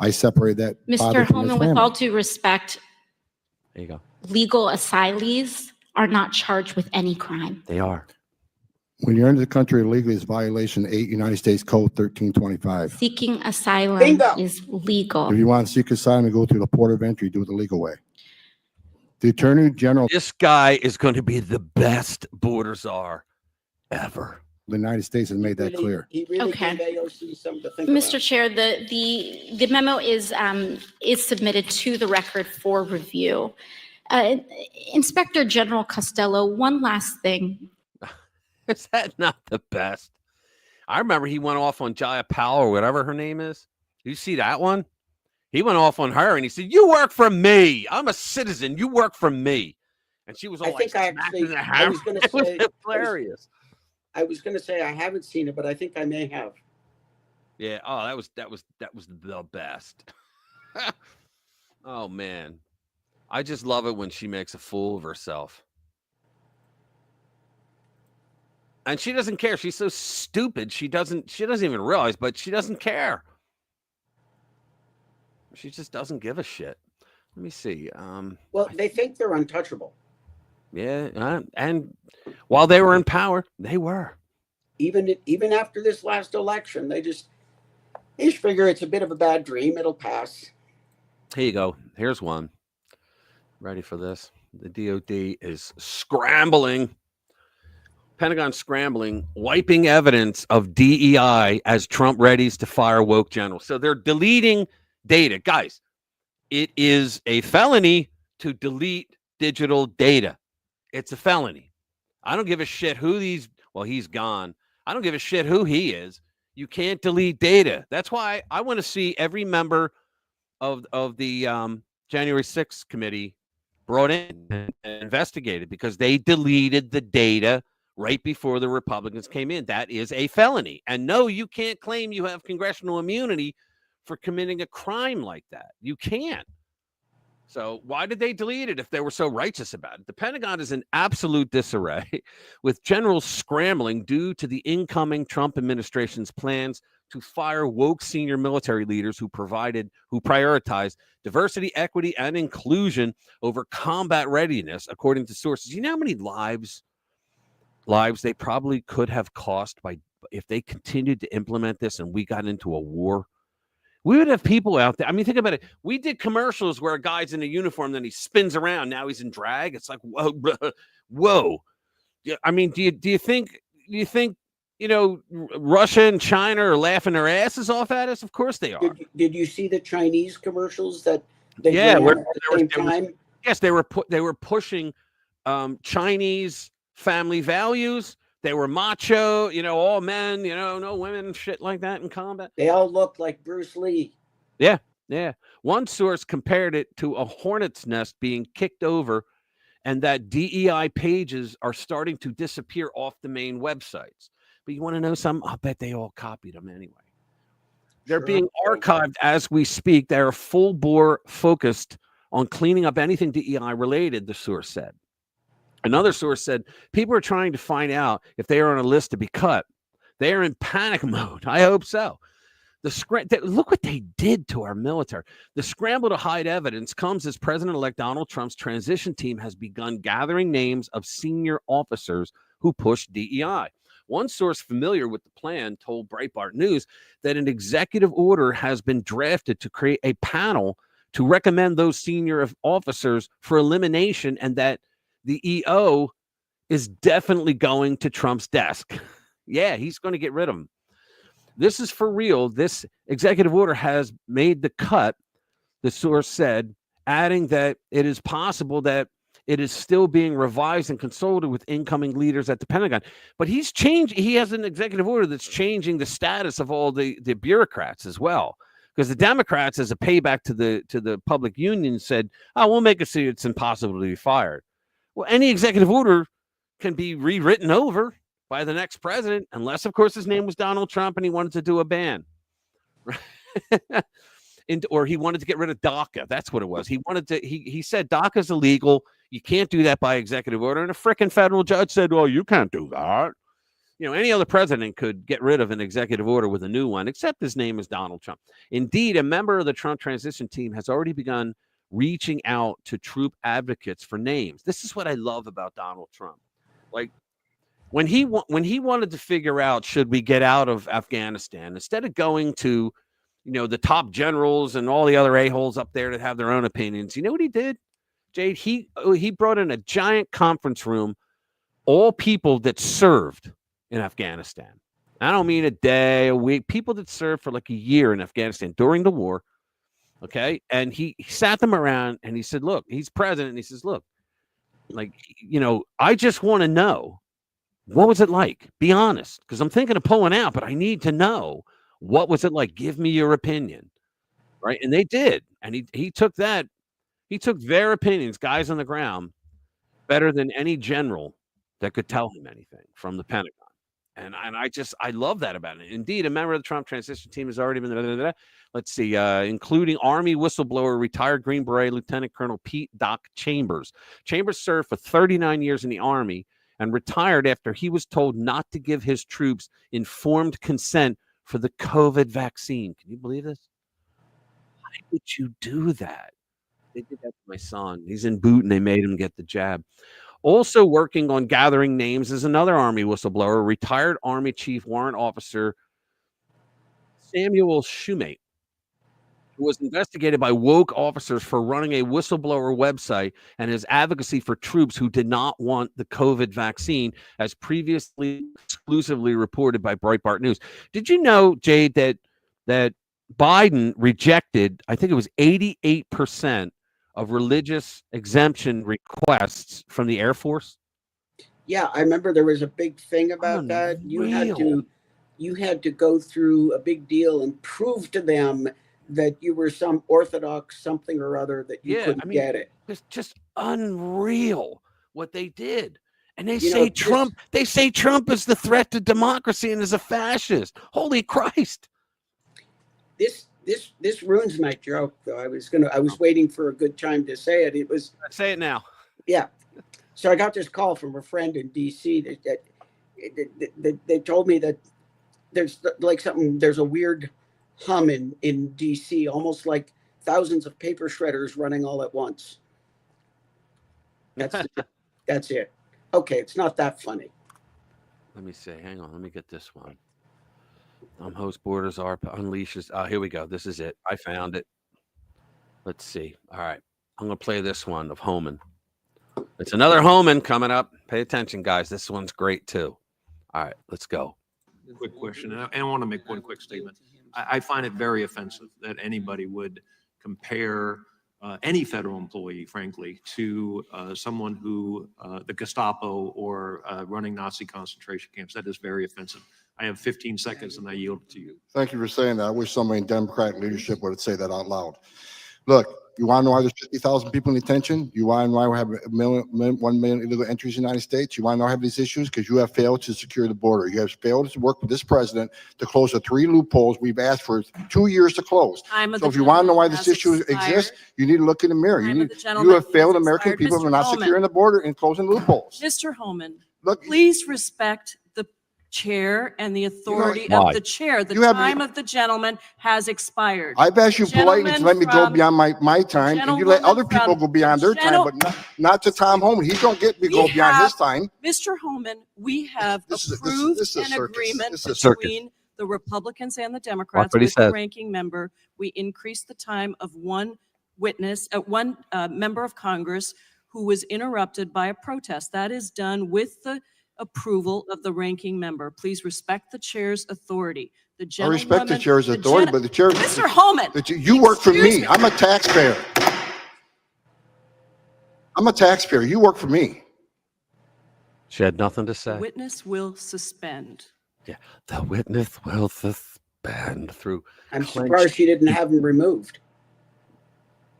I separated that father Mr. from his Holman, with family. all due respect, There you go. legal asylees are not charged with any crime. They are. When you're into the country illegally, it's violation 8 United States Code 1325. Seeking asylum Bingo. is legal. If you want to seek asylum and go through the port of entry, do it the legal way. The Attorney General of This guy is going to be the best border czar ever. the United States has made that clear. He really Okay. gave AOC something to think Mr. about. Chair, the memo is submitted to the record for review. Inspector General Costello, one last thing. Is that not the best? I remember he went off on Jaya Powell or whatever her name is. You see that one? He went off on her and he said, "You work for me. I'm a citizen. You work for me." And she was all I think I smacking actually, the I hammer. was going to It was say, hilarious. I was going to say I haven't seen it, but I think I may have. Yeah. Oh, that was the best. Oh man, I just love it when she makes a fool of herself. And she doesn't care. She's so stupid. She doesn't even realize, but she doesn't care. She just doesn't give a shit. Let me see. Well, they think they're untouchable. Yeah, and while they were in power, they were. Even after this last election, they just figure it's a bit of a bad dream. It'll pass. Here you go. Here's one. Ready for this? The DOD is scrambling. Pentagon scrambling, wiping evidence of DEI as Trump readies to fire woke generals. So they're deleting data. Guys, it is a felony to delete digital data. It's a felony. I don't give a shit who he's gone. I don't give a shit who he is. You can't delete data. That's why I want to see every member of the January 6th committee brought in and investigated because they deleted the data right before the Republicans came in. That is a felony. And no, you can't claim you have congressional immunity for committing a crime like that. You can't. So why did they delete it if they were so righteous about it? The Pentagon is in absolute disarray with generals scrambling due to the incoming Trump administration's plans to fire woke senior military leaders who prioritized diversity, equity, and inclusion over combat readiness, according to sources. You know how many lives they probably could have cost by if they continued to implement this and we got into a war? We would have people out there. I mean, think about it. We did commercials where a guy's in a uniform, then he spins around. Now he's in drag. It's like, whoa. Yeah, I mean, do you think Russia and China are laughing their asses off at us? Of course they are. Did you see the Chinese commercials that they Yeah, ran where at the same time? Yes, they were pushing Chinese family values. They were macho, all men, no women, shit like that in combat. They all looked like Bruce Lee. Yeah. One source compared it to a hornet's nest being kicked over, and that DEI pages are starting to disappear off the main websites. But you want to know something? I'll bet they all copied them anyway. They're being archived as we speak. They are full bore focused on cleaning up anything DEI related, the source said. Another source said people are trying to find out if they are on a list to be cut. They are in panic mode. I hope so. Look what they did to our military. The scramble to hide evidence comes as President-elect Donald Trump's transition team has begun gathering names of senior officers who pushed DEI. One source familiar with the plan told Breitbart News that an executive order has been drafted to create a panel to recommend those senior officers for elimination, and that the EO is definitely going to Trump's desk. Yeah, he's going to get rid of him. This is for real. This executive order has made the cut, the source said, adding that it is possible that it is still being revised and consulted with incoming leaders at the Pentagon. But he has an executive order that's changing the status of all the bureaucrats as well. Because the Democrats, as a payback to the public union, said, we'll make it so it's impossible to be fired. Well, any executive order can be rewritten over by the next president, unless, of course, his name was Donald Trump and he wanted to do a ban. or he wanted to get rid of DACA. That's what it was. He wanted to. He said DACA is illegal. You can't do that by executive order. And a frickin' federal judge said, "Well, you can't do that." Any other president could get rid of an executive order with a new one, except his name is Donald Trump. Indeed, a member of the Trump transition team has already begun reaching out to troop advocates for names. This is what I love about Donald Trump. Like when he wanted to figure out, should we get out of Afghanistan, instead of going to, the top generals and all the other a-holes up there that have their own opinions, you know what he did, Jade? He brought in a giant conference room, all people that served in Afghanistan. I don't mean a day, a week, people that served for like a year in Afghanistan during the war. Okay. And he sat them around and he said, look, he's president. And he says, look, I just want to know, what was it like? Be honest. Because I'm thinking of pulling out, but I need to know, what was it like? Give me your opinion. Right. And they did. And he took that. He took their opinions, guys on the ground, better than any general that could tell him anything from the Pentagon. And I love that about it. Indeed, a member of the Trump transition team has already been, let's see, including Army whistleblower, retired Green Beret Lieutenant Colonel Pete Doc Chambers. Chambers served for 39 years in the Army and retired after he was told not to give his troops informed consent for the COVID vaccine. Can you believe this? Why would you do that? They did that to my son. He's in boot and they made him get the jab. Also working on gathering names is another Army whistleblower, retired Army Chief Warrant Officer Samuel Shumate, who was investigated by woke officers for running a whistleblower website and his advocacy for troops who did not want the COVID vaccine, as previously exclusively reported by Breitbart News. Did you know, Jade, that Biden rejected, I think it was 88% of religious exemption requests from the Air Force? Yeah, I remember there was a big thing about that. You had to go through a big deal and prove to them that you were some orthodox something or other, that you couldn't get it. It's just unreal what they did. And they say Trump is the threat to democracy and is a fascist. Holy Christ. This ruins my joke, though. I was waiting for a good time to say it. Say it now. Yeah. So I got this call from a friend in DC that they told me that there's a weird hum in DC, almost like thousands of paper shredders running all at once. That's it. Okay, it's not that funny. Let me see. Hang on. Let me get this one. Host borders are unleashes. Here we go. This is it. I found it. Let's see. All right. I'm going to play this one of Homan. It's another Homan coming up. Pay attention, guys. This one's great, too. All right. Let's go. Quick question. And I want to make one quick statement. I find it very offensive that anybody would compare any federal employee, frankly, to someone who the Gestapo or running Nazi concentration camps. That is very offensive. I have 15 seconds and I yield to you. Thank you for saying that. I wish somebody in Democratic leadership would say that out loud. Look, you want to know why there's 50,000 people in detention? You want to know why we have 1 million illegal entries in the United States? You want to know why we have these issues? Because you have failed to secure the border. You have failed to work with this president to close the 3 loopholes we've asked for 2 years to close. So if you want to know why this issue exists, you need to look in the mirror. You have failed American people for not securing the border and closing loopholes. Mr. Homan, Look, please respect the chair and the authority of the chair. The time of the gentleman has expired. I've asked you politely to let me go beyond my time, and you let other people go beyond their time, but not to Tom Homan. He don't get to go beyond his time. Mr. Homan, we have approved an agreement between the Republicans and the Democrats with the ranking member. We increased the time of one member of Congress who was interrupted by a protest. That is done with the approval of the ranking member. Please respect the chair's authority. I respect the chair's authority, but the chair, Mr. Homan, you work for me. I'm a taxpayer. You work for me. She had nothing to say. The witness will suspend. Yeah, the witness will suspend through. I'm surprised she didn't have him removed.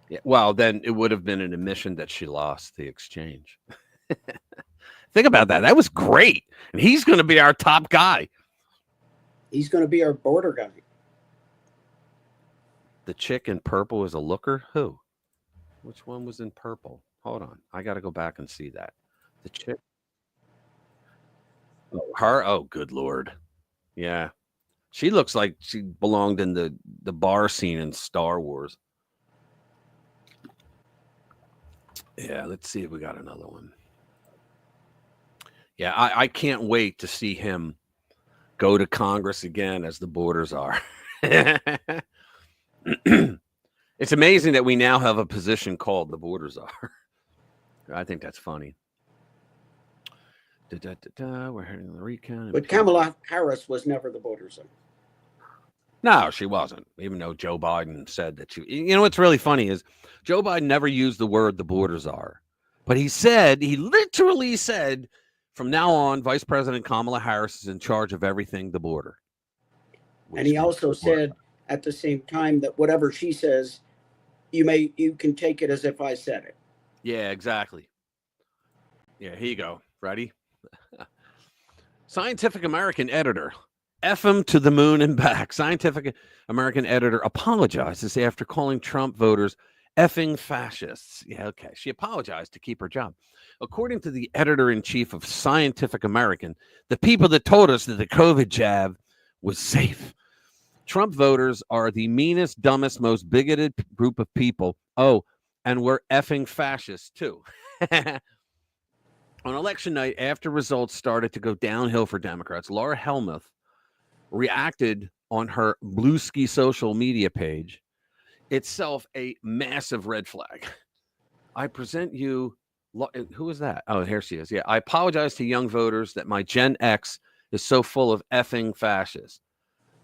Yeah, well, then it would have been an admission that she lost the exchange. Think about that. That was great. And he's going to be our top guy. He's going to be our border guy. The chick in purple is a looker? Who? Which one was in purple? Hold on. I got to go back and see that. The chick. Oh, her? Oh, good Lord. Yeah. She looks like she belonged in the bar scene in Star Wars. Yeah, let's see if we got another one. Yeah, I can't wait to see him go to Congress again as the borders are. It's amazing that we now have a position called the borders are. I think that's funny. We're heading the recount. But Kamala Harris was never the borders are. No, she wasn't, even though Joe Biden said that she. You know what's really funny is Joe Biden never used the word the borders are. But he literally said, from now on, Vice President Kamala Harris is in charge of everything the border. And he also said at the same time that whatever she says, you can take it as if I said it. Yeah, exactly. Yeah, here you go. Ready? Scientific American editor. F him to the moon and back. Scientific American editor apologizes after calling Trump voters effing fascists. Yeah, okay. She apologized to keep her job. According to the editor-in-chief of Scientific American, the people that told us that the COVID jab was safe. Trump voters are the meanest, dumbest, most bigoted group of people. Oh, and we're effing fascists, too. On election night, after results started to go downhill for Democrats, Laura Helmuth reacted on her Bluesky social media page, itself a massive red flag. I present you, who is that? Oh, here she is. Yeah, I apologize to young voters that my Gen X is so full of effing fascists.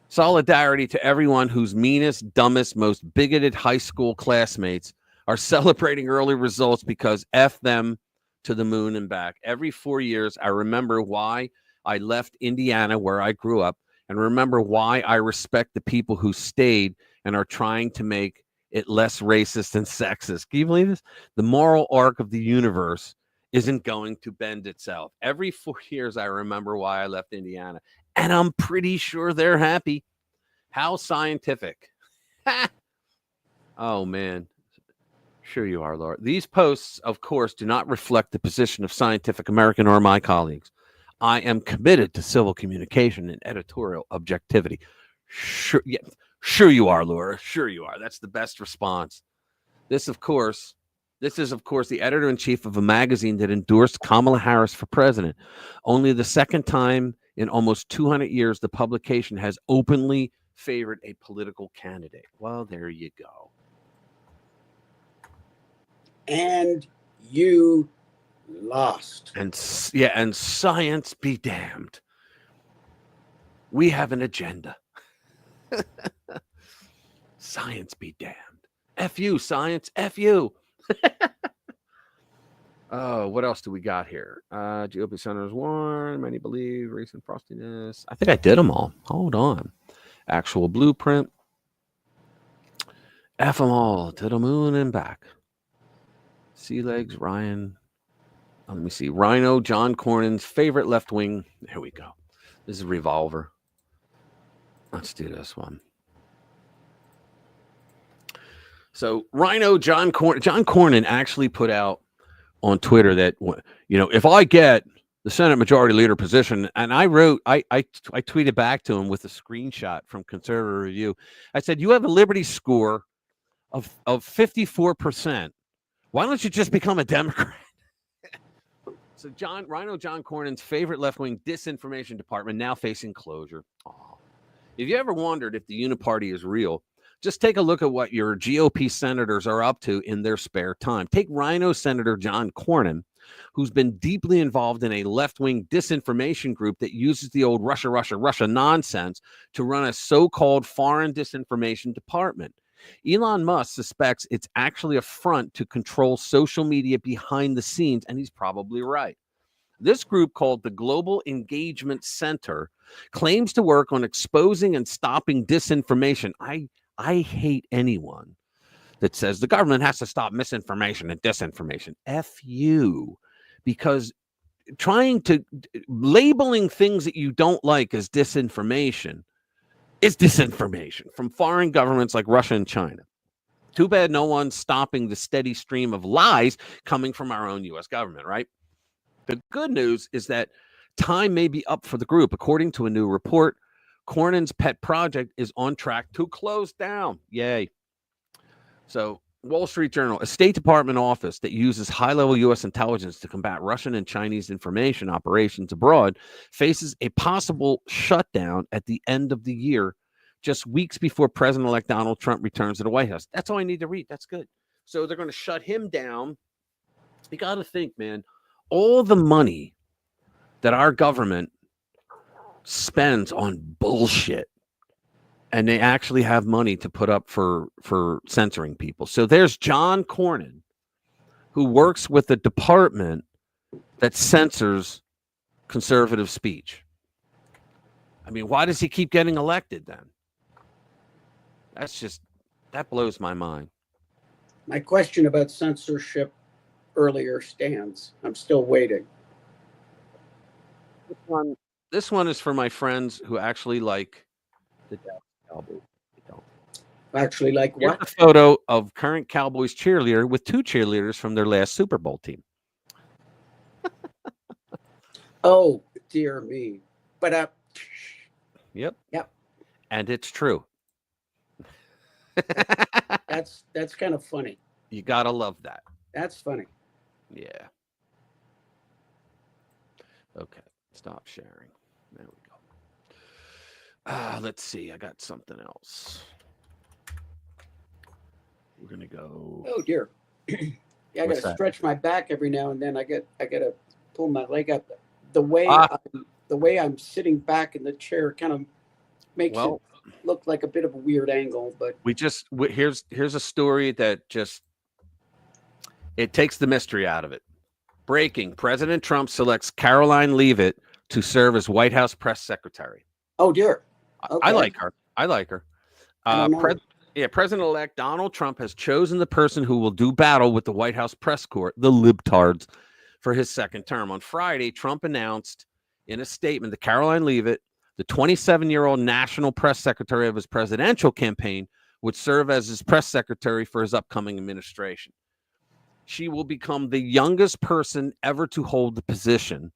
Solidarity to everyone whose meanest, dumbest, most bigoted high school classmates are celebrating early results because F them to the moon and back. Every 4 years, I remember why I left Indiana, where I grew up, and remember why I respect the people who stayed and are trying to make it less racist and sexist. Can you believe this? The moral arc of the universe isn't going to bend itself. Every 4 years, I remember why I left Indiana, and I'm pretty sure they're happy. How scientific. Oh, man. Sure you are, Laura. These posts, of course, do not reflect the position of Scientific American or my colleagues. I am committed to civil communication and editorial objectivity. Sure, yeah, sure you are, Laura. Sure you are. That's the best response. This is, of course, the editor-in-chief of a magazine that endorsed Kamala Harris for president. Only the second time in almost 200 years the publication has openly favored a political candidate. Well, there you go. And you lost. And science be damned. We have an agenda. Science be damned. F you, science. F you. Oh, what else do we got here? GOP senators warn. Many believe recent frostiness. I think I did them all. Hold on. Actual blueprint. F them all to the moon and back. Sea legs, Ryan. Oh, let me see. Rhino, John Cornyn's favorite left wing. Here we go. This is Revolver. Let's do this one. So Rhino, John Cornyn actually put out on Twitter that, if I get the Senate Majority Leader position, and I tweeted back to him with a screenshot from Conservative Review. I said, you have a Liberty score of 54%. Why don't you just become a Democrat? So Rhino John Cornyn's favorite left-wing disinformation department now facing closure. Oh. If you ever wondered if the Uniparty is real, just take a look at what your GOP senators are up to in their spare time. Take Rhino Senator John Cornyn, who's been deeply involved in a left-wing disinformation group that uses the old Russia nonsense to run a so-called foreign disinformation department. Elon Musk suspects it's actually a front to control social media behind the scenes, and he's probably right. This group, called the Global Engagement Center, claims to work on exposing and stopping disinformation. I hate anyone that says the government has to stop misinformation and disinformation. F you. Because labeling things that you don't like as disinformation is disinformation from foreign governments like Russia and China. Too bad no one's stopping the steady stream of lies coming from our own U.S. government, right? The good news is that time may be up for the group. According to a new report, Cornyn's pet project is on track to close down. Yay. So, Wall Street Journal, a State Department office that uses high-level U.S. intelligence to combat Russian and Chinese information operations abroad, faces a possible shutdown at the end of the year, just weeks before President-elect Donald Trump returns to the White House. That's all I need to read. That's good. So they're going to shut him down. You got to think, man, all the money that our government spends on bullshit, and they actually have money to put up for censoring people. So there's John Cornyn, who works with the department that censors conservative speech. I mean, why does he keep getting elected then? That blows my mind. My question about censorship earlier stands. I'm still waiting. This one is for my friends who actually like the Dallas Cowboys. Actually, like Here's what? a photo of current Cowboys cheerleader with two cheerleaders from their last Super Bowl team. Oh, dear me. But Yep. Yep. And it's true. That's kind of funny. You gotta love that. That's funny. Yeah. Okay. Stop sharing. There we go. Let's see. I got something else. We're gonna go. Oh dear. Yeah, I What's gotta that? stretch my back every now and then. I gotta pull my leg up. The way I'm sitting back in the chair kind of makes it look like a bit of a weird angle. But Here's a story that just it takes the mystery out of it. Breaking: President Trump selects Caroline Leavitt to serve as White House press secretary. Oh dear. I like her. I like her. I don't know. President-elect Donald Trump has chosen the person who will do battle with the White House press corps, the libtards, for his second term. On Friday, Trump announced in a statement that Caroline Leavitt, the 27-year-old national press secretary of his presidential campaign, would serve as his press secretary for his upcoming administration. She will become the youngest person ever to hold the position.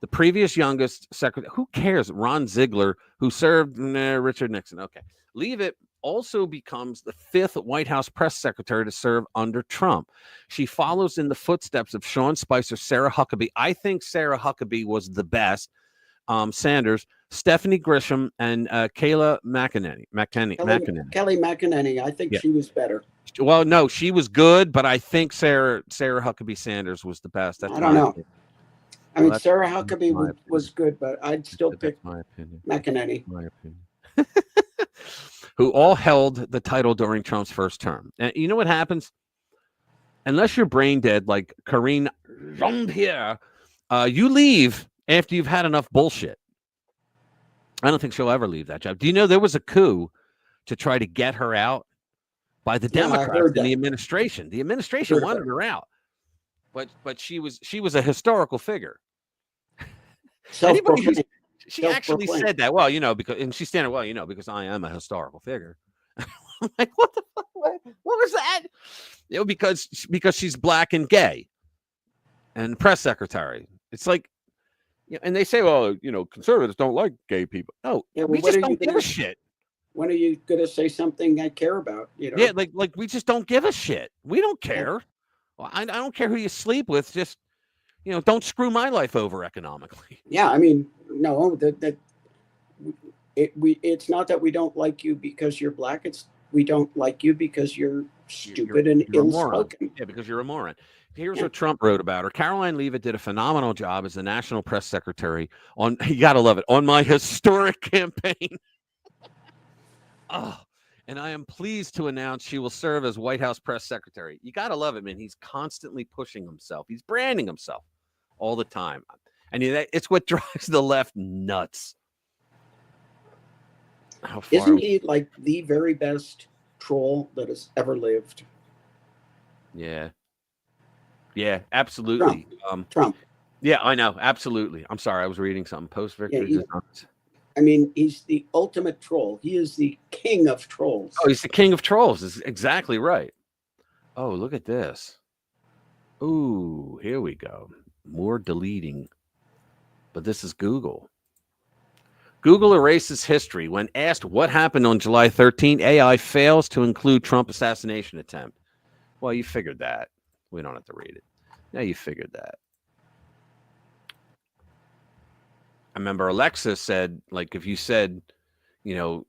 The previous youngest secretary, who cares? Ron Ziegler, who served Richard Nixon. Okay. Leavitt also becomes the fifth White House press secretary to serve under Trump. She follows in the footsteps of Sean Spicer, Sarah Huckabee. I think Sarah Huckabee was the best. Sanders, Stephanie Grisham, and Kayla McEnany. Kelly McEnany. I think she was better. Well, no, she was good, but I think Sarah Huckabee Sanders was the best. That's I don't know. I mean, Sarah that's Huckabee was good, but I'd still pick my opinion. McEnany. My opinion. Who all held the title during Trump's first term. And you know what happens? Unless you're brain dead like Karine Jean-Pierre, you leave after you've had enough bullshit. I don't think she'll ever leave that job. Do you know there was a coup to try to get her out by the Democrats in the administration? The administration wanted her out, but she was a historical figure. She actually said that. Well, because she's standing. Because I am a historical figure. I'm like, what the fuck? What was that? Because she's black and gay, and press secretary. It's like, and they say, well, conservatives don't like gay people. No, we just don't give a shit. When are you going to say something I care about? Yeah, like we just don't give a shit. We don't care. Well, I don't care who you sleep with. Just don't screw my life over economically. Yeah, I mean, no, it's not that we don't like you because you're black. It's we don't like you because you're stupid and ill-spoken. Yeah, because you're a moron. Here's what Trump wrote about her. Caroline Leavitt did a phenomenal job as the national press secretary on, you got to love it, on my historic campaign. And I am pleased to announce she will serve as White House press secretary. You got to love it, man. He's constantly pushing himself. He's branding himself all the time. And it's what drives the left nuts. Isn't he like the very best troll that has ever lived? Yeah. Yeah, absolutely. Trump. Yeah, I know. Absolutely. I'm sorry. I was reading something. Post Victor. I mean, he's the ultimate troll. He is the king of trolls. Oh, he's the king of trolls. Is exactly right. Oh, look at this. Ooh, here we go. More deleting. But this is Google. Google erases history. When asked what happened on July 13, AI fails to include Trump assassination attempt. Well, you figured that. We don't have to read it. Now you figured that. I remember Alexa said, like, if you said, you know,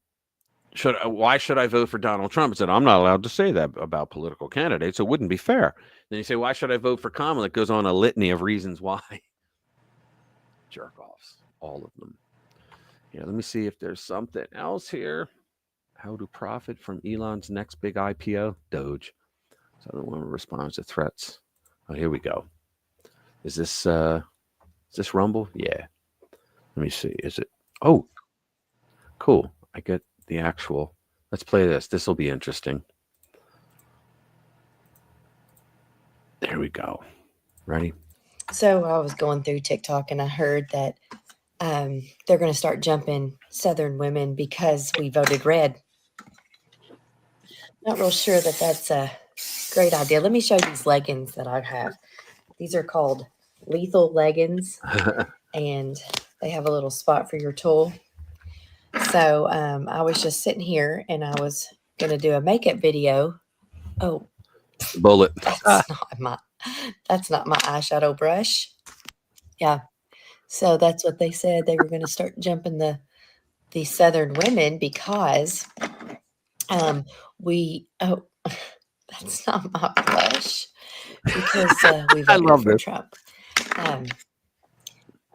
why should I vote for Donald Trump? It said, I'm not allowed to say that about political candidates. It wouldn't be fair. Then you say, why should I vote for Kamala? It goes on a litany of reasons why. Jerk offs, all of them. Yeah, let me see if there's something else here. How to profit from Elon's next big IPO? Doge. So the one responds to threats. Oh, here we go. Is this Rumble? Yeah. Let me see. Is it? Oh, cool. I get the actual. Let's play this. This will be interesting. There we go. Ready? So I was going through TikTok and I heard that they're going to start jumping Southern women because we voted red. Not real sure that that's a great idea. Let me show you these leggings that I have. These are called lethal leggings, and they have a little spot for your tool. So I was just sitting here and I was going to do a makeup video. Oh, bullet. That's not my eyeshadow brush. Yeah. So that's what they said. They were going to start jumping the Southern women because that's not my blush because we voted for Trump.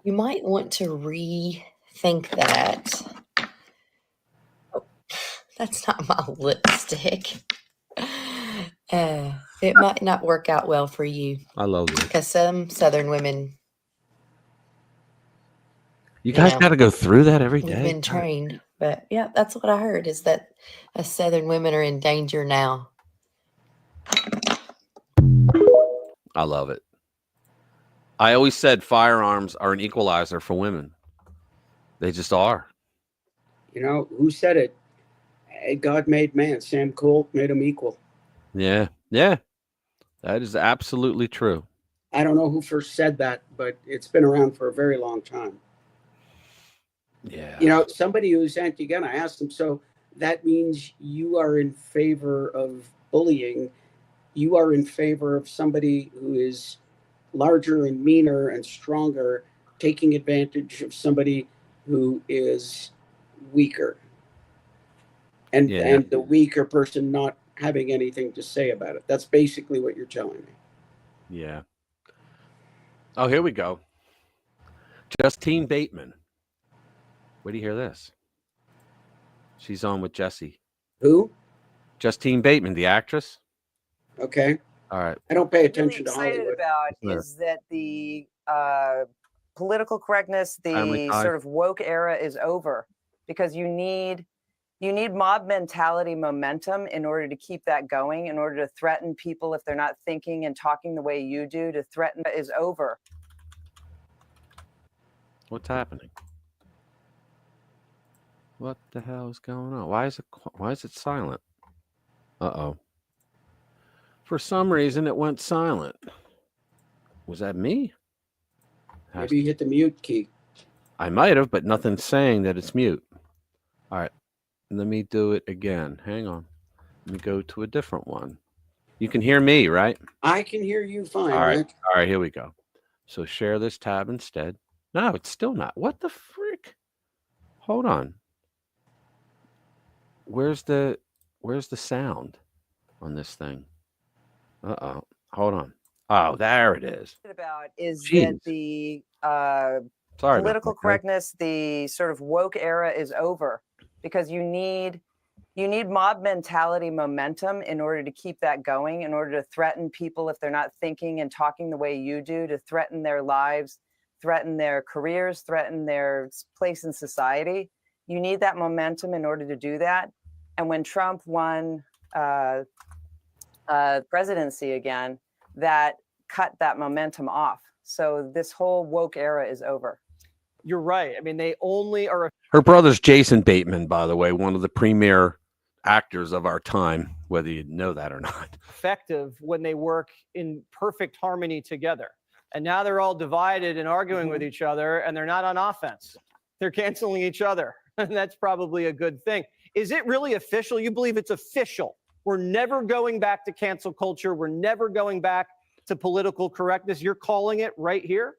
You might want to rethink that. Oh, that's not my lipstick. It might not work out well for you. I love this. Because some Southern women, you guys got to go through that every we've day. been trained. But yeah, that's what I heard is that Southern women are in danger now. I love it. I always said firearms are an equalizer for women. They just are. You know, who said it? God made man. Sam Cole made him equal. Yeah. Yeah. That is absolutely true. I don't know who first said that, but it's been around for a very long time. Yeah. You know, somebody who's anti-gun, I asked them, so that means you are in favor of bullying. You are in favor of somebody who is larger and meaner and stronger, taking advantage of somebody who is weaker. And the weaker person not having anything to say about it. That's basically what you're telling me. Yeah. Oh, here we go. Justine Bateman. Where do you hear this? She's on with Jesse. Who? Justine Bateman, the actress. Okay. All right. I don't pay attention really to Hollywood. About Sure. is that the political correctness, Family the Tie. sort of woke era is over because you need mob mentality momentum in order to keep that going, in order to threaten people if they're not thinking and talking the way you do. To threaten is over. What's happening? What the hell is going on? Why is it silent? Uh-oh. For some reason, it went silent. Was that me? Maybe you hit the mute key. I might have, but nothing's saying that it's mute. All right. Let me do it again. Hang on. Let me go to a different one. You can hear me, right? I can hear you fine, All right. Rick. All right, here we go. So share this tab instead. No, it's still not. What the frick? Hold on. Where's the sound on this thing? Uh-oh. Hold on. Oh, there it is. About is Jeez. that the Sorry about political that, guys. correctness, the sort of woke era is over because you need mob mentality momentum in order to keep that going, in order to threaten people if they're not thinking and talking the way you do, to threaten their lives, threaten their careers, threaten their place in society. You need that momentum in order to do that. And when Trump won presidency again, that cut that momentum off. So this whole woke era is over. you're right. I mean, they only are Her brother's Jason Bateman, by the way, one of the premier actors of our time, whether you know that or not. effective when they work in perfect harmony together. And now they're all divided and arguing with each other, and they're not on offense. They're canceling each other. And that's probably a good thing. Is it really official? You believe it's official? We're never going back to cancel culture. We're never going back to political correctness. You're calling it right here?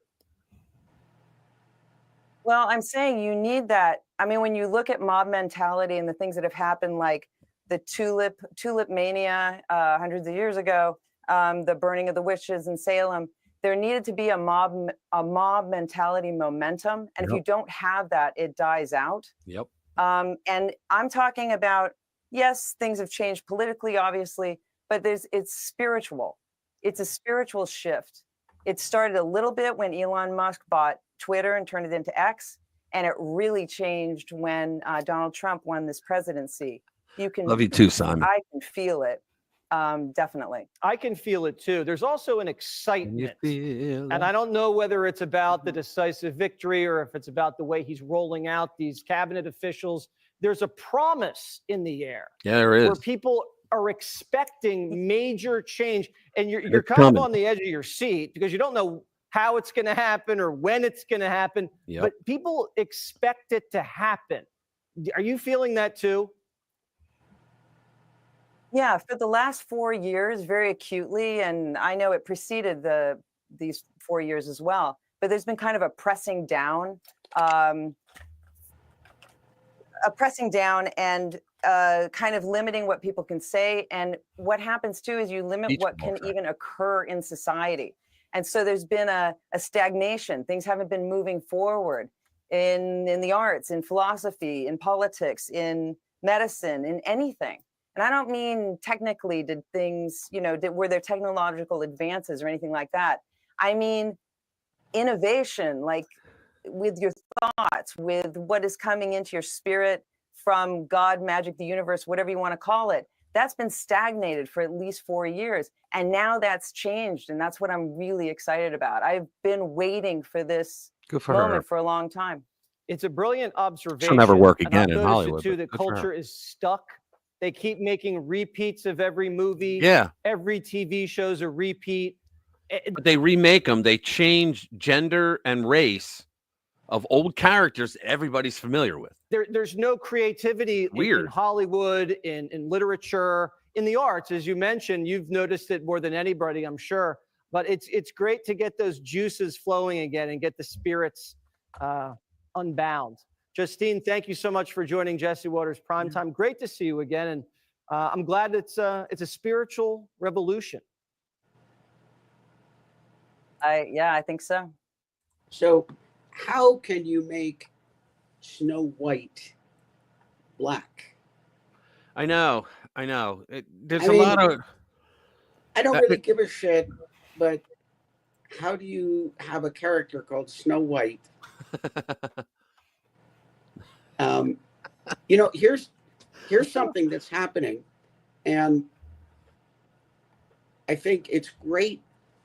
Well, I'm saying you need that. I mean, when you look at mob mentality and the things that have happened, like the tulip mania hundreds of years ago, the burning of the witches in Salem, there needed to be a mob mentality momentum. And if you don't have that, it dies out. Yep. And I'm talking about, yes, things have changed politically, obviously, but it's spiritual. It's a spiritual shift. It started a little bit when Elon Musk bought Twitter and turned it into X, and it really changed when Donald Trump won this presidency. You can Love you too, Simon. I can feel it. Definitely. I can feel it too. There's also an excitement. And I don't know whether it's about the decisive victory or if it's about the way he's rolling out these cabinet officials. There's a promise in the air. Yeah, there is. Where people are expecting major change. And you're It's kind coming. of on the edge of your seat because you don't know how it's going to happen or when it's going to happen. Yep. But people expect it to happen. Are you feeling that too? Yeah, for the last 4 years, very acutely, and I know it preceded these 4 years as well. But there's been kind of a pressing down and kind of limiting what people can say. And what happens too is you limit what can even occur in society. And so there's been a stagnation. Things haven't been moving forward in the arts, in philosophy, in politics, in medicine, in anything. And I don't mean technically did things, were there technological advances or anything like that. I mean innovation, like with your thoughts, with what is coming into your spirit from God, magic, the universe, whatever you want to call it. That's been stagnated for at least 4 years. And now that's changed. And that's what I'm really excited about. I've been waiting for this moment for a long time. It's a brilliant observation. She'll never work And again I've in noticed Hollywood, it too, but that good for her. culture is stuck. They keep making repeats of every movie. Yeah. Every TV show's a repeat. But they remake them. They change gender and race of old characters everybody's familiar with. There's no creativity in Hollywood, in literature, in the arts. As you mentioned, you've noticed it more than anybody, I'm sure. But it's great to get those juices flowing again and get the spirits unbound. Justine, thank you so much for joining Jesse Waters Primetime. Great to see you again. And I'm glad it's a spiritual revolution. I think so. So how can you make Snow White black? I know. There's I a mean, lot of. I don't really give a shit, but how do you have a character called Snow White? Here's something that's happening, and I think it's great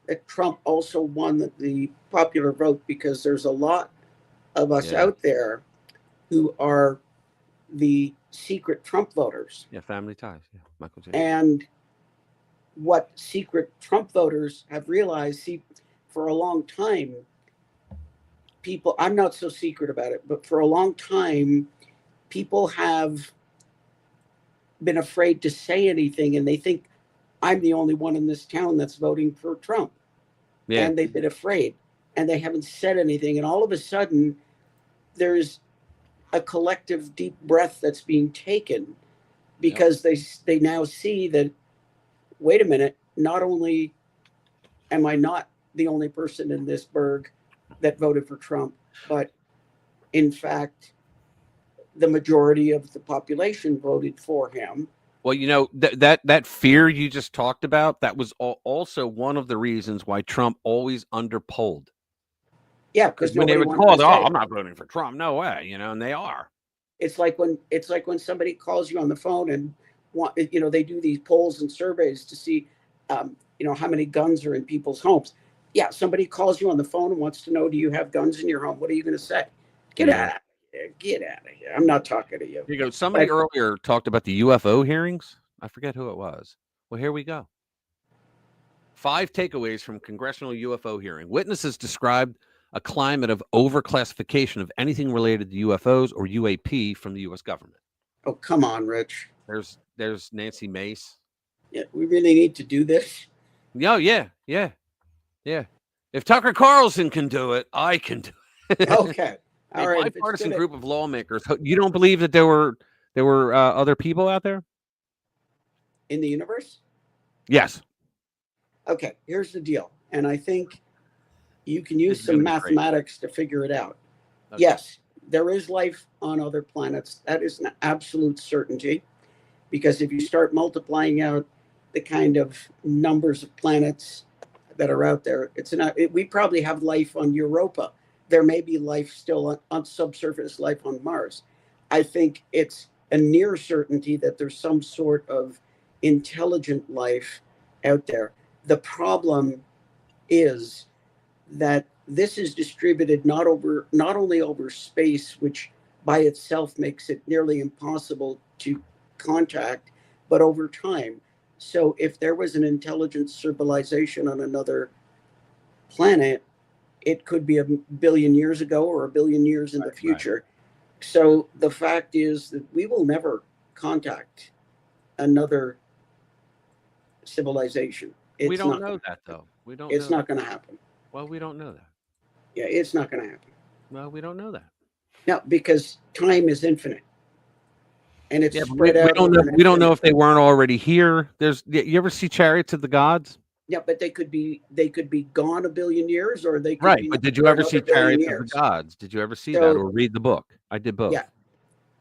that Trump also won the popular vote because there's a lot of us out there who are the secret Trump voters. Yeah, family ties. Yeah, Michael J. And what secret Trump voters have realized, for a long time, people, I'm not so secret about it, but for a long time, people have been afraid to say anything, and they think I'm the only one in this town that's voting for Trump. Yeah. And they've been afraid, and they haven't said anything. And all of a sudden, there's a collective deep breath that's being taken because they now see that, wait a minute, not only am I not the only person in this burg that voted for Trump, but in fact, the majority of the population voted for him. Well, that fear you just talked about, that was also one of the reasons why Trump always underpolled. Yeah, because when they would wanted call to it, say I'm not voting for Trump. No way, and they are. It's like when somebody calls you on the phone and they do these polls and surveys to see, how many guns are in people's homes. Yeah, somebody calls you on the phone and wants to know, do you have guns in your home? What are you going to say? Get out of here. Get out of here. I'm not talking to you. Here you go. Somebody But- earlier talked about the UFO hearings. I forget who it was. Well, here we go. 5 takeaways from congressional UFO hearing. Witnesses described a climate of overclassification of anything related to UFOs or UAP from the U.S. government. Oh, come on, Rich. There's Nancy Mace. Yeah, we really need to do this. Yeah. If Tucker Carlson can do it, I can do it. Okay. A All right. if it's bipartisan gonna- group of lawmakers. You don't believe that there were other people out there? in the universe? Yes. Okay, here's the deal. And I think you can use This is some gonna be great. mathematics to figure it out. Okay. Yes, there is life on other planets. That is an absolute certainty. Because if you start multiplying out the kind of numbers of planets that are out there, we probably have life on Europa. There may be life still on subsurface life on Mars. I think it's a near certainty that there's some sort of intelligent life out there. The problem is that this is distributed not only over space, which by itself makes it nearly impossible to contact, but over time. So if there was an intelligent civilization on another planet, it could be 1 billion years ago or 1 billion years in the future. So the fact is that we will never contact another civilization. We don't not know gonna that, happen. though. We don't. It's know not that. going to happen. Well, we don't know that. Yeah, it's not going to happen. Well, we don't know that. No, because time is infinite, and it's Yeah, but spread out. we don't know. over an We don't know infinite- if they weren't already here. You ever see Chariots of the Gods? Yeah, but they could be gone 1 billion years, or they could Right, be but did for you ever another see 1 billion Chariots of years. the Gods? Did you ever see So- that or read the book? I did both. Yeah.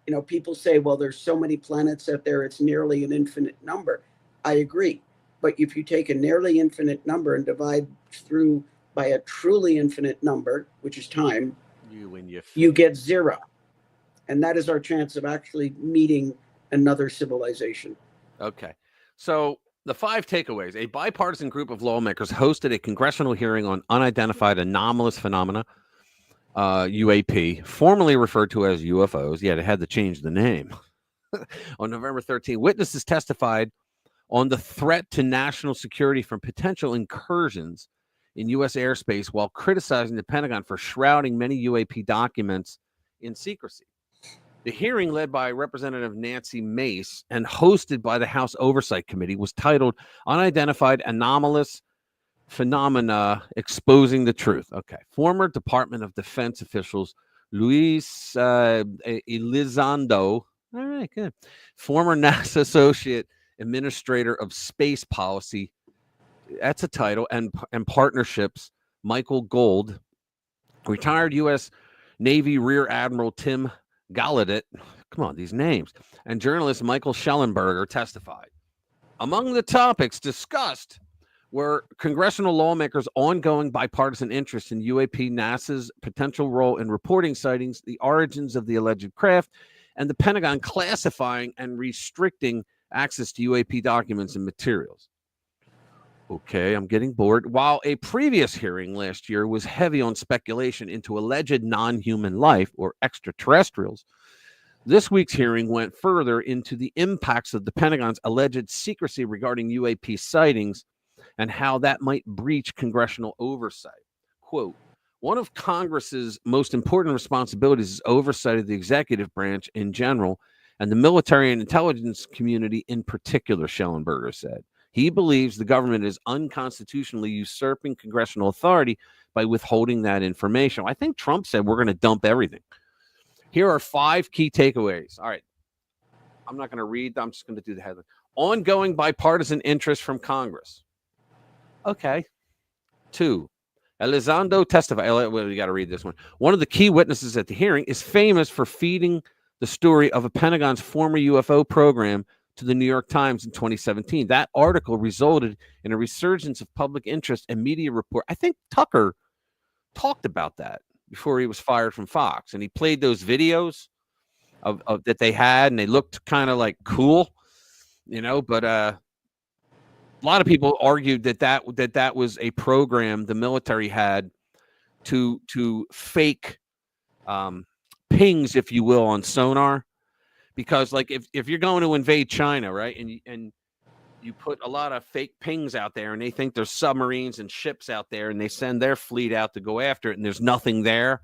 You know, people say, well, there's so many planets out there, it's nearly an infinite number. I agree. But if you take a nearly infinite number and divide through by a truly infinite number, which is time, you get 0. And that is our chance of actually meeting another civilization. Okay. So the 5 takeaways. A bipartisan group of lawmakers hosted a congressional hearing on unidentified anomalous phenomena, UAP, formerly referred to as UFOs. Yeah, they had to change the name. On November 13th, witnesses testified on the threat to national security from potential incursions in U.S. airspace while criticizing the Pentagon for shrouding many UAP documents in secrecy. The hearing, led by Representative Nancy Mace and hosted by the House Oversight Committee, was titled Unidentified Anomalous Phenomena Exposing the Truth. Okay. Former Department of Defense officials Luis Elizondo, all right, good. Former NASA Associate Administrator of Space Policy, that's a title, and partnerships, Michael Gold, retired U.S. Navy Rear Admiral Tim Gallaudet, come on, these names, and journalist Michael Schellenberger testified. Among the topics discussed were congressional lawmakers' ongoing bipartisan interest in UAP, NASA's potential role in reporting sightings, the origins of the alleged craft, and the Pentagon classifying and restricting access to UAP documents and materials. Okay, I'm getting bored. While a previous hearing last year was heavy on speculation into alleged non-human life or extraterrestrials, this week's hearing went further into the impacts of the Pentagon's alleged secrecy regarding UAP sightings and how that might breach congressional oversight. Quote, one of Congress's most important responsibilities is oversight of the executive branch in general and the military and intelligence community in particular, Schellenberger said. He believes the government is unconstitutionally usurping congressional authority by withholding that information. I think Trump said we're going to dump everything. Here are 5 key takeaways. All right. I'm not going to read. I'm just going to do the headline. Ongoing bipartisan interest from Congress. Okay. 2. Elizondo testified. Well, we got to read this one. One of the key witnesses at the hearing is famous for feeding the story of a Pentagon's former UFO program to the New York Times in 2017. That article resulted in a resurgence of public interest and media report. I think Tucker talked about that before he was fired from Fox, and he played those videos of that they had, and they looked kind of like cool, you know. But a lot of people argued that was a program the military had to fake pings, if you will, on sonar, because like if you're going to invade China, right, and you put a lot of fake pings out there, and they think there's submarines and ships out there, and they send their fleet out to go after it, and there's nothing there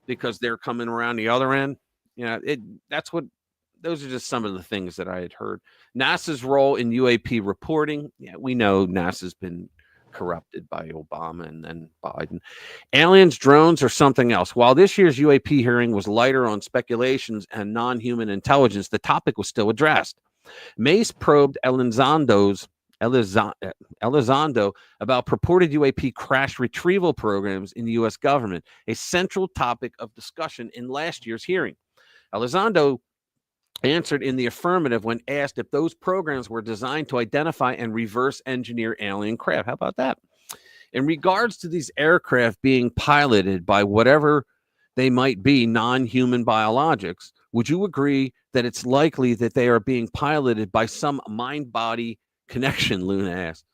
because they're coming around the other end. Those are just some of the things that I had heard. NASA's role in UAP reporting. Yeah, we know NASA's been corrupted by Obama and then Biden. Aliens, drones, or something else. While this year's UAP hearing was lighter on speculations and non-human intelligence, the topic was still addressed. Mace probed Elizondo about purported UAP crash retrieval programs in the U.S. government, a central topic of discussion in last year's hearing. Elizondo answered in the affirmative when asked if those programs were designed to identify and reverse engineer alien craft. How about that? In regards to these aircraft being piloted by whatever they might be, non-human biologics, would you agree that it's likely that they are being piloted by some mind-body connection, Luna asked.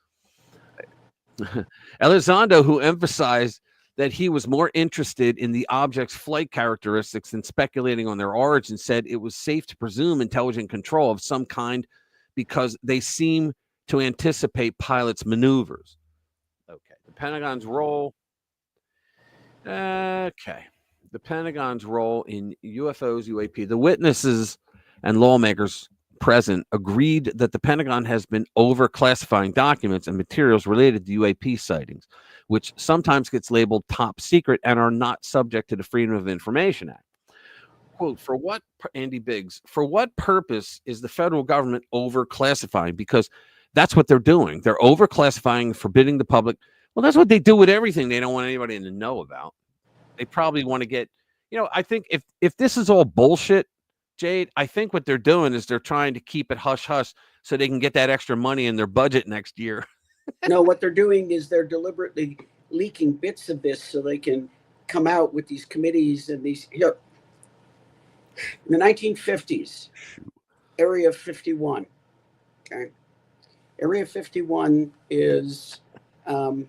Elizondo, who emphasized that he was more interested in the object's flight characteristics than speculating on their origin, said it was safe to presume intelligent control of some kind because they seem to anticipate pilots' maneuvers. Okay. The Pentagon's role. Okay. The Pentagon's role in UFOs, UAP. The witnesses and lawmakers present agreed that the Pentagon has been over-classifying documents and materials related to UAP sightings, which sometimes gets labeled top secret and are not subject to the Freedom of Information Act. Quote, Andy Biggs, for what purpose is the federal government over-classifying? Because that's what they're doing. They're over-classifying, forbidding the public. Well, that's what they do with everything they don't want anybody to know about. They probably want to get, I think if this is all bullshit, Jade, I think what they're doing is they're trying to keep it hush-hush so they can get that extra money in their budget next year. No, what they're doing is they're deliberately leaking bits of this so they can come out with these committees and these. Here, in the 1950s, Area 51. Okay, Area 51 is. I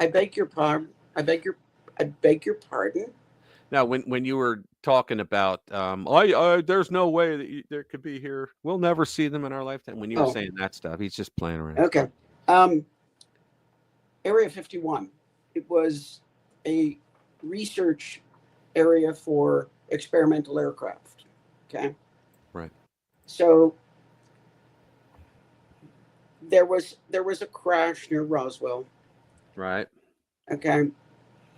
beg your pardon. I beg your pardon. Now, when you were talking about, there's no way that there could be here. We'll never see them in our lifetime. When you were saying that stuff, he's just playing around. Okay. Area 51. It was a research area for experimental aircraft. Okay. Right. So there was a crash near Roswell. Right. Okay.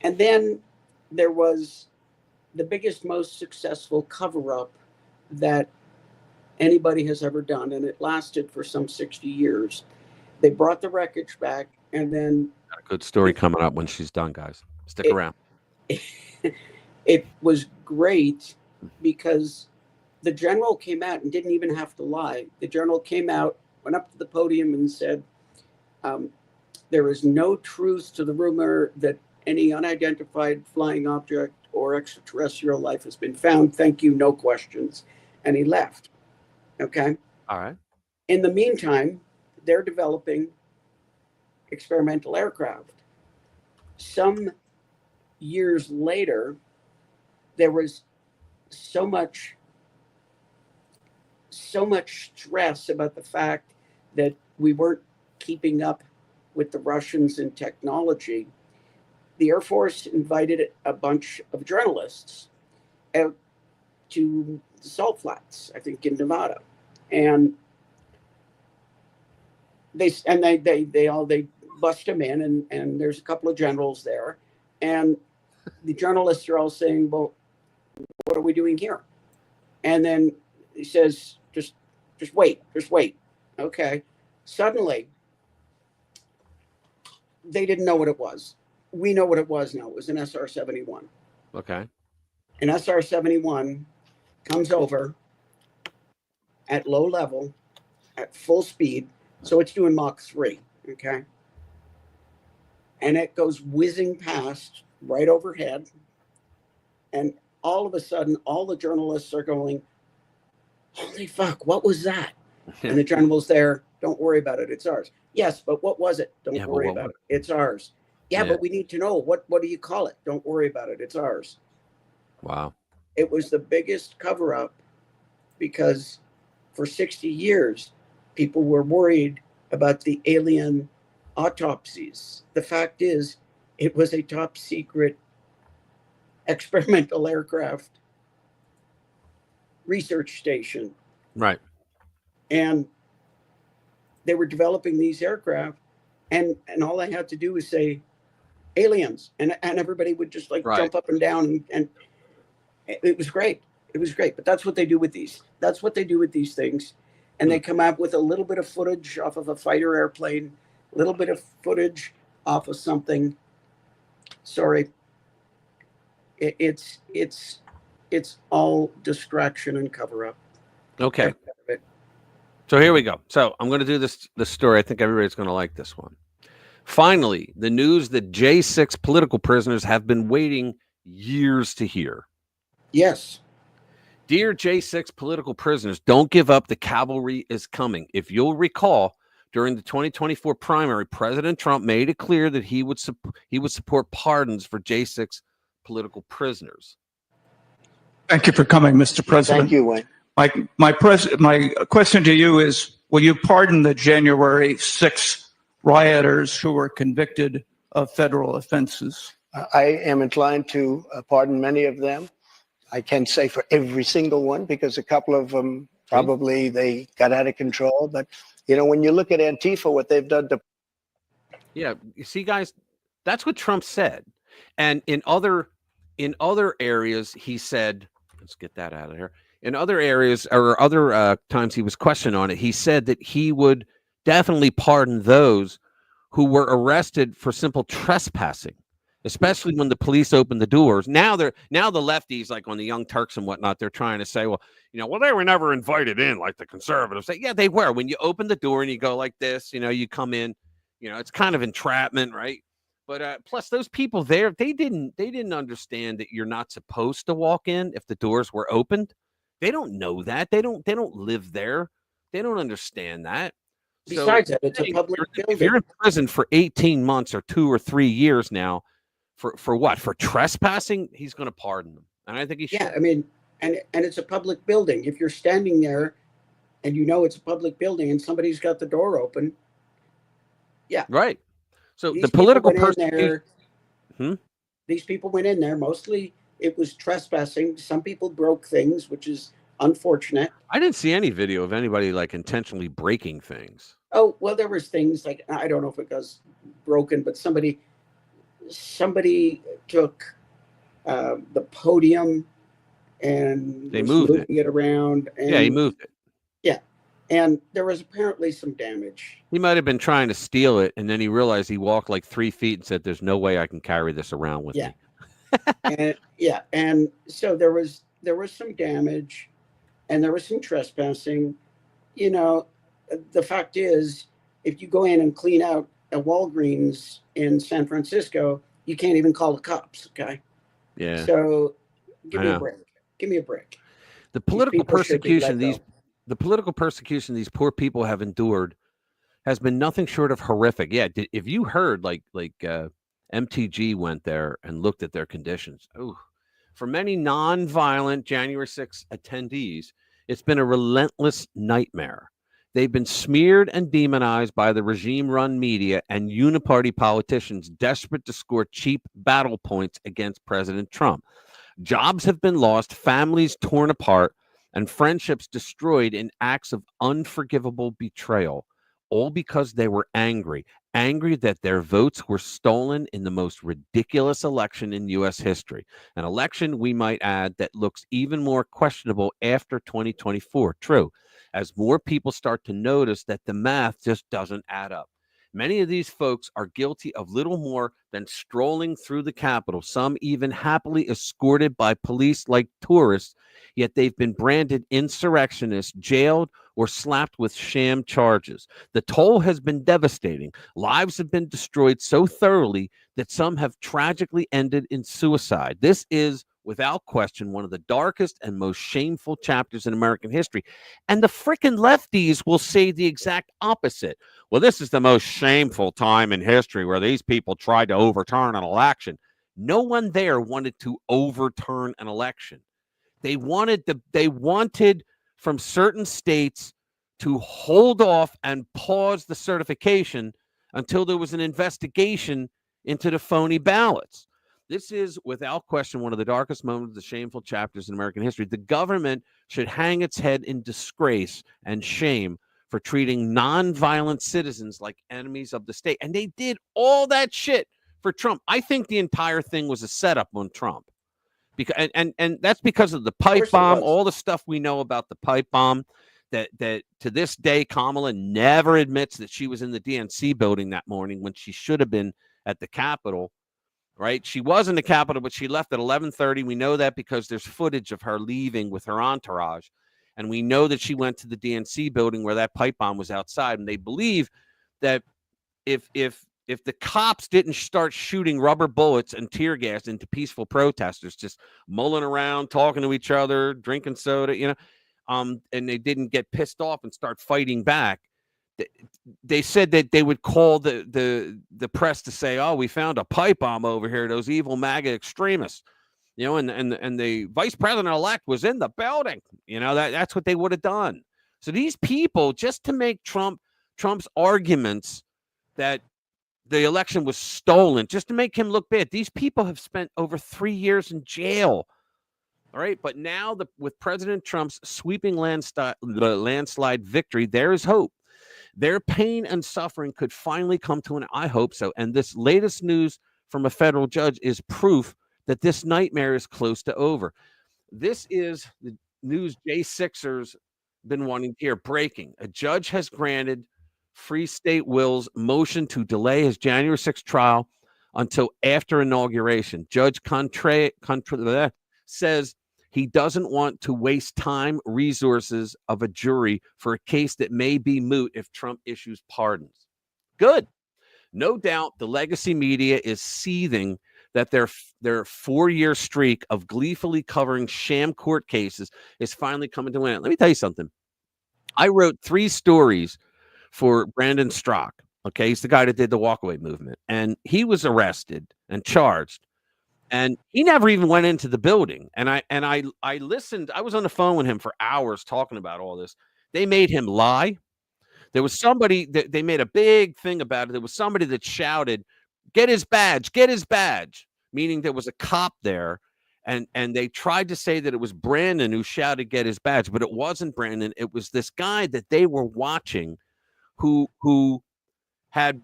And then there was the biggest, most successful cover-up that anybody has ever done, and it lasted for some 60 years. They brought the wreckage back, and then got a good story coming up when she's done, guys. Stick around. It was great because the general came out and didn't even have to lie. The general came out, went up to the podium, and said, "There is no truth to the rumor that any unidentified flying object or extraterrestrial life has been found. Thank you, no questions." And he left. Okay. All right. In the meantime, they're developing experimental aircraft. Some years later, there was so much stress about the fact that we weren't keeping up with the Russians in technology. The Air Force invited a bunch of journalists out to the Salt Flats, I think in Nevada, and they bust them in, and there's a couple of generals there, and the journalists are all saying, "Well, what are we doing here?" And then he says, "Just wait, just wait." Okay. Suddenly, they didn't know what it was. We know what it was now. It was an SR-71. Okay. An SR-71 comes over at low level, at full speed. So it's doing Mach 3. Okay. And it goes whizzing past right overhead. And all of a sudden, all the journalists are going, "Holy fuck, what was that?" And the general's there. "Don't worry about it. It's ours." "Yes, but what was it?" "Don't worry about it. It's ours." "Yeah, but we need to know. What do you call it?" "Don't worry about it. It's ours." Wow. It was the biggest cover up because for 60 years, people were worried about the alien autopsies. The fact is, it was a top secret experimental aircraft research station. Right. And they were developing these aircraft, and all I had to do was say aliens, and everybody would just like jump up and down, and it was great. It was great. But that's what they do with these. That's what they do with these things. And they come out with a little bit of footage off of a fighter airplane, a little bit of footage off of something. Sorry. It's all distraction and cover up. Okay. So here we go. So I'm going to do this story. I think everybody's going to like this one. Finally, the news that J6 political prisoners have been waiting years to hear. Yes. Dear J6 political prisoners, don't give up. The cavalry is coming. If you'll recall, during the 2024 primary, President Trump made it clear that he would support pardons for J6 political prisoners. Thank you for coming, Mr. President. Thank you, Wayne. My question to you is, will you pardon the January 6 rioters who were convicted of federal offenses? I am inclined to pardon many of them. I can't say for every single one because a couple of them probably they got out of control. But, you know, when you look at Antifa, what they've done to... Yeah, you see, guys, that's what Trump said. And in other areas, he said, let's get that out of here. In other areas or other times he was questioned on it, he said that he would definitely pardon those who were arrested for simple trespassing, especially when the police opened the doors. Now the lefties, like on the Young Turks and whatnot, they're trying to say, well, they were never invited in like the conservatives say. Yeah, they were. When you open the door and you go like this, you come in, it's kind of entrapment, right? But plus those people there, they didn't understand that you're not supposed to walk in if the doors were opened. They don't know that. They don't live there. They don't understand that. Besides that, it's a public building. If you're in prison for 18 months or 2 or 3 years now, for what? For trespassing, he's going to pardon them. And I think he should. Yeah, I mean, and it's a public building. If you're standing there and it's a public building and somebody's got the door open, yeah. Right. So These the political people went in persecution. there, These people went in there. Mostly it was trespassing. Some people broke things, which is unfortunate. I didn't see any video of anybody like intentionally breaking things. Oh, well, there was things like, I don't know if it was broken, but somebody took the podium and They was moved moving it around. And, Yeah, he moved it. Yeah. And there was apparently some damage. He might have been trying to steal it, and then he realized he walked like 3 feet and said, "There's no way I can carry this around with me." And so there was some damage, and there was some trespassing. The fact is, if you go in and clean out a Walgreens in San Francisco, you can't even call the cops. Okay. Yeah. So give me a break. Give me a break. The political people should be persecution let go. the political persecution these poor people have endured has been nothing short of horrific. Yeah, if you heard like MTG went there and looked at their conditions. Oh, for many non-violent January 6 attendees, it's been a relentless nightmare. They've been smeared and demonized by the regime-run media and uniparty politicians desperate to score cheap battle points against President Trump. Jobs have been lost, families torn apart, and friendships destroyed in acts of unforgivable betrayal, all because they were angry that their votes were stolen in the most ridiculous election in U.S. history, an election, we might add, that looks even more questionable after 2024. True, as more people start to notice that the math just doesn't add up. Many of these folks are guilty of little more than strolling through the Capitol, some even happily escorted by police like tourists, yet they've been branded insurrectionists, jailed, or slapped with sham charges. The toll has been devastating. Lives have been destroyed so thoroughly that some have tragically ended in suicide. This is, without question, one of the darkest and most shameful chapters in American history. And the frickin' lefties will say the exact opposite. Well, this is the most shameful time in history where these people tried to overturn an election. No one there wanted to overturn an election. They wanted from certain states to hold off and pause the certification until there was an investigation into the phony ballots. This is, without question, one of the darkest moments, the shameful chapters in American history. The government should hang its head in disgrace and shame for treating nonviolent citizens like enemies of the state. And they did all that shit for Trump. I think the entire thing was a setup on Trump. Because and that's because of the pipe bomb, all the stuff we know about the pipe bomb, that to this day, Kamala never admits that she was in the DNC building that morning when she should have been at the Capitol. Right? She was in the Capitol, but she left at 11:30. We know that because there's footage of her leaving with her entourage. And we know that she went to the DNC building where that pipe bomb was outside. And they believe that if the cops didn't start shooting rubber bullets and tear gas into peaceful protesters, just mulling around, talking to each other, drinking soda, and they didn't get pissed off and start fighting back, they said that they would call the press to say, "Oh, we found a pipe bomb over here, those evil MAGA extremists," and the vice president-elect was in the building. That's what they would have done. So these people, just to make Trump's arguments that the election was stolen, just to make him look bad, these people have spent over 3 years in jail. All right, but now with President Trump's sweeping landslide victory, there is hope. Their pain and suffering could finally come to an end. I hope so. And this latest news from a federal judge is proof that this nightmare is close to over. This is the news J6ers been wanting to hear. Breaking. A judge has granted Free State Will's motion to delay his January 6th trial until after inauguration. Judge Contra says he doesn't want to waste time, resources of a jury for a case that may be moot if Trump issues pardons. Good. No doubt the legacy media is seething that their 4-year streak of gleefully covering sham court cases is finally coming to an end. Let me tell you something. I wrote 3 stories for Brandon Strzok. Okay, he's the guy that did the walkaway movement, and he was arrested and charged. And he never even went into the building. And I listened. I was on the phone with him for hours talking about all this. They made him lie. There was somebody that they made a big thing about it. There was somebody that shouted, "Get his badge, get his badge," meaning there was a cop there. And they tried to say that it was Brandon who shouted, "Get his badge," but it wasn't Brandon. It was this guy that they were watching who had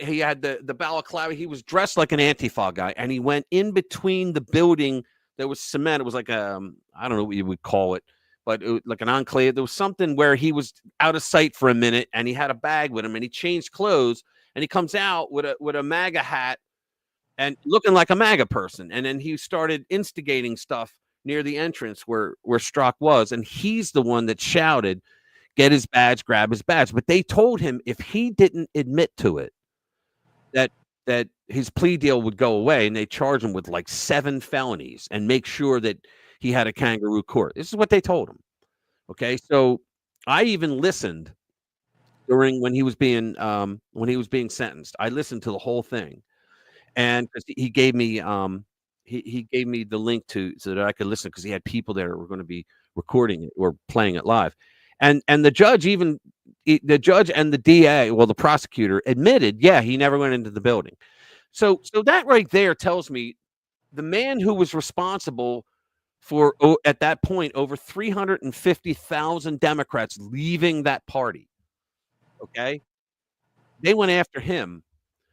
he had the balaclava. He was dressed like an Antifa guy, and he went in between the building. There was cement. It was like I don't know what you would call it, but it was like an enclave. There was something where he was out of sight for a minute, and he had a bag with him, and he changed clothes, and he comes out with a MAGA hat and looking like a MAGA person, and then he started instigating stuff near the entrance where Strzok was, and he's the one that shouted, "Get his badge, grab his badge." But they told him if he didn't admit to it, that his plea deal would go away, and they charged him with like 7 felonies and make sure that he had a kangaroo court. This is what they told him. Okay, so I even listened during when he was being sentenced. I listened to the whole thing, and he gave me he gave me the link so that I could listen because he had people there who were going to be recording it or playing it live. And the judge and the DA, well, the prosecutor admitted, yeah, he never went into the building. So that right there tells me the man who was responsible for, at that point, over 350,000 Democrats leaving that party. Okay. They went after him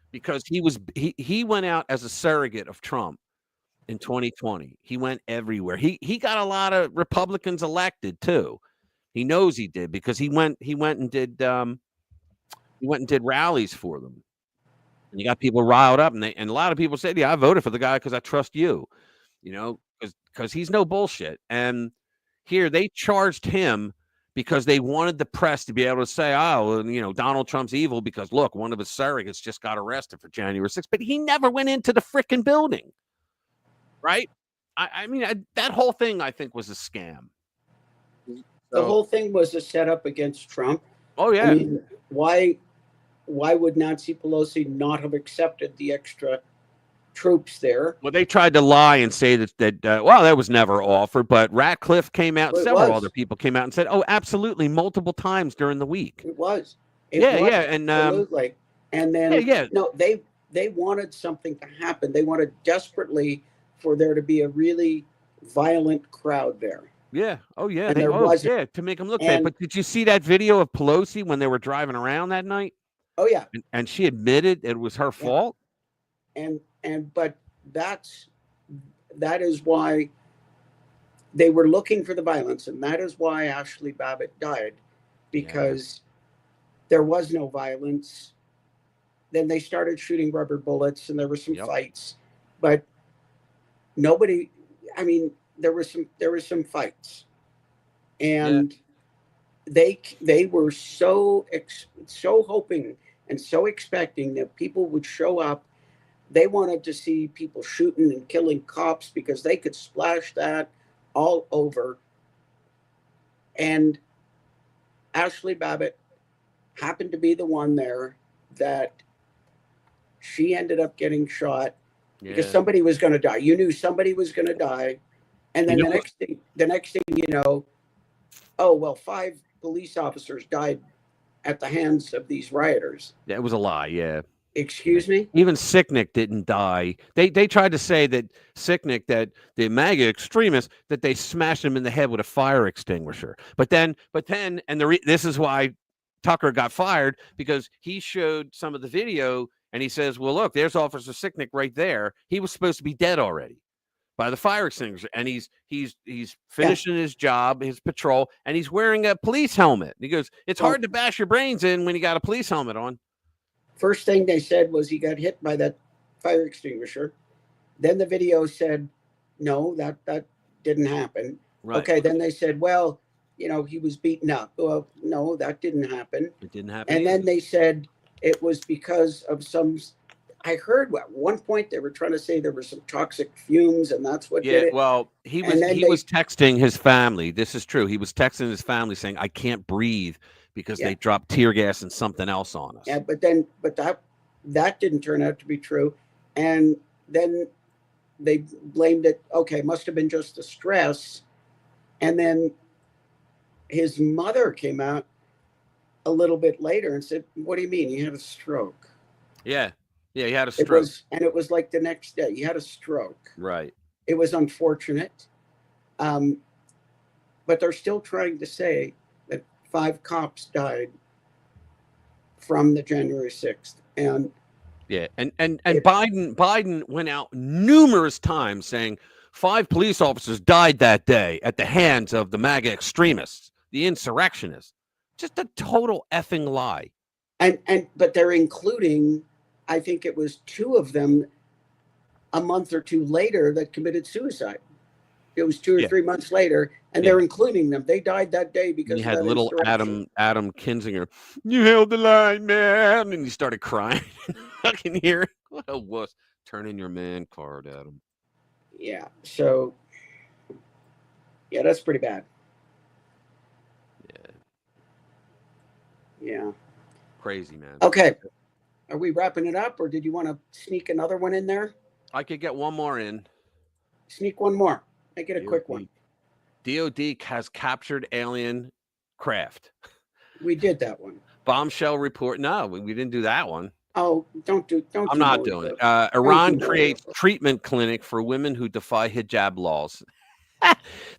because he went out as a surrogate of Trump in 2020. He went everywhere. He got a lot of Republicans elected too. He knows he did because he went and did rallies for them, and you got people riled up, and a lot of people said, "Yeah, I voted for the guy because I trust you," because he's no bullshit. And here they charged him because they wanted the press to be able to say, "Oh, Donald Trump's evil because look, one of his surrogates just got arrested for January 6th," but he never went into the frickin' building, right? I mean, that whole thing I think was a scam. The whole thing was a setup against Trump. Oh yeah. I mean, why would Nancy Pelosi not have accepted the extra troops there. Well, they tried to lie and say that well, that was never offered, but Ratcliffe came out, Well, it several was. other people came out and said, oh, absolutely, multiple times during the week. It was. Yeah, and absolutely. And then yeah. no, they wanted something to happen. They wanted desperately for there to be a really violent crowd there. Yeah. Oh, yeah. And there wasn't. To make them look bad. But did you see that video of Pelosi when they were driving around that night? Oh, yeah. And she admitted it was her fault. But that is why they were looking for the violence, and that is why Ashley Babbitt died, because there was no violence. Then they started shooting rubber bullets, and there were some fights, but nobody. I mean, there were some fights, and they were so hoping and so expecting that people would show up. They wanted to see people shooting and killing cops because they could splash that all over. And Ashley Babbitt happened to be the one there that she ended up getting shot because somebody was going to die. You knew somebody was going to die. And then the next thing you know, oh, well, 5 police officers died at the hands of these rioters. That was a lie. Yeah. Excuse me? Even Sicknick didn't die. They tried to say that Sicknick, that the MAGA extremists, that they smashed him in the head with a fire extinguisher. But then, this is why Tucker got fired, because he showed some of the video and he says, well, look, there's Officer Sicknick right there. He was supposed to be dead already by the fire extinguisher. And he's finishing his job, his patrol, and he's wearing a police helmet. And he goes, it's hard to bash your brains in when you got a police helmet on. First thing they said was he got hit by that fire extinguisher. Then the video said, no, that didn't happen. Right. Okay, then they said, well, he was beaten up. Well, no, that didn't happen. It didn't happen. And then they said it was because of I heard at one point they were trying to say there were some toxic fumes, and that's what did it. Well, he was texting his family. This is true. He was texting his family saying, I can't breathe, because they dropped tear gas and something else on us. Yeah, but that didn't turn out to be true. And then they blamed it. Okay, must have been just the stress. And then his mother came out a little bit later and said, what do you mean? He had a stroke. Yeah, he had a stroke. It was like the next day. He had a stroke. Right. It was unfortunate. But they're still trying to say that 5 cops died from the January 6th. And Biden went out numerous times saying 5 police officers died that day at the hands of the MAGA extremists, the insurrectionists. Just a total effing lie. But they're including, I think it was 2 of them a month or 2 later that committed suicide. It was 2 or 3 months later, and they're including them. They died that day because you had little Adam Kinzinger. You held the line, man, and he started crying. I can hear it. What a wuss. Turn in your man card, Adam. Yeah. So, yeah, that's pretty bad. Yeah. Crazy, man. Okay. Are we wrapping it up, or did you want to sneak another one in there? I could get one more in. Sneak one more. Make it a quick one. DOD has captured alien craft. We did that one. Bombshell report. No, we didn't do that one. Oh, don't. I'm not doing it. Iran creates treatment clinic for women who defy hijab laws.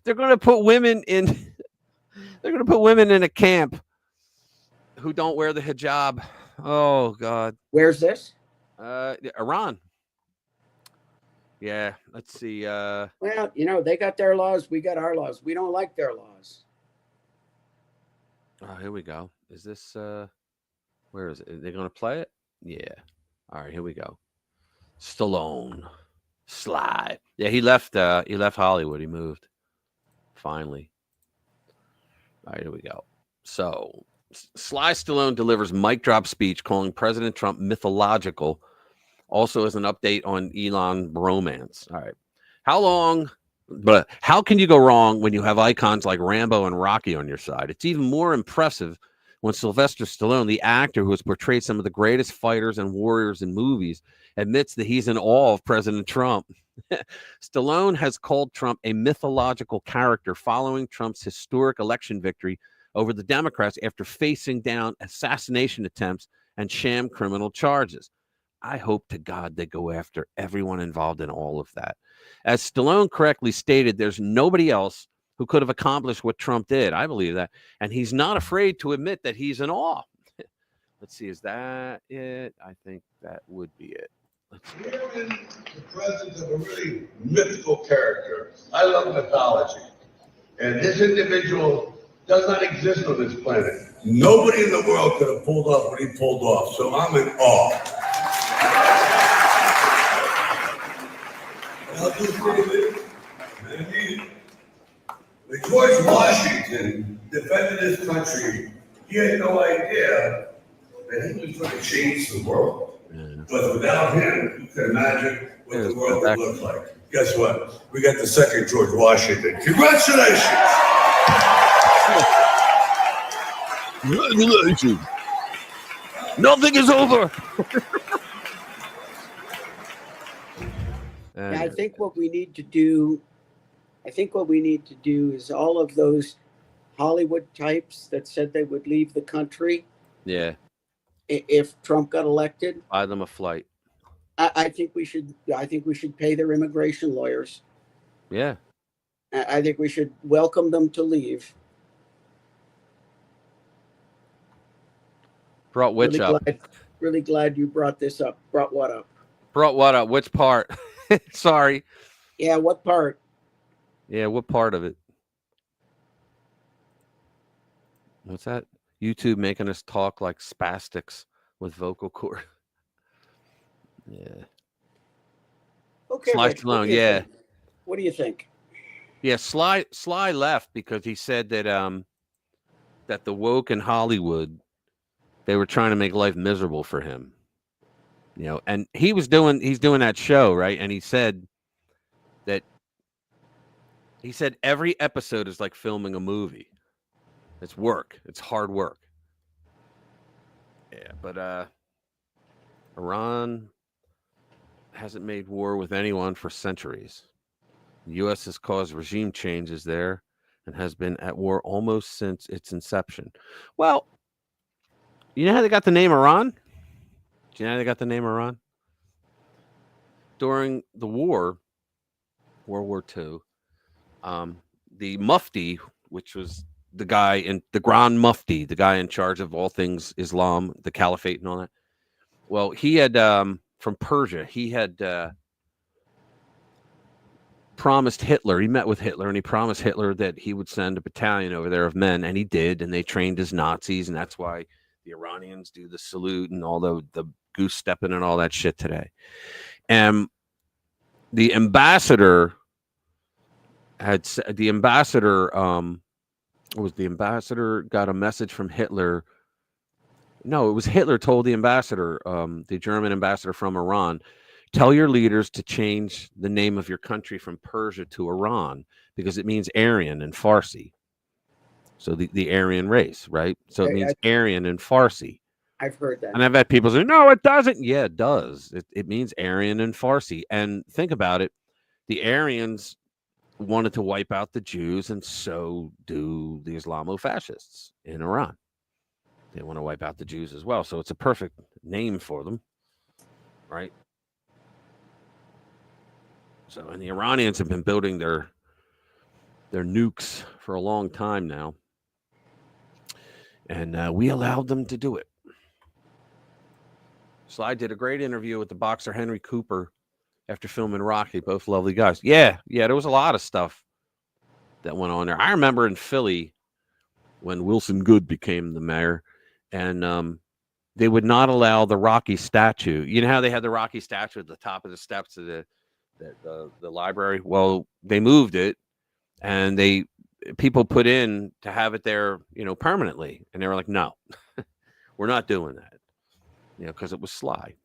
They're going to put women in. They're going to put women in a camp who don't wear the hijab. Oh God. Where's this? Iran. Yeah, let's see. Well, they got their laws. We got our laws. We don't like their laws. Oh, here we go. Is this where is it? Are they going to play it? Yeah. All right, here we go. Stallone. Slide. Yeah, he left Hollywood. He moved. Finally. All right, here we go. So, Sly Stallone delivers mic drop speech calling President Trump mythological. Also as an update on Elon bromance. All right. How can you go wrong when you have icons like Rambo and Rocky on your side? It's even more impressive when Sylvester Stallone, the actor who has portrayed some of the greatest fighters and warriors in movies, admits that he's in awe of President Trump. Stallone has called Trump a mythological character following Trump's historic election victory over the Democrats after facing down assassination attempts and sham criminal charges. I hope to God they go after everyone involved in all of that. As Stallone correctly stated, there's nobody else who could have accomplished what Trump did. I believe that. And he's not afraid to admit that he's in awe. Let's see, is that it? I think that would be it. We're in the presence of a really mythical character. I love mythology. And this individual does not exist on this planet. Nobody in the world could have pulled off what he pulled off. So I'm in awe. I'll just say this. When George Washington defended his country, he had no idea that he was going to change the world. But without him, you can imagine what the world would look like. Guess what? We got the second George Washington. Congratulations! Congratulations! Nothing is over. I think what we need to do, is all of those Hollywood types that said they would leave the country. Yeah. If Trump got elected, Buy them a flight. I think we should pay their immigration lawyers. Yeah. I think we should welcome them to leave. Brought which up? Really glad you brought this up. Brought what up? Brought what up? Which part? Sorry. Yeah, what part? Yeah, what part of it? What's that? YouTube making us talk like spastics with vocal cord. Yeah. Okay, Sly Rich, Stallone, yeah. What do you think? Yeah, Sly left because he said that that the woke in Hollywood, they were trying to make life miserable for him. You know, and he's doing that show, right? And he said every episode is like filming a movie. It's work. It's hard work. Yeah, but Iran hasn't made war with anyone for centuries. The U.S. has caused regime changes there and has been at war almost since its inception. Well, you know how they got the name Iran? Do you know how they got the name Iran? During the war, World War II, the Mufti, which was the guy in the Grand Mufti, the guy in charge of all things Islam, the caliphate and all that. Well, he had from Persia, he had promised Hitler, he met with Hitler and he promised Hitler that he would send a battalion over there of men, and he did, and they trained as Nazis, and that's why the Iranians do the salute and all the goose stepping and all that shit today. And the ambassador got a message from Hitler. No, it was Hitler told the ambassador, the German ambassador from Iran, tell your leaders to change the name of your country from Persia to Iran because it means Aryan in Farsi. So the Aryan race, right? So it means Aryan in Farsi. I've heard that. And I've had people say, no, it doesn't. Yeah, it does. It means Aryan in Farsi. And think about it. The Aryans wanted to wipe out the Jews, and so do the Islamo-fascists in Iran. They want to wipe out the Jews as well. So it's a perfect name for them, right? So, and the Iranians have been building their nukes for a long time now. And we allowed them to do it. Sly did a great interview with the boxer Henry Cooper after filming Rocky. Both lovely guys. Yeah, there was a lot of stuff that went on there. I remember in Philly when Wilson Good became the mayor, and they would not allow the Rocky statue. You know how they had the Rocky statue at the top of the steps of the library? Well, they moved it, and people put in to have it there, permanently, and they were like, no, we're not doing that. Because it was Sly.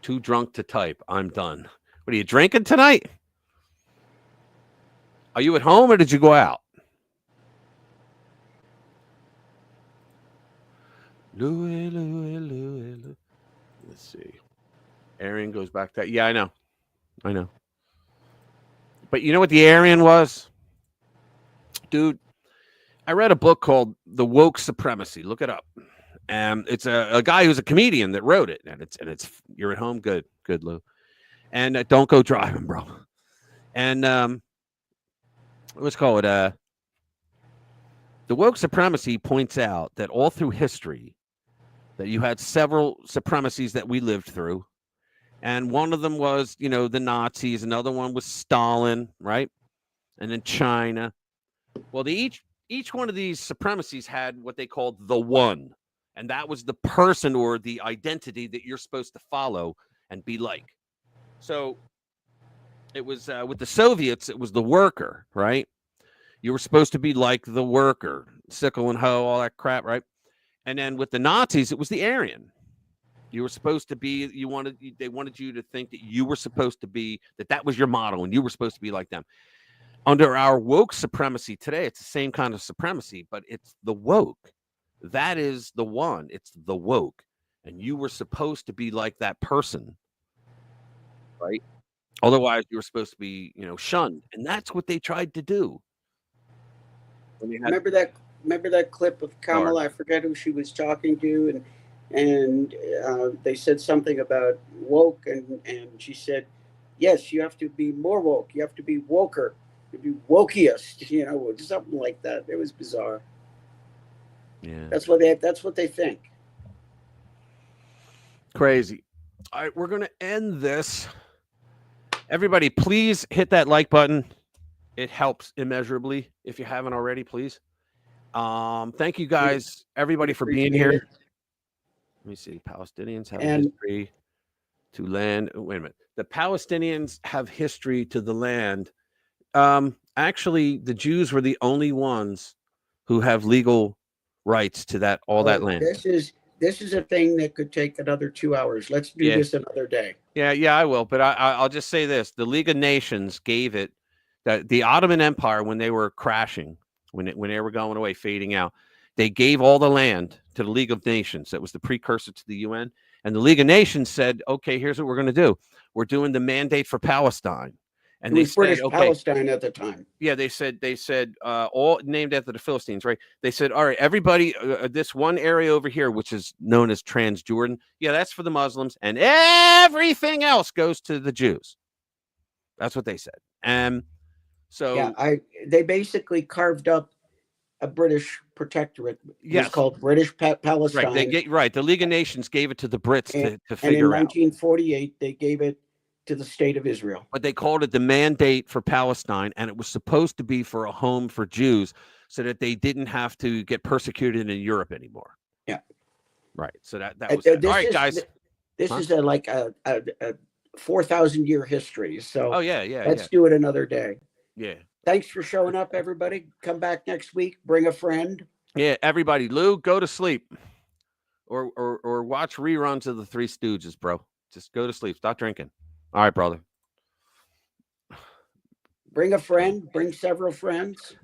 Too drunk to type. I'm done. What are you drinking tonight? Are you at home or did you go out? Louis, Louis, Louis, Louis. Let's see. Aryan goes back to that. Yeah, I know. But you know what the Aryan was? Dude, I read a book called The Woke Supremacy. Look it up. And it's a guy who's a comedian that wrote it. And it's you're at home. Good, Lou. And don't go driving, bro. And let's call it The Woke Supremacy points out that all through history that you had several supremacies that we lived through. And one of them was, the Nazis. Another one was Stalin, right? And then China. Well, each one of these supremacies had what they called the one. And that was the person or the identity that you're supposed to follow and be like. So it was with the Soviets, it was the worker, right? You were supposed to be like the worker, sickle and hoe, all that crap, right? And then with the Nazis, it was the Aryan. You were supposed to be, they wanted you to think that you were supposed to be, that was your model and you were supposed to be like them. Under our woke supremacy today, it's the same kind of supremacy, but it's the woke. That is the one. It's the woke. And you were supposed to be like that person, right? Otherwise, you were supposed to be, shunned. And that's what they tried to do. Remember that clip of Kamala? I forget who she was talking to, and they said something about woke, and she said, "Yes, you have to be more woke. You have to be woker. You be wokiest." Something like that. It was bizarre. Yeah, that's what they think. Crazy. All right, we're gonna end this. Everybody, please hit that like button. It helps immeasurably. If you haven't already, please. Thank you guys, everybody, for being here. Let me see. Palestinians have a history to land. Wait a minute. The Palestinians have history to the land. Actually, the Jews were the only ones who have legal rights to that land. This is a thing that could take another 2 hours. Let's do this another day. Yeah, I will. But I'll just say this: the League of Nations gave it. That the Ottoman Empire, when they were crashing, when they were going away, fading out, they gave all the land to the League of Nations. That was the precursor to the UN. And the League of Nations said, okay, here's what we're going to do. We're doing the mandate for Palestine. And it was British Palestine at the time. Yeah, they said all named after the Philistines, right? They said, all right, everybody, this one area over here, which is known as Transjordan, yeah, that's for the Muslims, and everything else goes to the Jews. That's what they said. And so they basically carved up a British protectorate. It was called British Palestine. Right. The League of Nations gave it to the Brits to figure out. And in 1948, they gave it to the state of Israel. But they called it the Mandate for Palestine, and it was supposed to be for a home for Jews so that they didn't have to get persecuted in Europe anymore. Yeah. Right. So that was all right, guys. This is like a 4,000-year history. So let's do it another day. Yeah. Thanks for showing up, everybody. Come back next week. Bring a friend. Yeah, everybody. Lou, go to sleep. Or watch reruns of the Three Stooges, bro. Just go to sleep. Stop drinking. All right, brother. Bring a friend. Bring several friends.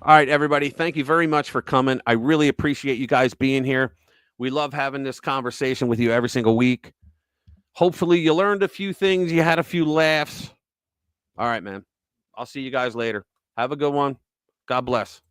All right, everybody. Thank you very much for coming. I really appreciate you guys being here. We love having this conversation with you every single week. Hopefully you learned a few things. You had a few laughs. All right, man. I'll see you guys later. Have a good one. God bless.